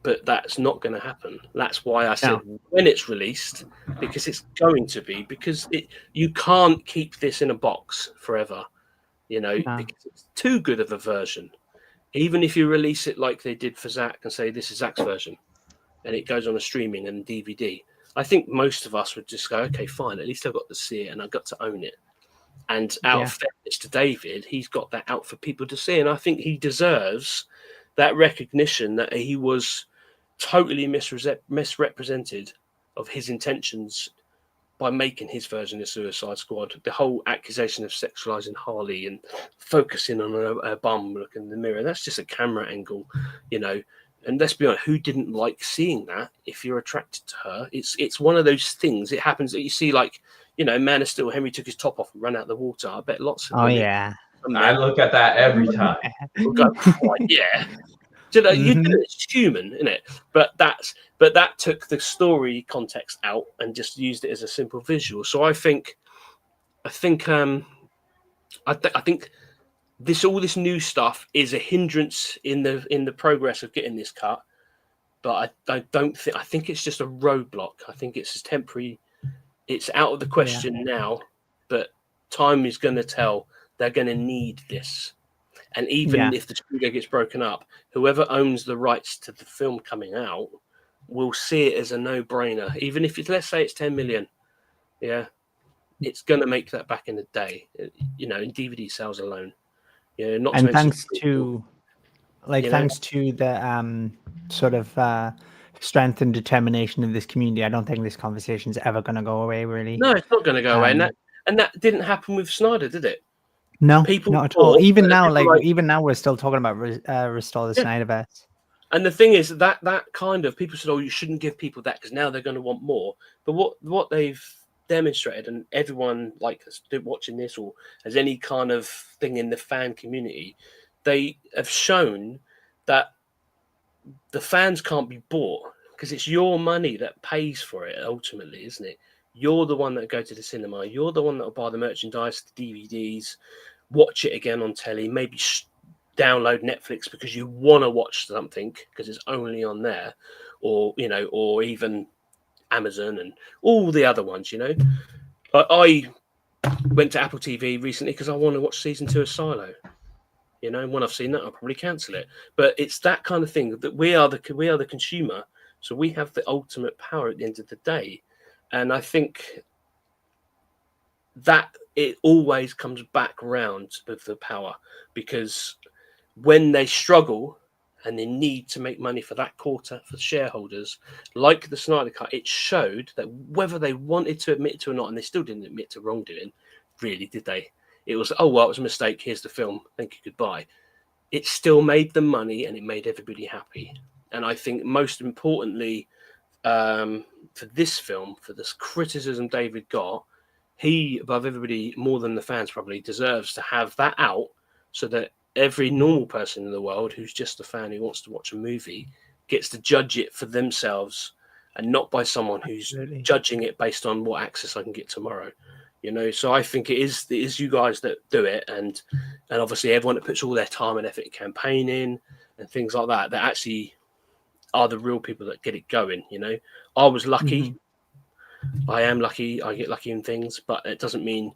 But that's not going to happen. That's why I said when it's released, because it's going to be, because you can't keep this in a box forever, you know, because it's too good of a version. Even if you release it like they did for Zach and say this is Zach's version, and it goes on a streaming and DVD, I think most of us would just go, okay, fine, at least I've got to see it and I've got to own it. And out of fairness to David, he's got that out for people to see. And I think he deserves that recognition that he was totally misrepresented of his intentions by making his version of Suicide Squad. The whole accusation of sexualizing Harley and focusing on her bum look in the mirror, that's just a camera angle, you know. And let's be honest, who didn't like seeing that? If you're attracted to her, it's one of those things. It happens that you see, like, you know, Man of Steel, Henry took his top off and ran out the water. I bet lots of women, I look at that every time. Go, yeah. You know, you do it, it's human, isn't it? But that took the story context out and just used it as a simple visual. So I think all this new stuff is a hindrance in the progress of getting this cut. But I think it's just a roadblock. I think it's temporary. It's out of the question now, but time is going to tell. They're going to need this. And even if the studio gets broken up, whoever owns the rights to the film coming out will see it as a no-brainer. Even if let's say it's 10 million, it's going to make that back in a day, you know, in DVD sales alone. Yeah, not. And thanks to the sort of strength and determination of this community, I don't think this conversation is ever going to go away. Really, no, it's not going to go away. And that didn't happen with Snyder, did it? No, people not at all. Even now, even now, we're still talking about restore the Snyderverse. And the thing is that kind of people said, "Oh, you shouldn't give people that because now they're going to want more." But what they've demonstrated, and everyone like us watching this or has any kind of thing in the fan community, they have shown that the fans can't be bought because it's your money that pays for it ultimately, isn't it? You're the one that go to the cinema. You're the one that will buy the merchandise, the DVDs, watch it again on telly, maybe download Netflix because you want to watch something because it's only on there, or you know, or even Amazon and all the other ones. You know, I went to Apple TV recently because I want to watch season 2 of Silo. You know, when I've seen that, I'll probably cancel it. But it's that kind of thing that we are the consumer, so we have the ultimate power at the end of the day. And I think that it always comes back round with the power, because when they struggle and they need to make money for that quarter for shareholders, like the Snyder Cut, it showed that whether they wanted to admit to or not, and they still didn't admit to wrongdoing, really, did they? It was, oh, well, it was a mistake. Here's the film. Thank you. Goodbye. It still made them money and it made everybody happy. And I think most importantly, for this film, for this criticism David got, he, above everybody, more than the fans probably, deserves to have that out so that every normal person in the world who's just a fan who wants to watch a movie gets to judge it for themselves and not by someone who's judging it based on what access I can get tomorrow. You know, so I think it is you guys that do it, and obviously everyone that puts all their time and effort in campaigning and things like that, that actually are the real people that get it going. You know, I was lucky. I am lucky. I get lucky in things, but it doesn't mean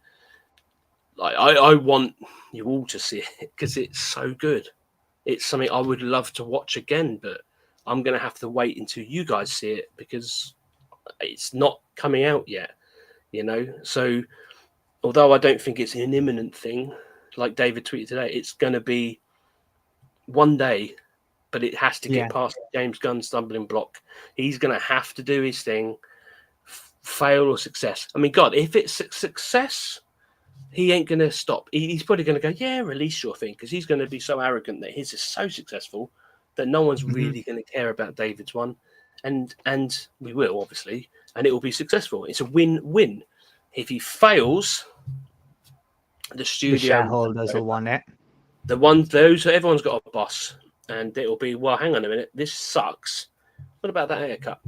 like I want you all to see it because it's so good. It's something I would love to watch again, but I'm going to have to wait until you guys see it because it's not coming out yet. You know, so although I don't think it's an imminent thing, like David tweeted today, it's going to be one day, but it has to get past James Gunn's stumbling block. He's going to have to do his thing, fail or success. I mean, God, if it's success, he ain't going to stop. He's probably going to go, yeah, release your thing, because he's going to be so arrogant that his is so successful that no one's really going to care about David's one. And we will, obviously, and it will be successful. It's a win-win. If he fails, the studio, the shareholders will want it. Everyone's got a boss, and it'll be, well, hang on a minute, this sucks. What about that haircut?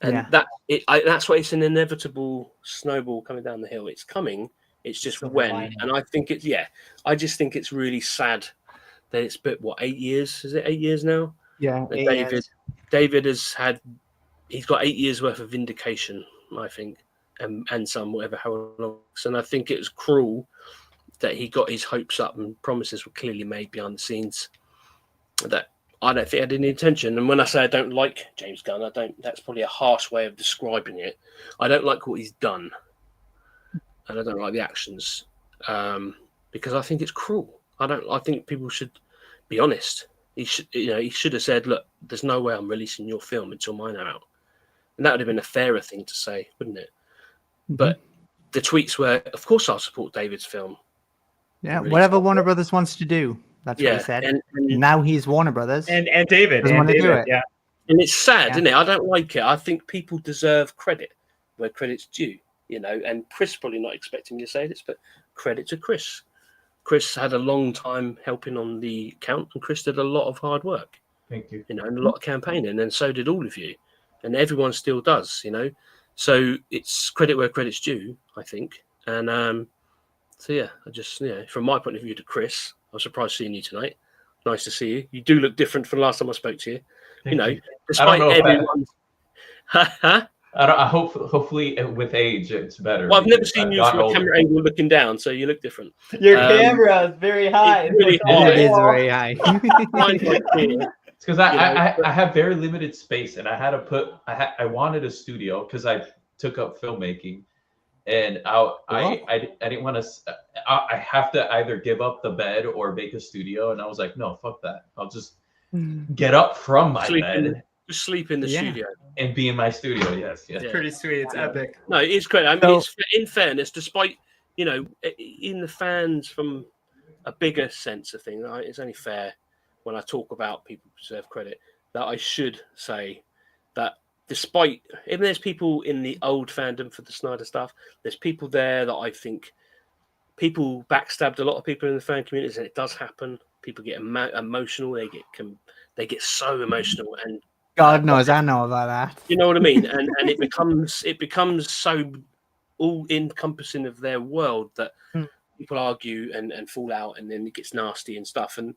And that's why it's an inevitable snowball coming down the hill. It's coming. It's just when. And I think I just think it's really sad that it's been 8 years? Is it 8 years now? Yeah. David he's got 8 years worth of vindication, I think, and some however long. And I think it was cruel that he got his hopes up and promises were clearly made behind the scenes that I don't think had any intention. And when I say I don't like James Gunn, that's probably a harsh way of describing it. I don't like what he's done, and I don't like the actions because I think it's cruel. I think people should be honest. He should have said, look, there's no way I'm releasing your film until mine are out. And that would have been a fairer thing to say, wouldn't it? But the tweets were, of course I'll support David's film. Yeah, whatever Warner Brothers wants to do. That's what he said. And now he's Warner Brothers. And David doesn't want to do it. Yeah. And it's sad, isn't it? I don't like it. I think people deserve credit where credit's due, you know, and Chris probably not expecting me to say this, but credit to Chris. Chris had a long time helping on the account, and Chris did a lot of hard work. Thank you. You know, and a lot of campaigning, and so did all of you. And everyone still does, you know. So it's credit where credit's due, I think. And so yeah, I just from my point of view to Chris, I was surprised seeing you tonight. Nice to see you. You do look different from the last time I spoke to you. Thank you. Despite everyone's hopefully with age it's better. Well, I've never seen you from a camera angle looking down, so you look different. Your camera is very high. It's really It is very high. Mine's like cool. It's because I have very limited space, and I had to I wanted a studio because I took up filmmaking, and I didn't want to. I have to either give up the bed or make a studio, and I was like, no, fuck that. I'll just get up from my bed. Just sleep in the studio and be in my studio. Yes. Pretty sweet. It's epic. No, it's great. I mean, in fairness, despite in the fans from a bigger sense of things, it's only fair when I talk about people who deserve credit that I should say that despite even there's people in the old fandom for the Snyder stuff, there's people there that I think people backstabbed a lot of people in the fan communities, and it does happen. People get emotional. They get so emotional, and God knows I know about that. You know what I mean? And it becomes so all encompassing of their world that people argue and fall out, and then it gets nasty and stuff. And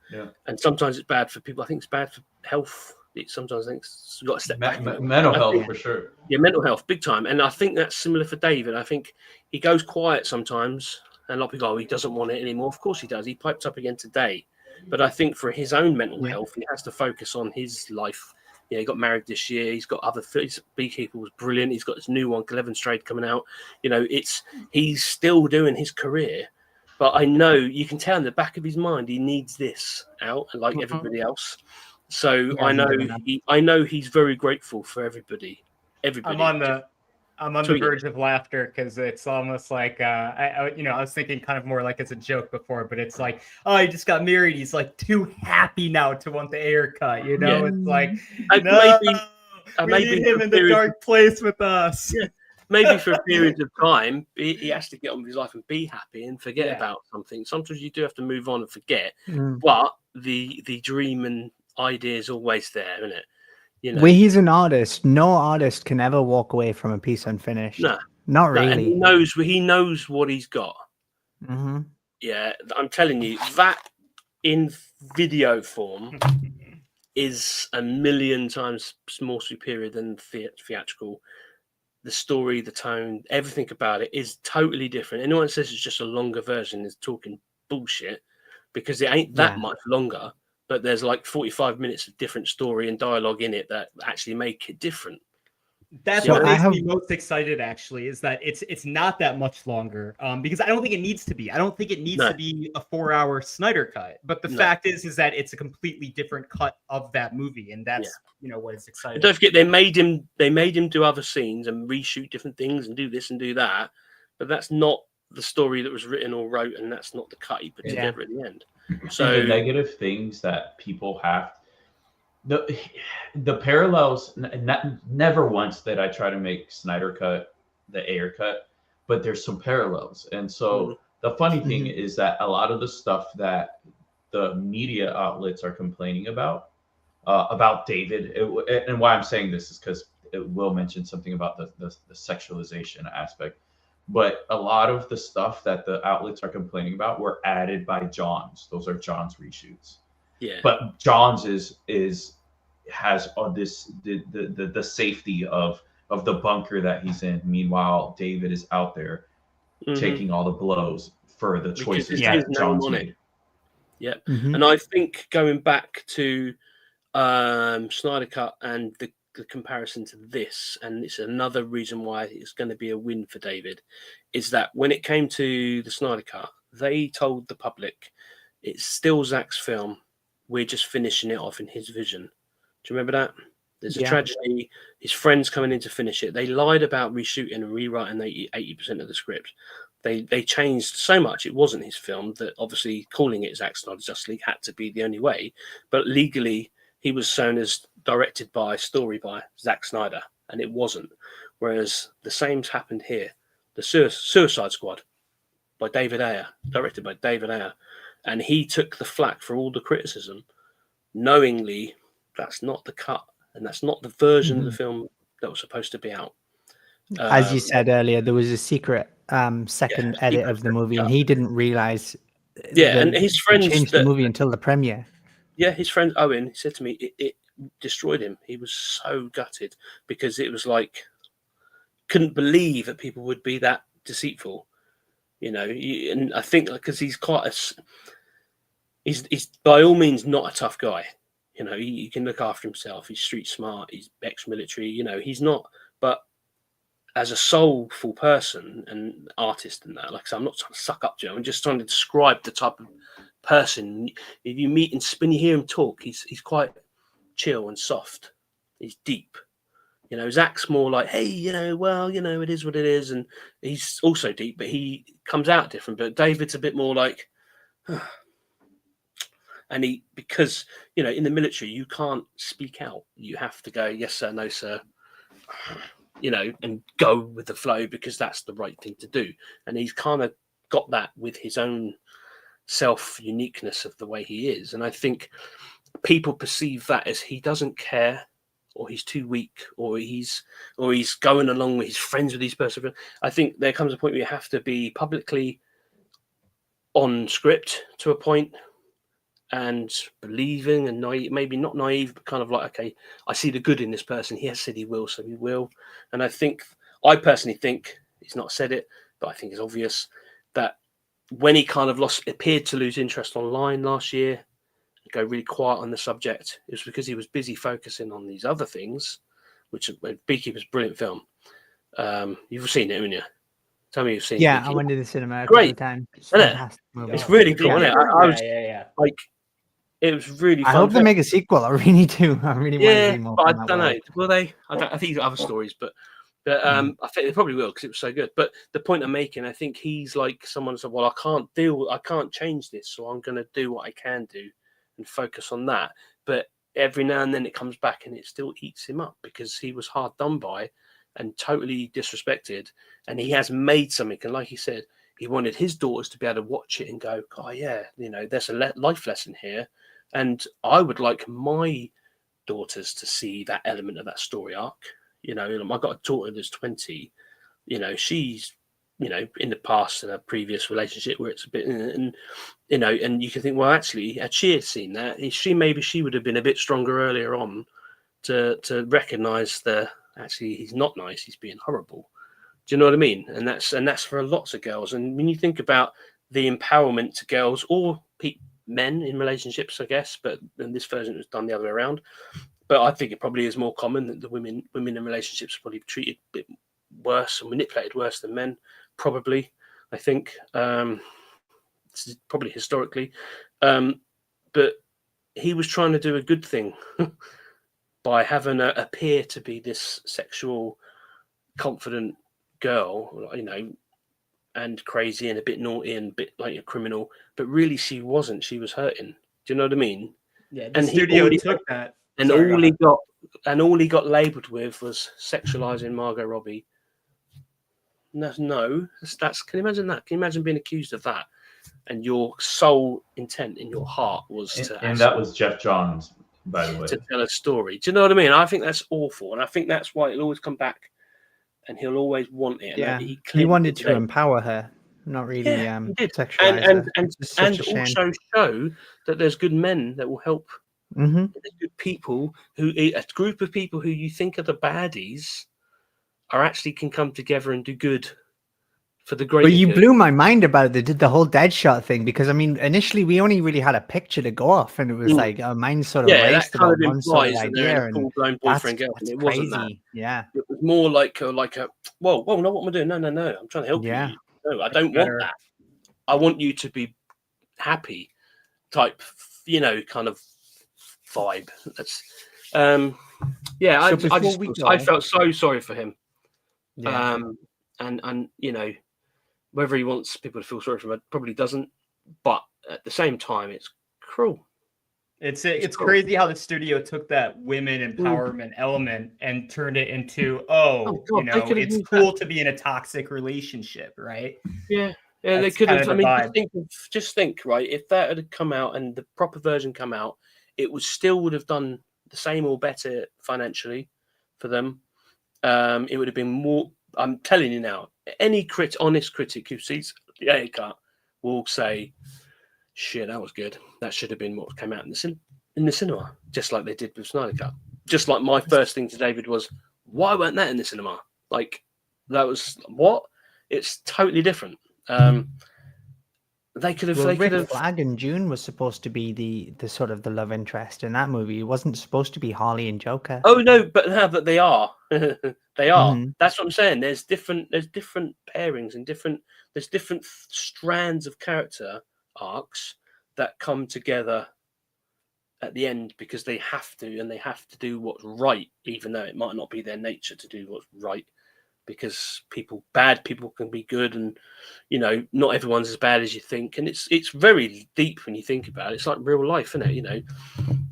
sometimes it's bad for people. I think it's bad for health. Sometimes I think you've got to step back. Mental health for sure. Yeah, mental health, big time. And I think that's similar for David. I think he goes quiet sometimes And a lot of people go, he doesn't want it anymore. Of course he does. He piped up again today. But I think for his own mental health, he has to focus on his life. Yeah, he got married this year. He's got other things. Beekeeper was brilliant. He's got his new one, Cleven Strayed, coming out. You know, he's still doing his career. But I know you can tell in the back of his mind he needs this out, like everybody else. So I know he's very grateful for everybody. I'm on the verge of laughter because it's almost like I was thinking kind of more like as a joke before, but it's like, oh, he just got married. He's like too happy now to want the Ayer cut. You know, it's like no, we need him in the dark place with us. Yeah. Maybe for a period of time, he has to get on with his life and be happy and forget about something. Sometimes you do have to move on and forget, but the dream and idea is always there, isn't it? You know, when he's an artist, no artist can ever walk away from a piece unfinished. No, not really. And he knows what he's got. Mm-hmm. Yeah, I'm telling you, that in video form is a million times more superior than theatrical. The story, the tone, everything about it is totally different. Anyone that says it's just a longer version is talking bullshit, because it ain't that much longer. But there's like 45 minutes of different story and dialogue in it that actually make it different. That's what makes me most excited, actually, is that it's not that much longer, because I don't think it needs to be. I don't think it needs to be a 4-hour Snyder cut. But the fact is that it's a completely different cut of that movie, and that's what is exciting. And don't forget, they made him do other scenes and reshoot different things and do this and do that. But that's not the story that was written or wrote, and that's not the cut he put together at the end. So the negative things that people have, the parallels. Never once did I try to make Snyder cut the Ayer cut, but there's some parallels. And so the funny thing is that a lot of the stuff that the media outlets are complaining about David, and why I'm saying this is because it will mention something about the sexualization aspect. But a lot of the stuff that the outlets are complaining about were added by John's. Those are John's reshoots. Yeah. But John's has all this the safety of the bunker that he's in. Meanwhile, David is out there taking all the blows for the choices that John's made. Yeah. And I think going back to Snyder Cut and the comparison to this, and it's another reason why it's going to be a win for David, is that when it came to the Snyder Cut, they told the public it's still Zack's film, we're just finishing it off in his vision. Do you remember that? There's a tragedy, his friends coming in to finish it. They lied about reshooting and rewriting 80% of the script. They changed so much, it wasn't his film, that obviously calling it Zack Snyder's Justice League had to be the only way, but legally he was shown as directed by, story by Zack Snyder, and it wasn't. Whereas the same's happened here. The Suicide Squad by David Ayer, directed by David Ayer, and he took the flack for all the criticism, knowingly that's not the cut, and that's not the version of the film that was supposed to be out. As you said earlier, there was a secret second edit of the movie, and he didn't realize. And his friends changed the movie until the premiere. Yeah, his friend Owen, he said to me, it destroyed him. He was so gutted because it was like, couldn't believe that people would be that deceitful, and I think because he's he's by all means not a tough guy. He can look after himself. He's street smart. He's ex-military. He's not, but as a soulful person and artist and that, like I said, I'm not trying to suck up to him. I'm just trying to describe the type of person. If you meet and when you hear him talk, he's quite chill and soft. He's deep. Zack's more like, hey, it is what it is, and he's also deep, but he comes out different. But David's a bit more like, and because in the military you can't speak out. You have to go yes sir, no sir, and go with the flow because that's the right thing to do. And he's kind of got that with his own self uniqueness of the way he is. And I think people perceive that as he doesn't care, or he's too weak, or he's going along with his friends with these person. I think there comes a point where you have to be publicly on script to a point and believing and naive, maybe not naive, but kind of like, okay, I see the good in this person. He has said he will, so he will. And I personally think, he's not said it, but I think it's obvious that when he kind of appeared to lose interest online last year, go really quiet on the subject, it was because he was busy focusing on these other things, which Beekeeper's a brilliant film. You've seen it, haven't you? Tell me you've seen it. Yeah, I went to the cinema a couple of times. It's Isn't it? fantastic movie. It's really cool, isn't it? I was yeah. like, it was really I fun. hope they make a sequel. I really do. I really want to see more. but I from that don't know. world. Will they? I think he's got other stories, but I think they probably will because it was so good. But the point I'm making, I think he's like someone said, well, I can't change this, so I'm going to do what I can do and focus on that. But every now and then it comes back and it still eats him up because he was hard done by and totally disrespected. And he has made something. And like he said, he wanted his daughters to be able to watch it and go, oh, yeah, there's a life lesson here. And I would like my daughters to see that element of that story arc. I've got a daughter that's 20. She's, in the past in a previous relationship where it's a bit, and you can think, well, actually, had she seen that, maybe she would have been a bit stronger earlier on to recognise actually he's not nice, he's being horrible. Do you know what I mean? And that's for lots of girls. And when you think about the empowerment to girls or men in relationships, I guess, but in this version it was done the other way around. But I think it probably is more common that the women in relationships are probably treated a bit worse and manipulated worse than men, probably. I think probably historically. But he was trying to do a good thing by having appear to be this sexual, confident girl, and crazy and a bit naughty and a bit like a criminal. But really, she wasn't. She was hurting. Do you know what I mean? Yeah, the studio took that. And all he got labelled with was sexualizing Margot Robbie. That's can you imagine that? Can you imagine being accused of that? And your sole intent in your heart was and that was Jeff Johns, by the way, to tell a story. Do you know what I mean? I think that's awful, and I think that's why it'll always come back, and he'll always want it. Yeah, he wanted to empower her, not really sexualize her. And also show that there's good men that will help. Mm-hmm. There's good people a group of people who you think are the baddies are actually can come together and do good for the greater But you good. blew my mind about the whole Deadshot thing, because I mean, initially we only really had a picture to go off, and it was like our mind sort of raced about one sort of idea, and full-blown boyfriend girl. And it wasn't that. Yeah, it was more like a whoa, no, what am I doing? No, I'm trying to help you. No, I don't want that. I want you to be happy, type, kind of vibe. That's I felt so sorry for him. Yeah. And whether he wants people to feel sorry for him, probably doesn't. But at the same time, it's cruel. It's crazy how the studio took that women empowerment element and turned it into it's cool to be in a toxic relationship, right? Yeah, they could have. I mean, just think, right? If that had come out and the proper version come out, it would have done the same or better financially for them. It would have been more. I'm telling you now, any honest critic who sees the Ayer cut will say, "Shit, that was good. That should have been what came out in the cinema," just like they did with Snyder Cut. Just like my first thing to David was, "Why weren't that in the cinema?" Like that was what? It's totally different. They could have. Rick Flag and June was supposed to be the sort of the love interest in that movie. It wasn't supposed to be Harley and Joker. Oh no, but now that they are, they are. Mm-hmm. That's what I'm saying. There's different pairings and there's different strands of character arcs that come together at the end because they have to do what's right, even though it might not be their nature to do what's right. Because bad people can be good, and not everyone's as bad as you think, and it's very deep when you think about it. It's like real life, isn't it?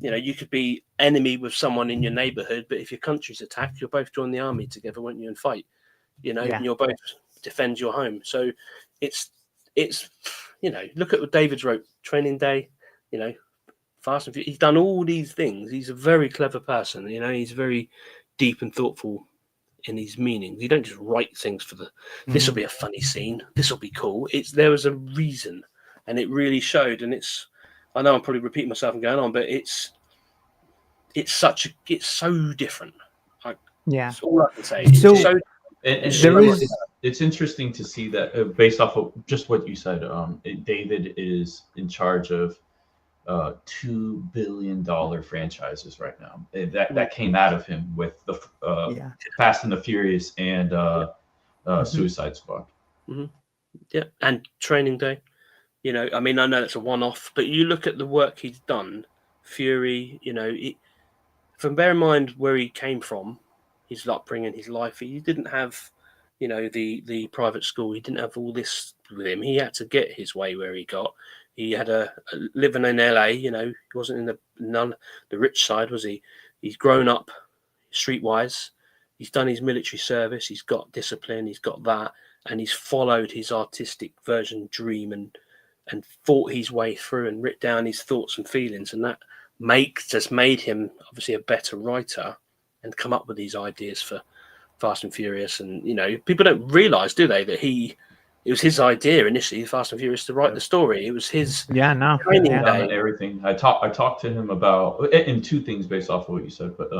You could be enemy with someone in your neighborhood, but if your country's attacked, you'll both join the army together, won't you, and fight? And you'll both defend your home. So it's look at what David's wrote, Training Day, Fast and Furious. He's done all these things. He's a very clever person. He's very deep and thoughtful in his meanings. You don't just write things for this will be a funny scene, this will be cool. There was a reason, and it really showed. And I know I'm probably repeating myself and going on, but it's so different. That's all I can say. it's interesting to see that based off of just what you said, David is in charge of $2 billion franchises right now. That came out of him with the Fast and the Furious and Suicide Squad. Mm-hmm. Yeah, and Training Day. You know, I mean, I know that's a one-off, but you look at the work he's done. Fury, you know, from bear in mind where he came from, his upbringing, his life. He didn't have, you know, the private school. He didn't have all this with him. He had to get his way where he got. He had a living in LA. You know, he wasn't in the rich side, was he? He's grown up streetwise. He's done his military service. He's got discipline. He's got that, and he's followed his artistic version dream and fought his way through and writ down his thoughts and feelings, and that just made him obviously a better writer and come up with these ideas for Fast and Furious. And you know, people don't realize, do they, that it was his idea initially, Fast and Furious, to write the story. It was his training day. Everything. I talked to him about in two things based off of what you said, but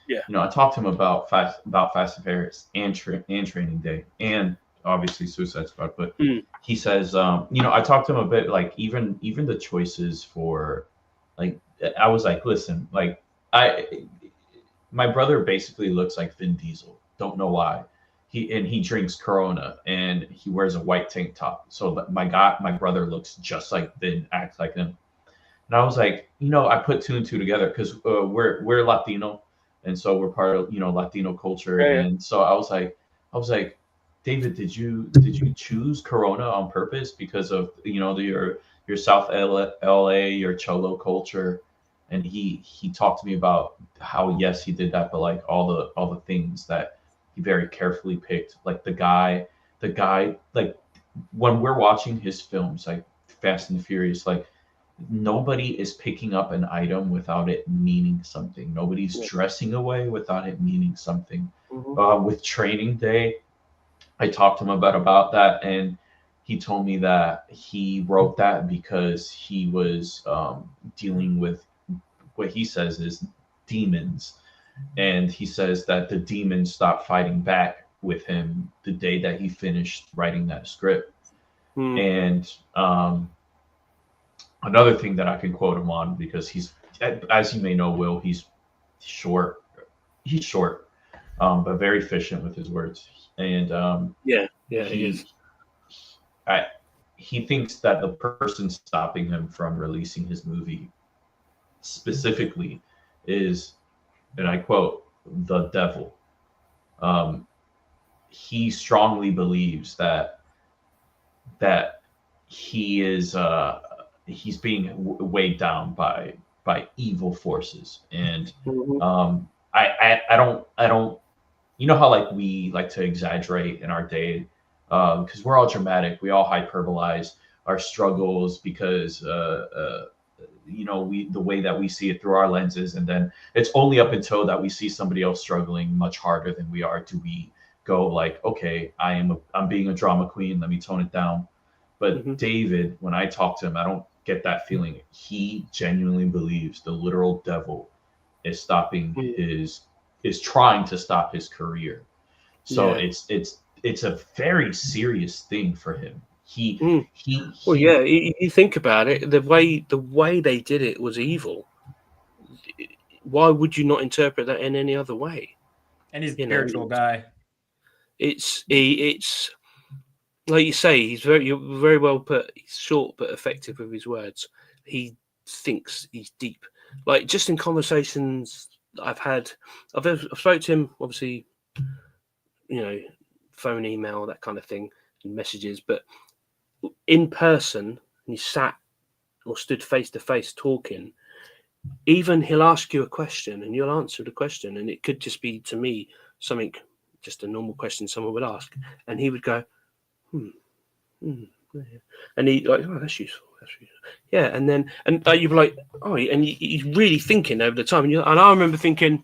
you know, I talked to him about Fast and Furious and Training Day and obviously Suicide Squad. But he says, you know, I talked to him a bit, like even the choices for, like, I was like, listen, like my brother basically looks like Vin Diesel. Don't know why. He drinks Corona and he wears a white tank top. So my brother looks just like Vin, acts like him. And I was like, you know, I put two and two together because we're Latino, and so we're part of, you know, Latino culture. Yeah. And so I was like, David, did you choose Corona on purpose because of, you know, your South LA, your Cholo culture? And he talked to me about how, yes, he did that, but like all the things that he very carefully picked, like the guy, like when we're watching his films, like Fast and the Furious, like nobody is picking up an item without it meaning something. Nobody's dressing away without it meaning something. With Training Day, I talked to him about that, and he told me that he wrote that because he was dealing with what he says is demons. And he says that the demons stopped fighting back with him the day that he finished writing that script. And another thing that I can quote him on, because he's, as you may know, Will, he's short, but very efficient with his words. And he thinks that the person stopping him from releasing his movie specifically is, and I quote, the devil. He strongly believes that he is he's being weighed down by evil forces. And I don't, you know how like we like to exaggerate in our day, because we're all dramatic, we all hyperbolize our struggles because you know, the way that we see it through our lenses, and then it's only up until that we see somebody else struggling much harder than we are do we go like, okay, I'm being a drama queen, let me tone it down. But David, when I talk to him, I don't get that feeling. He genuinely believes the literal devil is trying to stop his career. So it's a very serious thing for him. You think about it, the way they did it was evil. Why would you not interpret that in any other way? And he's a spiritual guy. It's like you say, you're very well put. He's short but effective with his words. He thinks, he's deep. Like just in conversations I've had, I've spoken to him, obviously, you know, phone, email, that kind of thing, and messages, but in person, and he sat or stood face to face talking, even he'll ask you a question and you'll answer the question, and it could just be, to me, something, just a normal question someone would ask, and he would go, and he like, oh, that's useful, yeah, and then you'd be like, oh, and he's really thinking over the time, and I remember thinking,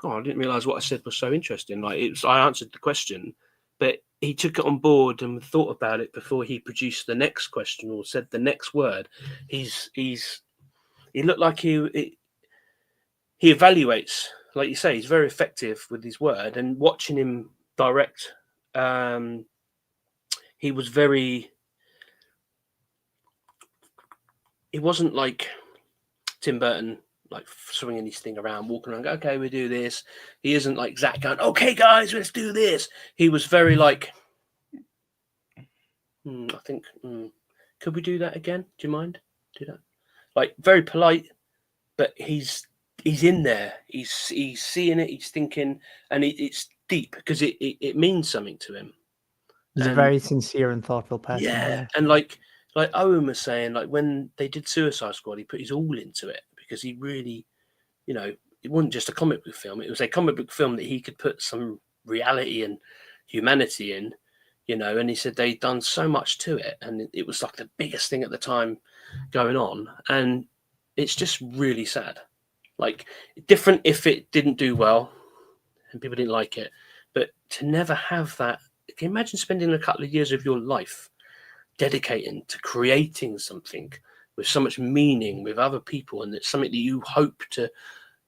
oh, I didn't realize what I said was so interesting. Like I answered the question, but he took it on board and thought about it before he produced the next question or said the next word. He looked like he evaluates, like you say, he's very effective with his word, and watching him direct he was very. It wasn't like Tim Burton, like swinging his thing around, walking around, okay, we do this. He isn't like Zach going, okay, guys, let's do this. He was very like, I think, could we do that again? Do you mind? Do that? Like very polite, but he's in there. He's seeing it. He's thinking, and it's deep because it means something to him. He's a very sincere and thoughtful person. Yeah, and like Owen was saying, like when they did Suicide Squad, he put his all into it because he really, it wasn't just a comic book film. It was a comic book film that he could put some reality and humanity in, and he said they'd done so much to it. And it was like the biggest thing at the time going on. And it's just really sad. Like different if it didn't do well and people didn't like it, but to never have that. Can you imagine spending a couple of years of your life dedicating to creating something with so much meaning with other people, and it's something that you hope to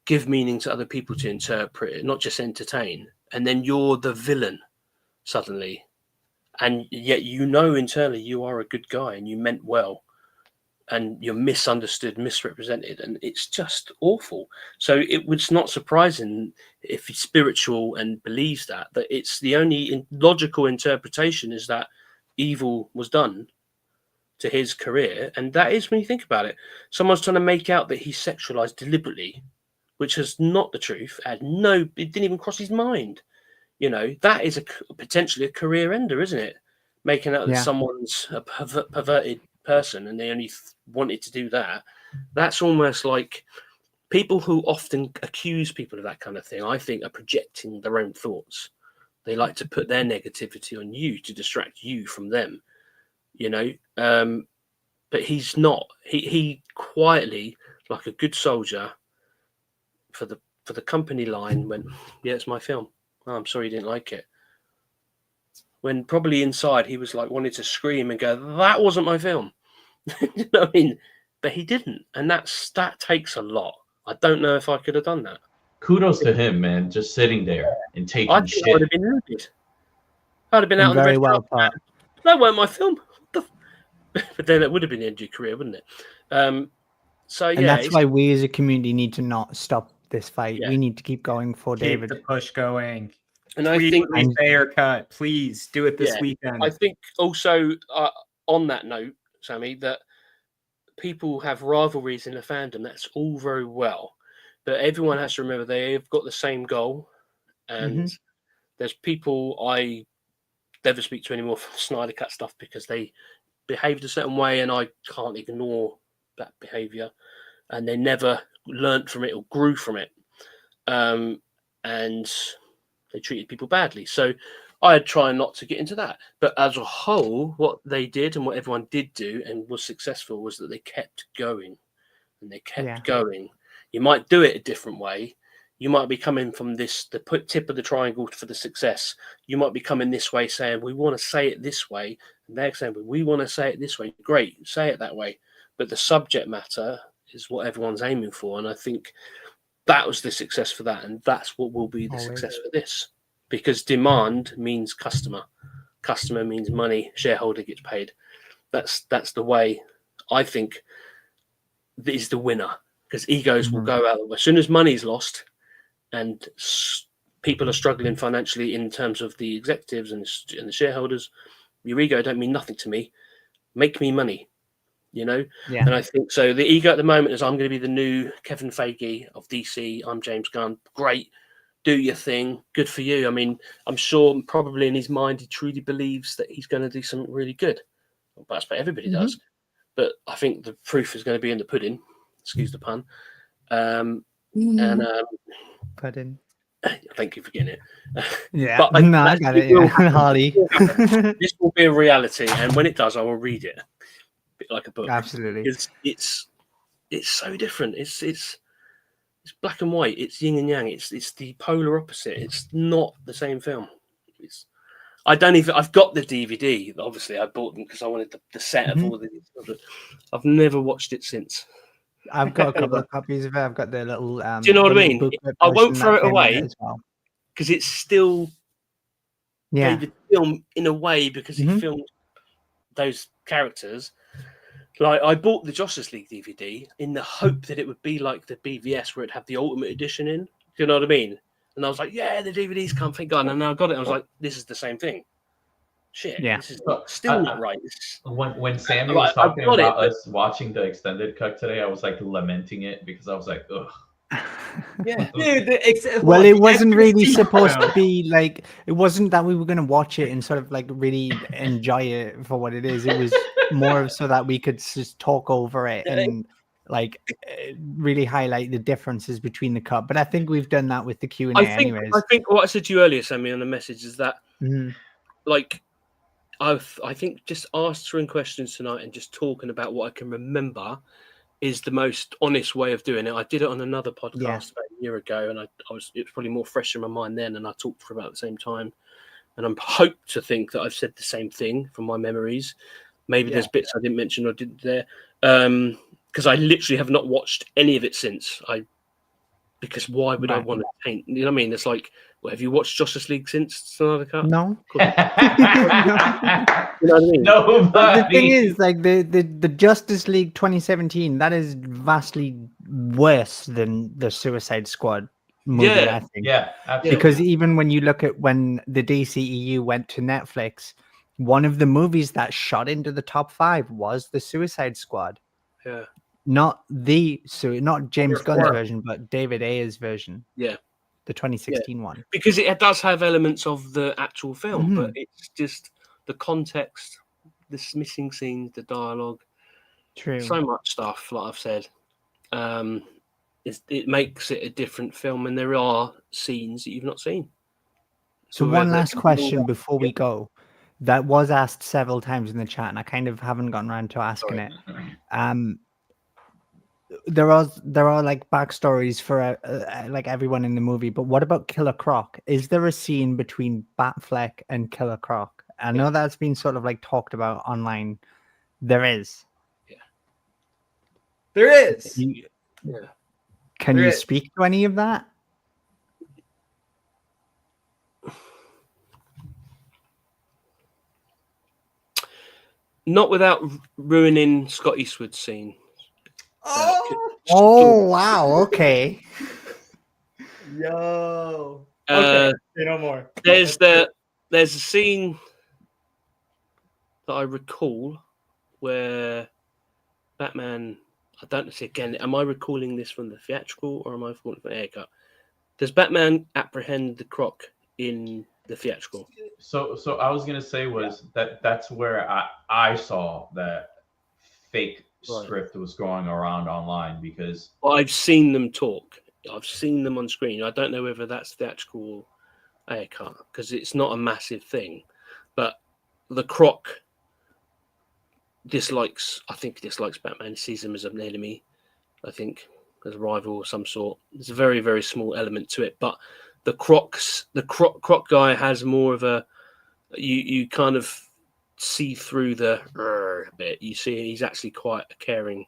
give meaning to other people to interpret it, not just entertain, and then you're the villain suddenly, and yet internally you are a good guy and you meant well, and you're misunderstood, misrepresented, and it's just awful. So it was not surprising if he's spiritual and believes that it's the only logical interpretation is that evil was done to his career. And that is, when you think about it, someone's trying to make out that he's sexualized deliberately, which is not the truth. It didn't even cross his mind. That is potentially a career ender, isn't it? Making out that someone's a perverted person and they only wanted to do that. That's almost like people who often accuse people of that kind of thing, I think, are projecting their own thoughts. They like to put their negativity on you to distract you from them, but he's not. He quietly, like a good soldier, for the company line, went, yeah, it's my film. Oh, I'm sorry you didn't like it. When probably inside he was like wanted to scream and go, that wasn't my film. You know what I mean? But he didn't, and that takes a lot. I don't know if I could have done that. Kudos to him, man, just sitting there and taking I think shit. I would have been livid. I'd have been out on the very restaurant. well thought. That weren't my film. But then it would have been the end of your career, wouldn't it? So yeah, and that's why we as a community need to not stop this fight. Yeah. We need to keep going for Keep David. the push going. and I think Tweet Ayer cut. Please do it this weekend. I think also on that note, Sammy, that people have rivalries in the fandom. That's all very well, but everyone has to remember they've got the same goal. And there's people I never speak to anymore from Snyder Cut stuff because they behaved a certain way, and I can't ignore that behavior. And they never learnt from it or grew from it, and they treated people badly. So I try not to get into that. But as a whole, what they did and what everyone did do and was successful was that they kept going, and they kept going. You might do it a different way. You might be coming from the tip of the triangle for the success. You might be coming this way saying, we want to say it this way. And they're saying, we want to say it this way. Great, say it that way. But the subject matter is what everyone's aiming for. And I think that was the success for that. And that's what will be the success for this. Because demand means customer. Customer means money. Shareholder gets paid. That's the way I think is the winner. Because egos will go out. As soon as money's lost, and people are struggling financially in terms of the executives and the shareholders, your ego don't mean nothing to me. Make me money, And I think so. The ego at the moment is I'm going to be the new Kevin Feige of DC. I'm James Gunn. Great. Do your thing. Good for you. I mean, I'm sure probably in his mind he truly believes that he's going to do something really good. But that's what everybody does. But I think the proof is going to be in the pudding. Excuse the pun. Pudding. Thank you for getting it. Yeah, but I got it. Harley. This will be a reality, and when it does, I will read it, a bit like a book. Absolutely. It's so different. It's black and white. It's yin and yang. It's the polar opposite. It's not the same film. I've got the DVD. Obviously, I bought them because I wanted the set of all the. I've never watched it since. I've got a couple of copies of it. I've got the little. Do you know what I mean? I won't throw it away because it's still Yeah. David film in a way because he filmed those characters. Like I bought the Justice League DVD in the hope that it would be like the BVS where it'd have the Ultimate Edition in. Do you know what I mean? And I was like, yeah, the DVD's come, thank God. And now I got it. I was like, this is the same thing. Shit, Yeah. this is still not right. When Sammy was I've talking got about it, us watching the extended cut today, I was like lamenting it because I was like, ugh. Yeah. Dude, Well, it wasn't extra really scene- supposed to be like, it wasn't that we were going to watch it and sort of like really enjoy it for what it is. It was more of so that we could just talk over it and like really highlight the differences between the cut. But I think we've done that with the Q&A I think what I said to you earlier, Sammy, on the message is that like I think just answering questions tonight and just talking about what I can remember is the most honest way of doing it. I did it on another podcast about a year ago, and it was probably more fresh in my mind then, and I talked for about the same time. And I'm hope to think that I've said the same thing from my memories. Maybe there's bits I didn't mention or didn't there, because I literally have not watched any of it since. Because why would I want to paint? You know what I mean? It's like, well, have you watched Justice League since Snyder Cut? No. You know what I mean? No, but the thing is, like the Justice League 2017, that is vastly worse than the Suicide Squad movie. I think. Yeah, absolutely. Because even when you look at when the DCEU went to Netflix, one of the movies that shot into the top 5 was the Suicide Squad. Yeah. Not James Gunn's version, but David Ayer's version. Yeah. The 2016 one. Because it does have elements of the actual film, but it's just the context, the missing scenes, the dialogue. True. So much stuff, like I've said. It makes it a different film, and there are scenes that you've not seen. So one last question before we go. That was asked several times in the chat, and I kind of haven't gotten around to asking it. There are like backstories for like everyone in the movie, but what about Killer Croc? Is there a scene between Batfleck and Killer Croc? I know that's been sort of like talked about online. There is. Yeah. There is. Can you speak to any of that? Not without ruining Scott Eastwood's scene. Oh wow! Okay. Yo. Okay. Say no more. There's a scene that I recall where Batman. I don't see again. Am I recalling this from the theatrical or am I recalling from the Ayer cut? Does Batman apprehend the Croc in the theatrical? So I was gonna say that's where I saw that fake script was going around online because I've seen them talk. I've seen them on screen. I don't know whether that's theatrical or Ayer cut because it's not a massive thing, but the Croc dislikes Batman. Sees him as an enemy. I think as a rival of some sort. There's a very very small element to it, but the Croc guy has more of a you kind of see through the bit. You see he's actually quite a caring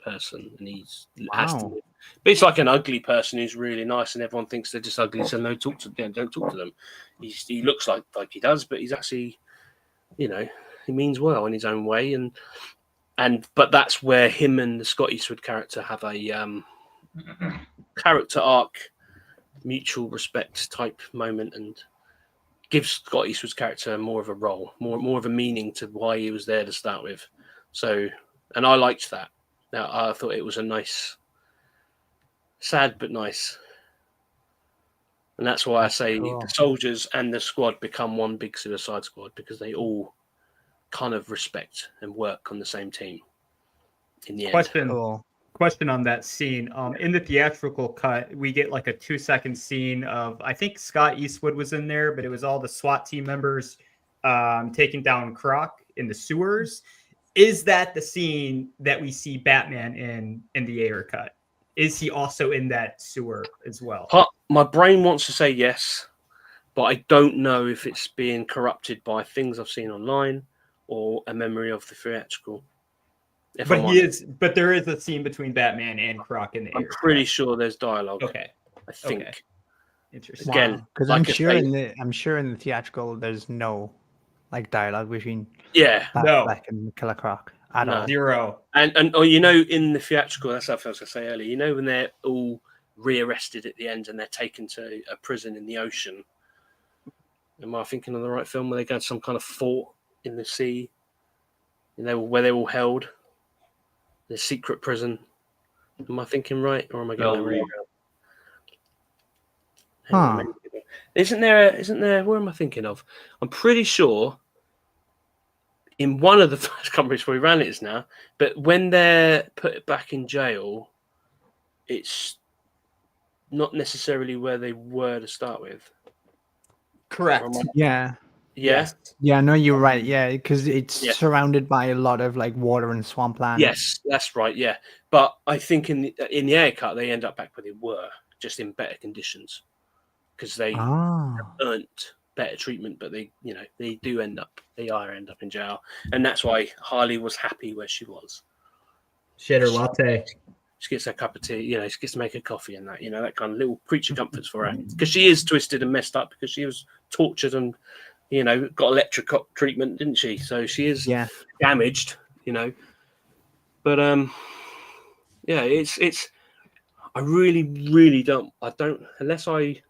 person, and has to, but it's like an ugly person who's really nice, and everyone thinks they're just ugly, so don't talk to them. He looks like he does, but he's actually, he means well in his own way, but that's where him and the Scott Eastwood character have a character arc, mutual respect type moment, and gives Scott Eastwood's character more of a role, more of a meaning to why he was there to start with. So, and I liked that. Now I thought it was a nice, sad but nice, and that's why I say the soldiers and the squad become one big Suicide Squad because they all kind of respect and work on the same team. In the end. Question on that scene. In the theatrical cut, we get like a 2-second scene of, I think Scott Eastwood was in there, but it was all the SWAT team members taking down Croc in the sewers. Is that the scene that we see Batman in the Ayer cut? Is he also in that sewer as well? My brain wants to say yes, but I don't know if it's being corrupted by things I've seen online or a memory of the theatrical. But there is a scene between Batman and Croc in the Ayer. I'm pretty sure there's dialogue. Okay. I think. Okay. Interesting. Again, because like I'm I sure say- I'm sure in the theatrical there's no like dialogue between Yeah, No. Batfleck and Killer Croc at No. all. Zero. and you know, in the theatrical, that's what I was going to say earlier. You know, when they're all rearrested at the end and they're taken to a prison in the ocean. Am I thinking of the right film where they go to some kind of fort in the sea, and where they're all held, the secret prison? Am I thinking right, or am I getting that Bellevue. wrong? Hang on, Huh. maybe- Isn't there? Where am I thinking of? I'm pretty sure in one of the first companies where we ran it is now, but when they're put back in jail, it's not necessarily where they were to start with. Correct. Or am I- Yeah. Yeah. Yes. Yeah, no, you're right. Yeah, because it's Yeah. surrounded by a lot of like water and swampland. Yes, that's right. Yeah, but I think in the air cut they end up back where they were, just in better conditions, because they Ah. earned better treatment. But they end up in jail, and that's why Harley was happy where she was. Shitter latte. She gets her cup of tea, she gets to make her coffee and that, that kind of little creature comforts for her, because she is twisted and messed up because she was tortured and got electric treatment, didn't she? So she is damaged, But yeah, it's. I really don't. Unless I'm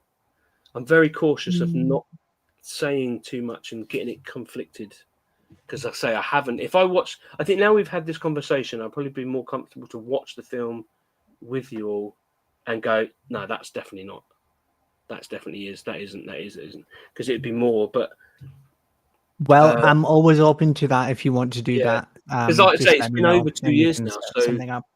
very cautious of not saying too much and getting it conflicted, because I haven't. If I watch, I think now we've had this conversation, I'll probably be more comfortable to watch the film with you all and go, no, that's definitely not. That's definitely is. That isn't. Because it'd be more, but. Well, I'm always open to that if you want to do that. Because like I just say, let it's me been know over 2 and we years can now, set so something up.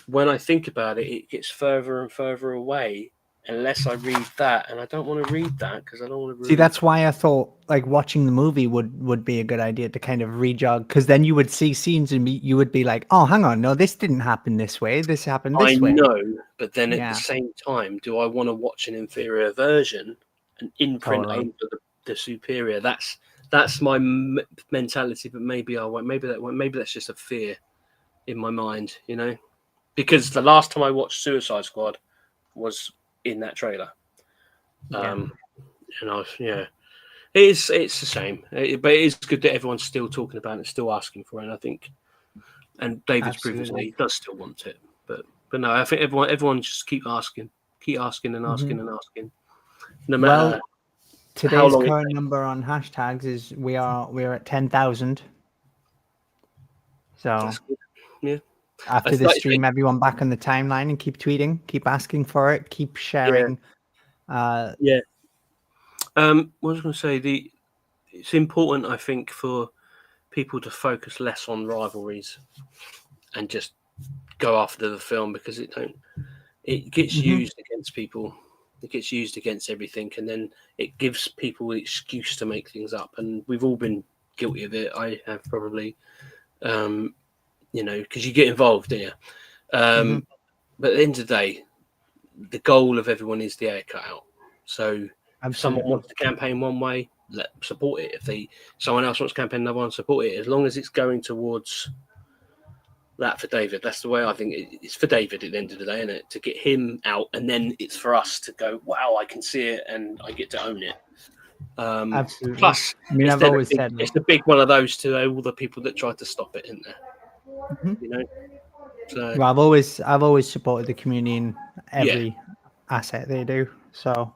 when I think about it, it gets further and further away unless I read that, and I don't want to read that because I don't want to. See, that's why I thought like watching the movie would be a good idea to kind of rejog, because then you would see scenes and you would be like, oh, hang on, no, this didn't happen this way. This happened this way. I know, but then at the same time, do I want to watch an inferior version and imprint over the superior? That's my mentality, but maybe I won't. Maybe that's just a fear in my mind, because the last time I watched Suicide Squad was in that trailer. It's a shame, but it is good that everyone's still talking about it, still asking for it. And I think, and David's proven that he does still want it, but no, I think everyone just keep asking and asking and asking. No matter. Today's current number on hashtags is we're at 10,000. So after this stream, everyone back on the timeline and keep tweeting, keep asking for it, keep sharing. What I was going to say, it's important, I think, for people to focus less on rivalries and just go after the film, because it gets used against people. It gets used against everything, and then it gives people the excuse to make things up. And we've all been guilty of it. I have probably, because you get involved, don't you? But at the end of the day, the goal of everyone is the air cut out. So if someone wants to campaign one way, support it. If someone else wants to campaign another one, support it. As long as it's going towards that for David. That's the way I think it's for David at the end of the day, isn't it? To get him out, and then it's for us to go, wow, I can see it and I get to own it. Absolutely. Plus, I mean, I've always said it's a big one of those to all the people that tried to stop it, isn't there? So, well, I've always supported the community in every asset they do. So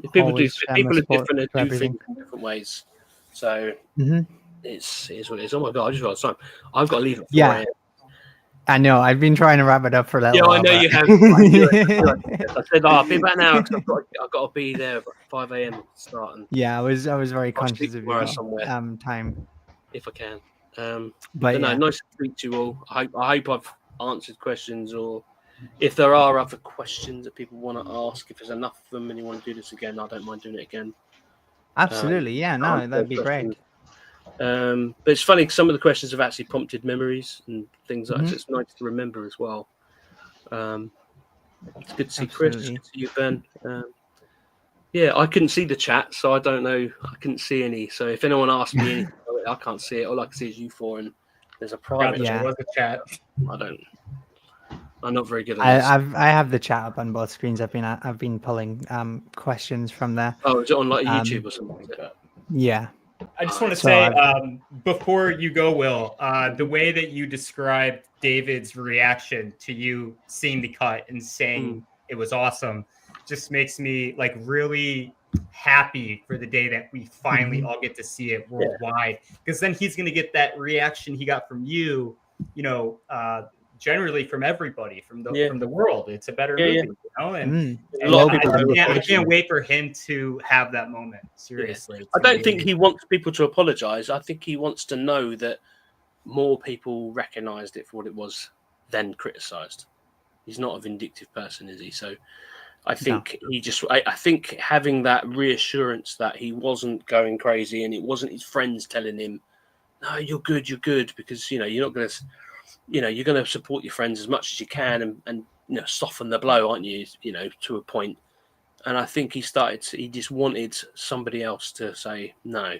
if people are different and do things in different ways. So it's what it is. Oh my god, I just got time. I've got to leave at 4 a.m. I know. I've been trying to wrap it up for that. Yeah, I know you have. I said, I'll be back now because I've got to be there at 5 a.m. starting. Yeah, I was very conscious of your time. If I can. But no, nice to speak to you all. I hope I've answered questions, or if there are other questions that people want to ask, if there's enough of them and you want to do this again, I don't mind doing it again. Absolutely, that'd be great. But it's funny because some of the questions have actually prompted memories and things like that. So it's nice to remember as well. It's good to see Chris. It's good to see you, Ben. I couldn't see the chat, so I don't know. I couldn't see any. So if anyone asks me anything, I can't see it. All I can see is you four, and there's a private chat. I don't. I'm not very good at this. I have the chat up on both screens. I've been pulling questions from there. Oh, is it on like YouTube or something like that? Yeah. I just want to So say, before you go, Will, the way that you described David's reaction to you seeing the cut and saying it was awesome just makes me like really happy for the day that we finally all get to see it worldwide. Because then he's going to get that reaction he got from you, you know, generally from everybody, from the world. It's a better movie, you know? And a lot of people I can't wait for him to have that moment. Seriously. I don't think he wants people to apologize. I think he wants to know that more people recognized it for what it was than criticized. He's not a vindictive person, is he? So I think I think having that reassurance that he wasn't going crazy and it wasn't his friends telling him, no, you're good, because, you know, you're not going to, you know, you're going to support your friends as much as you can and you know, soften the blow, aren't you? You know, to a point. And I think he just wanted somebody else to say no.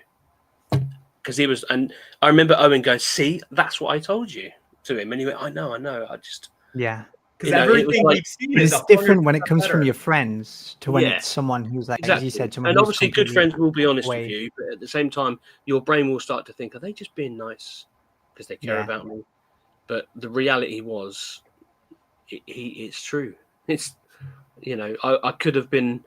Because he was, and I remember Owen going, see, that's what I told you to him. And he went, I know. Yeah. Because everything we've seen is different when it comes from your friends to when it's someone who's like, exactly. as you said, someone and obviously good friends will be honest away. with you, but at the same time, your brain will start to think, are they just being nice because they care about me? But the reality was, it's true. It's, you know, I could have been,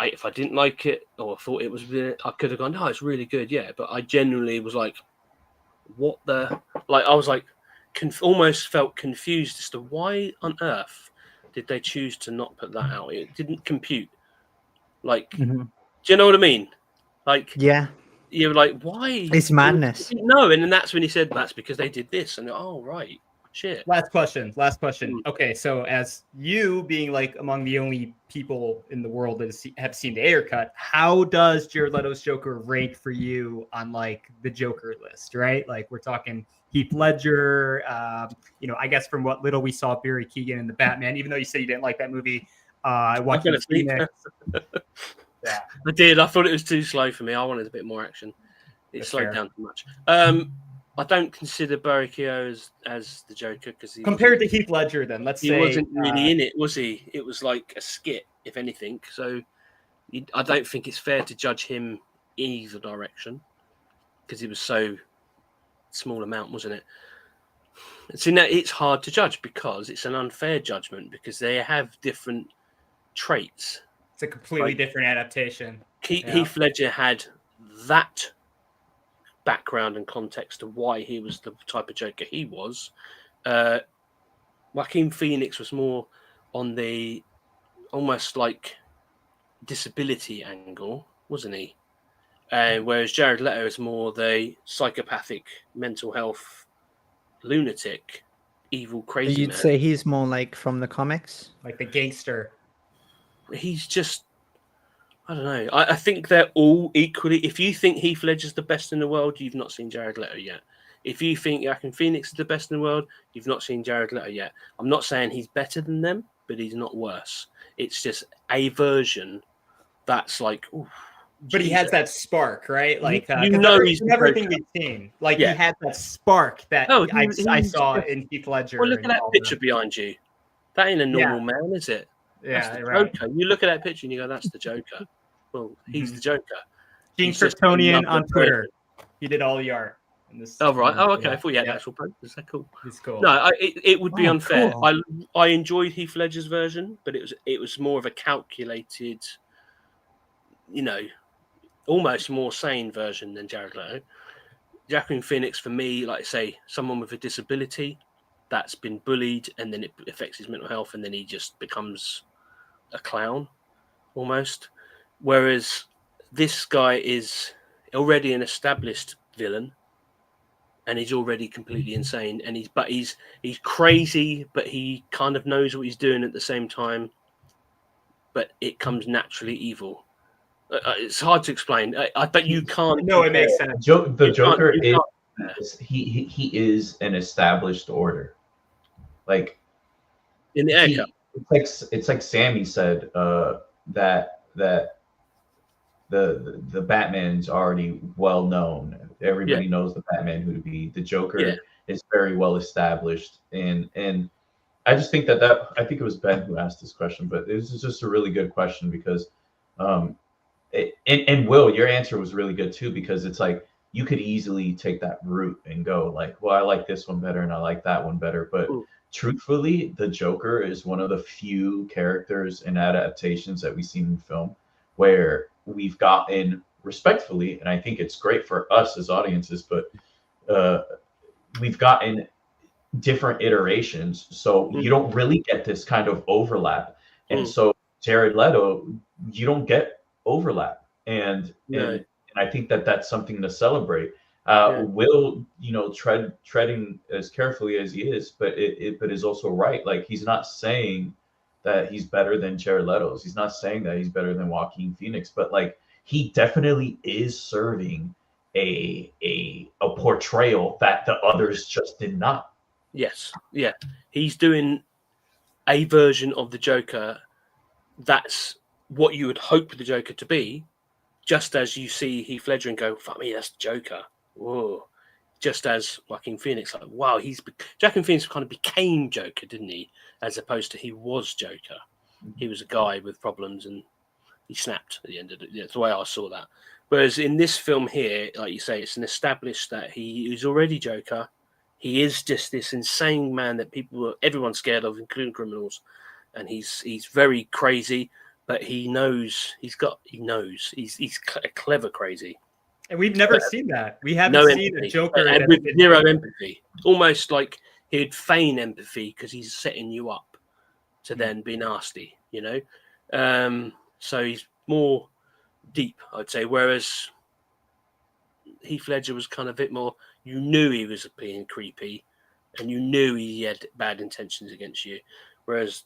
if I didn't like it or thought it was, I could have gone, no, it's really good, yeah. But I genuinely was like, what the, like, I was like, almost felt confused as to why on earth did they choose to not put that out. It didn't compute. Like, do you know what I mean? Like, you're like, why? It's madness. No, and then that's when he said that's because they did this, and oh right, shit. Last question. Okay, so as you being like among the only people in the world that have seen the Ayer cut, how does Jared Leto's Joker rank for you on like the Joker list? Right, like we're talking Heath Ledger. You know, I guess from what little we saw, Barry Keoghan in the Batman. Even though you said you didn't like that movie, I watched it. Yeah, I did. I thought it was too slow for me. I wanted a bit more action. It slowed down too much. I don't consider Barry Keoghan as the Joker because compared to Heath Ledger. Then he wasn't really in it, was he? It was like a skit, if anything. So I don't think it's fair to judge him in either direction because he was so small amount, wasn't it? So now it's hard to judge because it's an unfair judgment because they have different traits. It's a completely different adaptation. Heath Ledger had that background and context of why he was the type of Joker he was. Joaquin Phoenix was more on the almost like disability angle, wasn't he? Whereas Jared Leto is more the psychopathic, mental health, lunatic, evil, crazy You'd man. say he's more like from the comics? Like the gangster. He's just, I don't know. I think they're all equally. If you think Heath Ledger's the best in the world, you've not seen Jared Leto yet. If you think Joaquin Phoenix is the best in the world, you've not seen Jared Leto yet. I'm not saying he's better than them, but he's not worse. It's just a version that's like, ooh. But he has that spark, right? Like you know, he's everything we've seen. Like he had that spark that I saw in Heath Ledger. Well, look at that picture behind you. That ain't a normal man, is it? Yeah, that's the Joker. You look at that picture and you go, "That's the Joker." Well, he's the Joker. Gene Kryptonian on Twitter. He did all the art. Oh right. Oh okay. I thought you had actual posters. That's cool. It's cool. No, it would be unfair. Cool. I enjoyed Heath Ledger's version, but it was more of a calculated, you know, almost more sane version than Jared Leto. Joaquin Phoenix, for me, like I say, someone with a disability that's been bullied, and then it affects his mental health, and then he just becomes a clown, almost. Whereas this guy is already an established villain, and he's already completely insane, and he's crazy, but he kind of knows what he's doing at the same time. But it comes naturally evil. It's hard to explain. I bet you can't. No, it makes sense. The Joker he is an established order. Like in the Ayer cut. It's like Sammy said that the Batman's already well known. Everybody knows the Batman who to be. The Joker is very well established, and I just think that I think it was Ben who asked this question, but it was just a really good question because, and Will, your answer was really good too, because it's like you could easily take that route and go like, well, I like this one better and I like that one better. But truthfully, the Joker is one of the few characters and adaptations that we've seen in film where we've gotten respectfully, and I think it's great for us as audiences, but we've gotten different iterations, so you don't really get this kind of overlap. And so Jared Leto, you don't get overlap, and I think that that's something to celebrate. Will, treading as carefully as he is, but but is also right. Like, he's not saying that he's better than Jared Leto's. He's not saying that he's better than Joaquin Phoenix, but like, he definitely is serving a portrayal that the others just did not. Yes, yeah, he's doing a version of the Joker that's what you would hope the Joker to be, just as you see Heath Ledger and go, fuck me, that's the Joker. Whoa. Just as Joaquin Phoenix, like, wow, Joaquin Phoenix kind of became Joker, didn't he? As opposed to he was Joker. He was a guy with problems and he snapped at the end of it. That's the way I saw that. Whereas in this film here, like you say, it's an established that he is already Joker. He is just this insane man that everyone's scared of, including criminals. And he's very crazy, but he knows. He's clever crazy. And we've never seen that. We haven't seen a Joker and with zero empathy. Almost like he'd feign empathy because he's setting you up to then be nasty, So he's more deep, I'd say. Whereas Heath Ledger was kind of a bit more, you knew he was being creepy and you knew he had bad intentions against you. Whereas,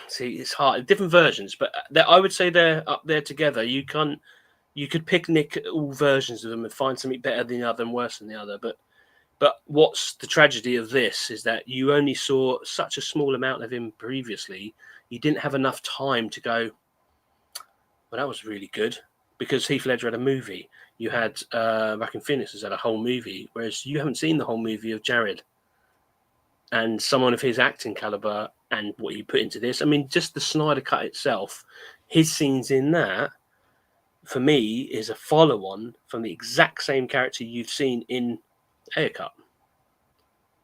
see, it's hard. Different versions, but I would say they're up there together. You could picnic all versions of them and find something better than the other and worse than the other. But what's the tragedy of this is that you only saw such a small amount of him previously. You didn't have enough time to go, well, that was really good, because Heath Ledger had a movie. You had Joaquin Phoenix has had a whole movie, whereas you haven't seen the whole movie of Jared. And someone of his acting caliber and what he put into this, I mean, just the Snyder Cut itself, his scenes in that, for me, is a follow-on from the exact same character you've seen in Ayer Cut.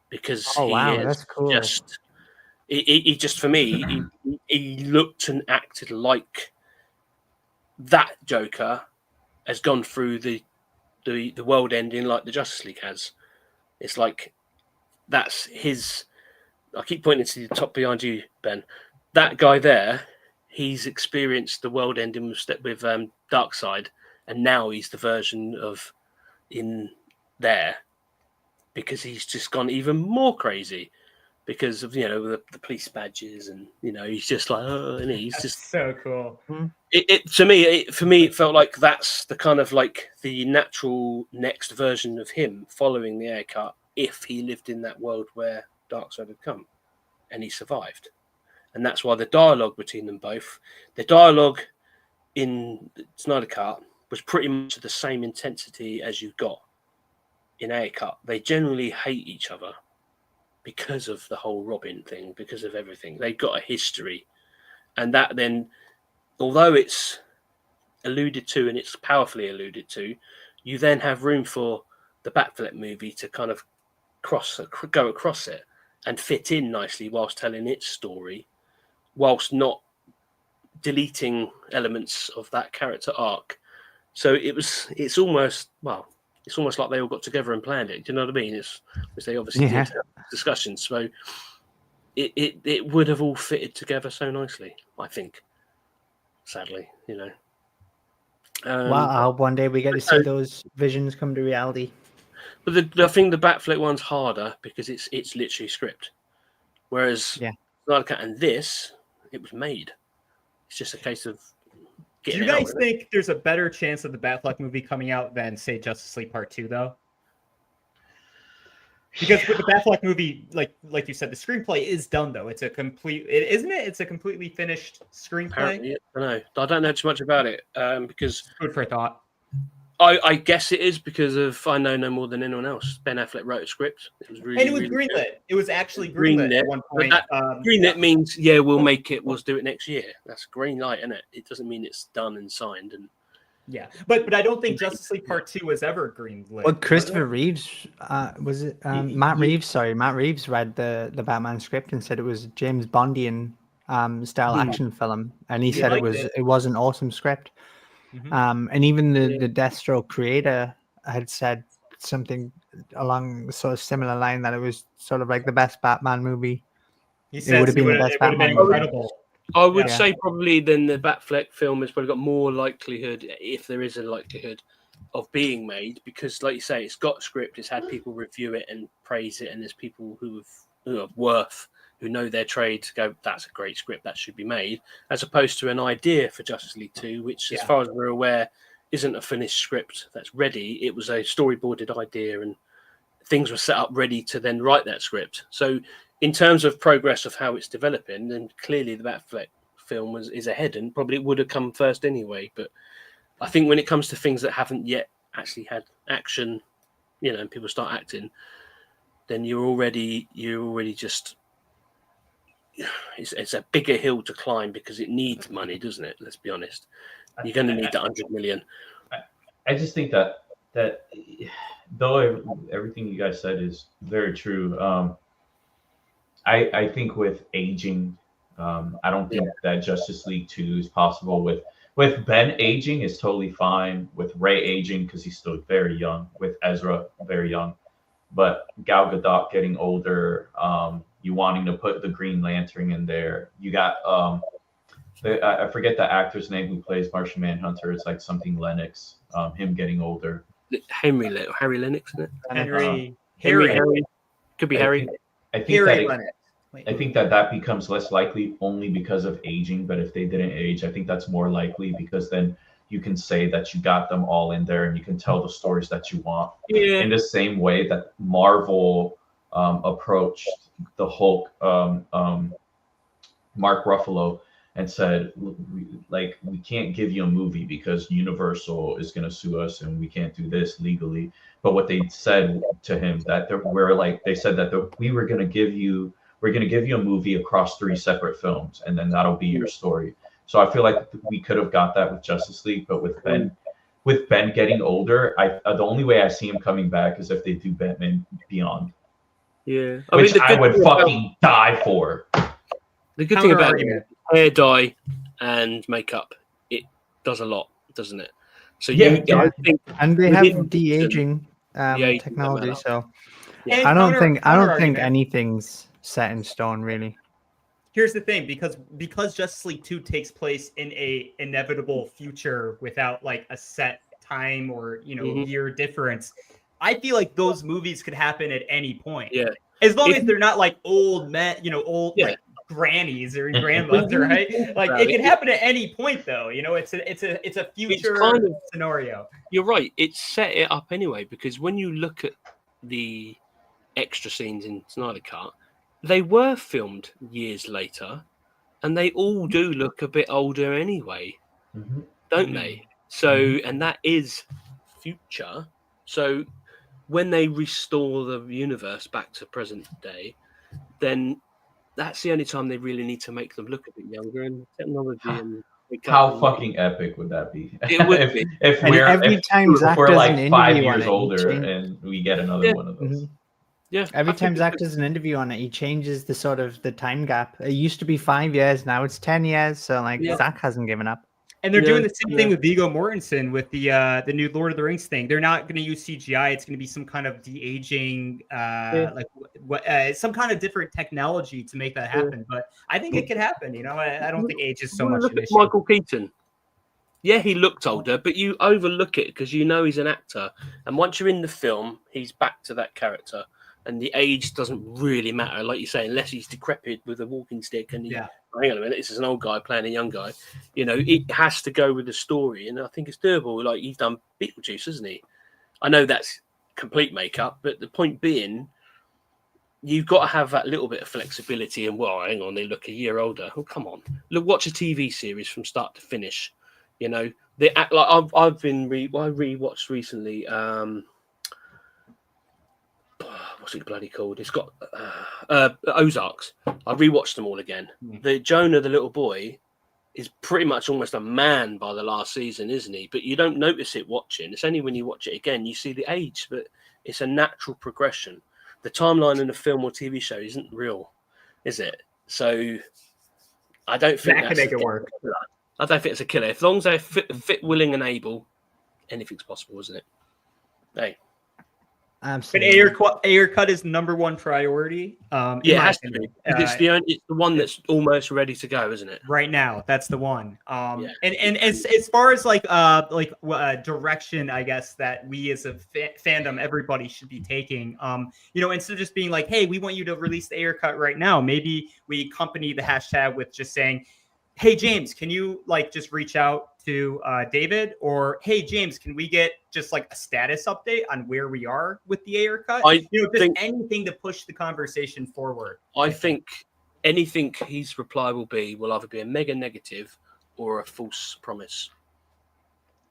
Because that's cool. He just, for me, he looked and acted like that Joker has gone through the world ending like the Justice League has. It's like, that's his. I keep pointing to the top behind you, Ben. That guy there, he's experienced the world ending with Darkseid, and now he's the version of in there because he's just gone even more crazy because of the police badges, and he's just like, and he's That's just so cool. For me it felt like that's the kind of like the natural next version of him following the Ayer Cut if he lived in that world where Darkseid had come and he survived. And that's why the dialogue between them both, the dialogue in Snyder Cut was pretty much the same intensity as you got in Ayer Cut. They generally hate each other because of the whole Robin thing, because of everything. They've got a history. And that then, although it's alluded to and it's powerfully alluded to, you then have room for the Batfleck movie to kind of go across it and fit in nicely whilst telling its story, whilst not deleting elements of that character arc. So it's almost like they all got together and planned it. Do you know what I mean? Which they obviously did have discussions. So it would have all fitted together so nicely, I think. Sadly, Well, I hope one day we get to see those visions come to reality. But I think the Batfleck one's harder because it's literally script, whereas Snyder Cut and this, it was made. It's just a case of getting. Do you guys think there's a better chance of the Batfleck movie coming out than, say, Justice League Part 2, though? Because with the Batfleck movie, like you said, the screenplay is done, though. It's a completely finished screenplay. Apparently, I don't know too much about it because food for thought. I guess it is because of I know no more than anyone else. Ben Affleck wrote a script. It was really, And it was really greenlit. good. It was actually greenlit at one point. Greenlit means we'll make it. We'll do it next year. That's green light, isn't it? It doesn't mean it's done and signed. And yeah, but I don't think Justice League Part 2 was ever greenlit. Well, Christopher Reeves, was it Matt Reeves? Sorry, Matt Reeves read the Batman script and said it was James Bondian style action film, and he said it was an awesome script. And even the Deathstroke creator had said something along the sort of similar line that it was sort of like the best Batman movie. He said it would have been incredible. I would say probably then the Batfleck film has probably got more likelihood, if there is a likelihood, of being made, because like you say, it's got a script, it's had people review it and praise it, and there's people who have worth, who know their trade, to go, that's a great script, that should be made, as opposed to an idea for Justice League 2, which, as far as we're aware, isn't a finished script that's ready. It was a storyboarded idea, and things were set up ready to then write that script. So in terms of progress of how it's developing, then clearly the Batfleck film is ahead, and probably it would have come first anyway. But I think when it comes to things that haven't yet actually had action, and people start acting, then you're already just... It's a bigger hill to climb because it needs money, doesn't it? Let's be honest. You're going to need that 100 million. I just think that though everything you guys said is very true, I think with aging, I don't think that Justice League 2 is possible. With Ben aging is totally fine. With Ray aging, because he's still very young. With Ezra, very young. But Gal Gadot getting older, you wanting to put the Green Lantern in there. You got I forget the actor's name who plays Martian Manhunter. It's like something Lennox. Him getting older. Harry Lennox, isn't it? Harry. Could be Harry. I think that becomes less likely only because of aging. But if they didn't age, I think that's more likely, because then you can say that you got them all in there and you can tell the stories that you want. In the same way that Marvel approached the Hulk, Mark Ruffalo, and said, we can't give you a movie because Universal is going to sue us and we can't do this legally. But what they said to him, that they said that we were going to give you a movie across 3 separate films, and then that'll be your story. So I feel like we could have got that with Justice League, but with Ben getting older, the only way I see him coming back is if they do Batman Beyond. Yeah, I would fucking die for. The good thing about hair dye and makeup, it does a lot, doesn't it? So I think, and they have de-aging technology, so I don't think anything's set in stone, really. Here's the thing, because Justice League 2 takes place in a inevitable future without like a set time or year difference, I feel like those movies could happen at any point. Yeah, as long as they're not like old men, like grannies or grandmothers, right? Like it can happen at any point, though. It's a future scenario. You're right. It set it up anyway, because when you look at the extra scenes in Snyder Cut, they were filmed years later, and they all do look a bit older anyway, don't they? So, and that is future. So, when they restore the universe back to present day, then that's the only time they really need to make them look a bit younger. And technology and how fucking epic would that be? It would be. If we're like 5 years older and we get another one of those. Yeah. Every time Zach does an interview on it, he changes the time gap. It used to be 5 years, now it's 10 years. So Zach hasn't given up. And they're doing the same thing with Viggo Mortensen with the new Lord of the Rings thing. They're not going to use CGI. It's going to be some kind of de-aging, some kind of different technology to make that happen. But I think it could happen. I don't think age is so much an issue. Michael Keaton. Yeah, he looked older, but you overlook it because he's an actor. And once you're in the film, he's back to that character. And the age doesn't really matter, like you say, unless he's decrepit with a walking stick and hang on a minute, this is an old guy playing a young guy. It has to go with the story, and I think it's doable. Like, he's done Beetlejuice, hasn't he? I know that's complete makeup, but the point being, you've got to have that little bit of flexibility. And hang on, they look a year older. Oh, come on, look, watch a TV series from start to finish. You know, the act like I've been I rewatched recently. What's it bloody called? It's got Ozarks. I rewatched them all again. The Jonah, the little boy, is pretty much almost a man by the last season, isn't he? But you don't notice it watching. It's only when you watch it again you see the age, but it's a natural progression. The timeline in a film or TV show isn't real, is it? So I don't think that can make it work. I don't think it's a killer. As long as they're fit, willing, and able, anything's possible, isn't it? Hey. Absolutely. But Ayer cut is number one priority. Yeah, it has to be. It's the one that's almost ready to go, isn't it? Right now, that's the one. And as far as direction, I guess that we as a fandom, everybody should be taking. Instead of just being like, hey, we want you to release the Ayer cut right now. Maybe we accompany the hashtag with just saying, hey, James, can you just reach out to David? Or, hey, James, can we get just a status update on where we are with the Ayer cut? Anything to push the conversation forward. I think anything his reply will either be a mega negative or a false promise.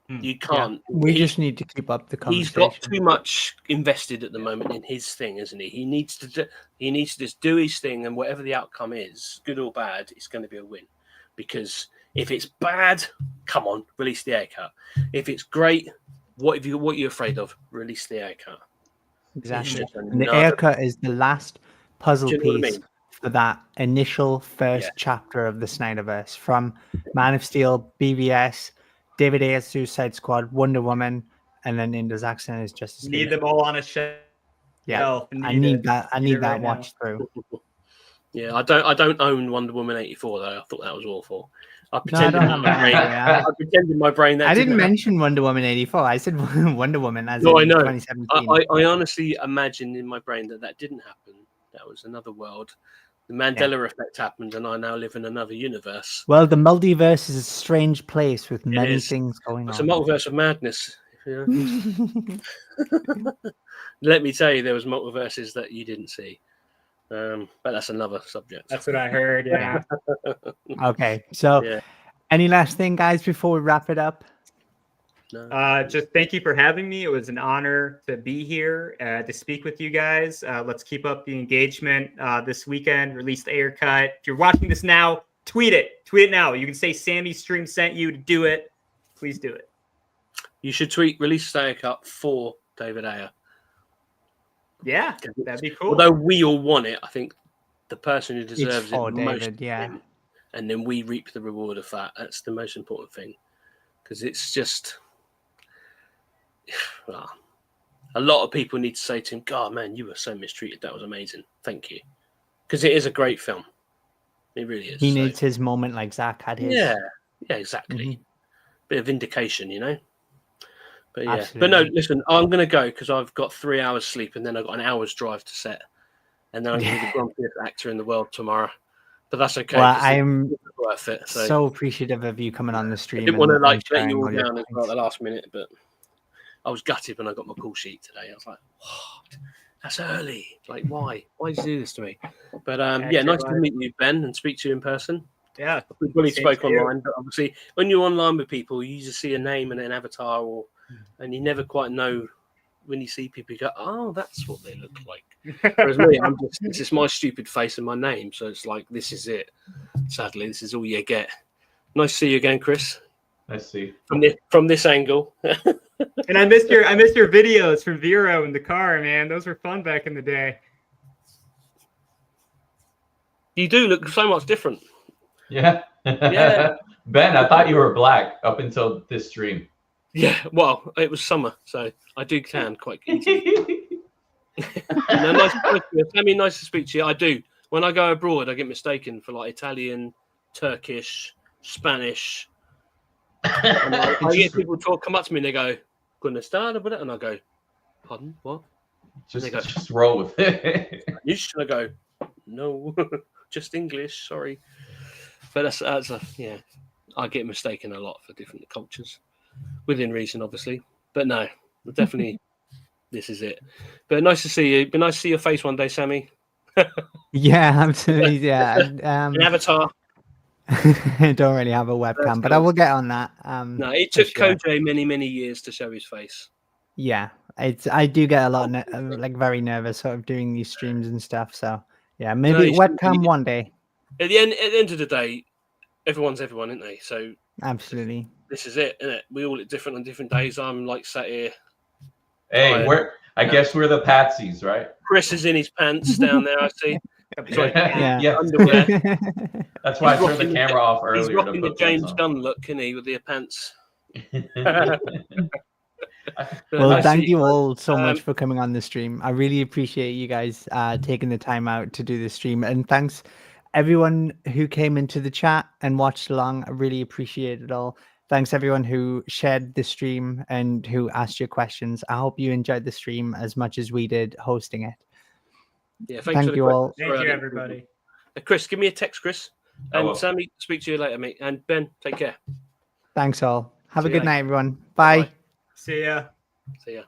You can't. Yeah. We just need to keep up the conversation. He's got too much invested at the moment in his thing, isn't he? He needs to just do his thing, and whatever the outcome is, good or bad, it's going to be a win. Because if it's bad, come on, release the Ayer cut. If it's great, what you're afraid of? Release the Ayer cut. Exactly. And the Ayer cut is the last puzzle piece for that initial first chapter of the Snyderverse, from Man of Steel, BVS, David Ayer's Suicide Squad, Wonder Woman, and then into Zack Snyder's Justice League. Need them all on a shelf. Yeah, I need that watch through. Yeah, I don't own Wonder Woman 84 though. I thought that was awful. I pretended in my brain that I didn't mention Wonder Woman 84. I said Wonder Woman as in I know. 2017. I honestly imagined in my brain that didn't happen. That was another world. The Mandela effect happened, and I now live in another universe. Well, the multiverse is a strange place with many things going on. It's a multiverse of madness. You know? Let me tell you, there was multiverses that you didn't see. But that's another subject. That's what I heard. Yeah. Okay. So, any last thing, guys, before we wrap it up? No. Just thank you for having me. It was an honor to be here to speak with you guys. Let's keep up the engagement this weekend. Release the Ayer cut. If you're watching this now, tweet it. Tweet it now. You can say Sammy Stream sent you to do it. Please do it. You should tweet release the Ayer cut for David Ayer. Yeah, that'd be cool. Although we all want it, I think the person who deserves it David, most, and then we reap the reward of that. That's the most important thing, because it's just a lot of people need to say to him, "God, man, you were so mistreated. That was amazing. Thank you," because it is a great film. It really is. He needs his moment like Zach had his. Yeah, exactly. Bit of vindication, you know. But yeah, Absolutely. But no, listen, I'm going to go because I've got 3 hours sleep and then I've got an hour's drive to set. And then I'm going to be the grumpiest actor in the world tomorrow. But that's okay. Well, I'm worth it, so appreciative of you coming on the stream. I didn't want to let you all down at the last minute, but I was gutted when I got my call sheet today. I was like, what? That's early. Like, why? Why did you do this to me? But nice to meet you, Ben, and speak to you in person. Yeah. We've really spoke online, but obviously when you're online with people, you just see a name and an avatar, and you never quite know when you see people. You go, "Oh, that's what they look like." Whereas me, it's just my stupid face and my name, so it's like this is it. Sadly, this is all you get. Nice to see you again, Chris. Nice to see you from this angle. And I missed your videos from Vero in the car, man. Those were fun back in the day. You do look so much different. Yeah. Ben, I thought you were black up until this stream. Yeah, well, it was summer, so I do tan quite easily. Nice to speak to you. I do. When I go abroad, I get mistaken for like Italian, Turkish, Spanish. And I get people come up to me and they go, "Couldn't start with it," and I go, "Pardon, what?" Just roll with it. You should go, "No, just English. Sorry." But that's I get mistaken a lot for different cultures, within reason, obviously. But no, definitely, this is it. But nice to see you. Be nice to see your face one day, Sammy. Yeah, absolutely. Yeah. An avatar. I don't really have a webcam, but I will get on that. No, it for took sure. Koj many years to show his face. Yeah, I do get a lot like very nervous sort of doing these streams and stuff. So yeah, maybe you shouldn't webcam be. one day. At the end of the day, everyone's everyone, isn't they? So Absolutely. this is it, isn't it? We all look different on different days. I'm like sat here. Hey, I guess we're the patsies, right? Chris is in his pants down there. I see. Yeah. Underwear. That's why I turned the camera off earlier. He's rocking the James Gunn look, isn't he, with the pants? Well, thank you all so much for coming on the stream. I really appreciate you guys taking the time out to do the stream, and thanks everyone who came into the chat and watched along. I really appreciate it all. Thanks everyone who shared the stream and who asked your questions. I hope you enjoyed the stream as much as we did hosting it. Yeah, thank you all. Thank you, everybody. Chris, give me a text, Chris. And Sammy, speak to you later, mate. And Ben, take care. Thanks all. Have a good night, everyone. Bye. See ya. See ya.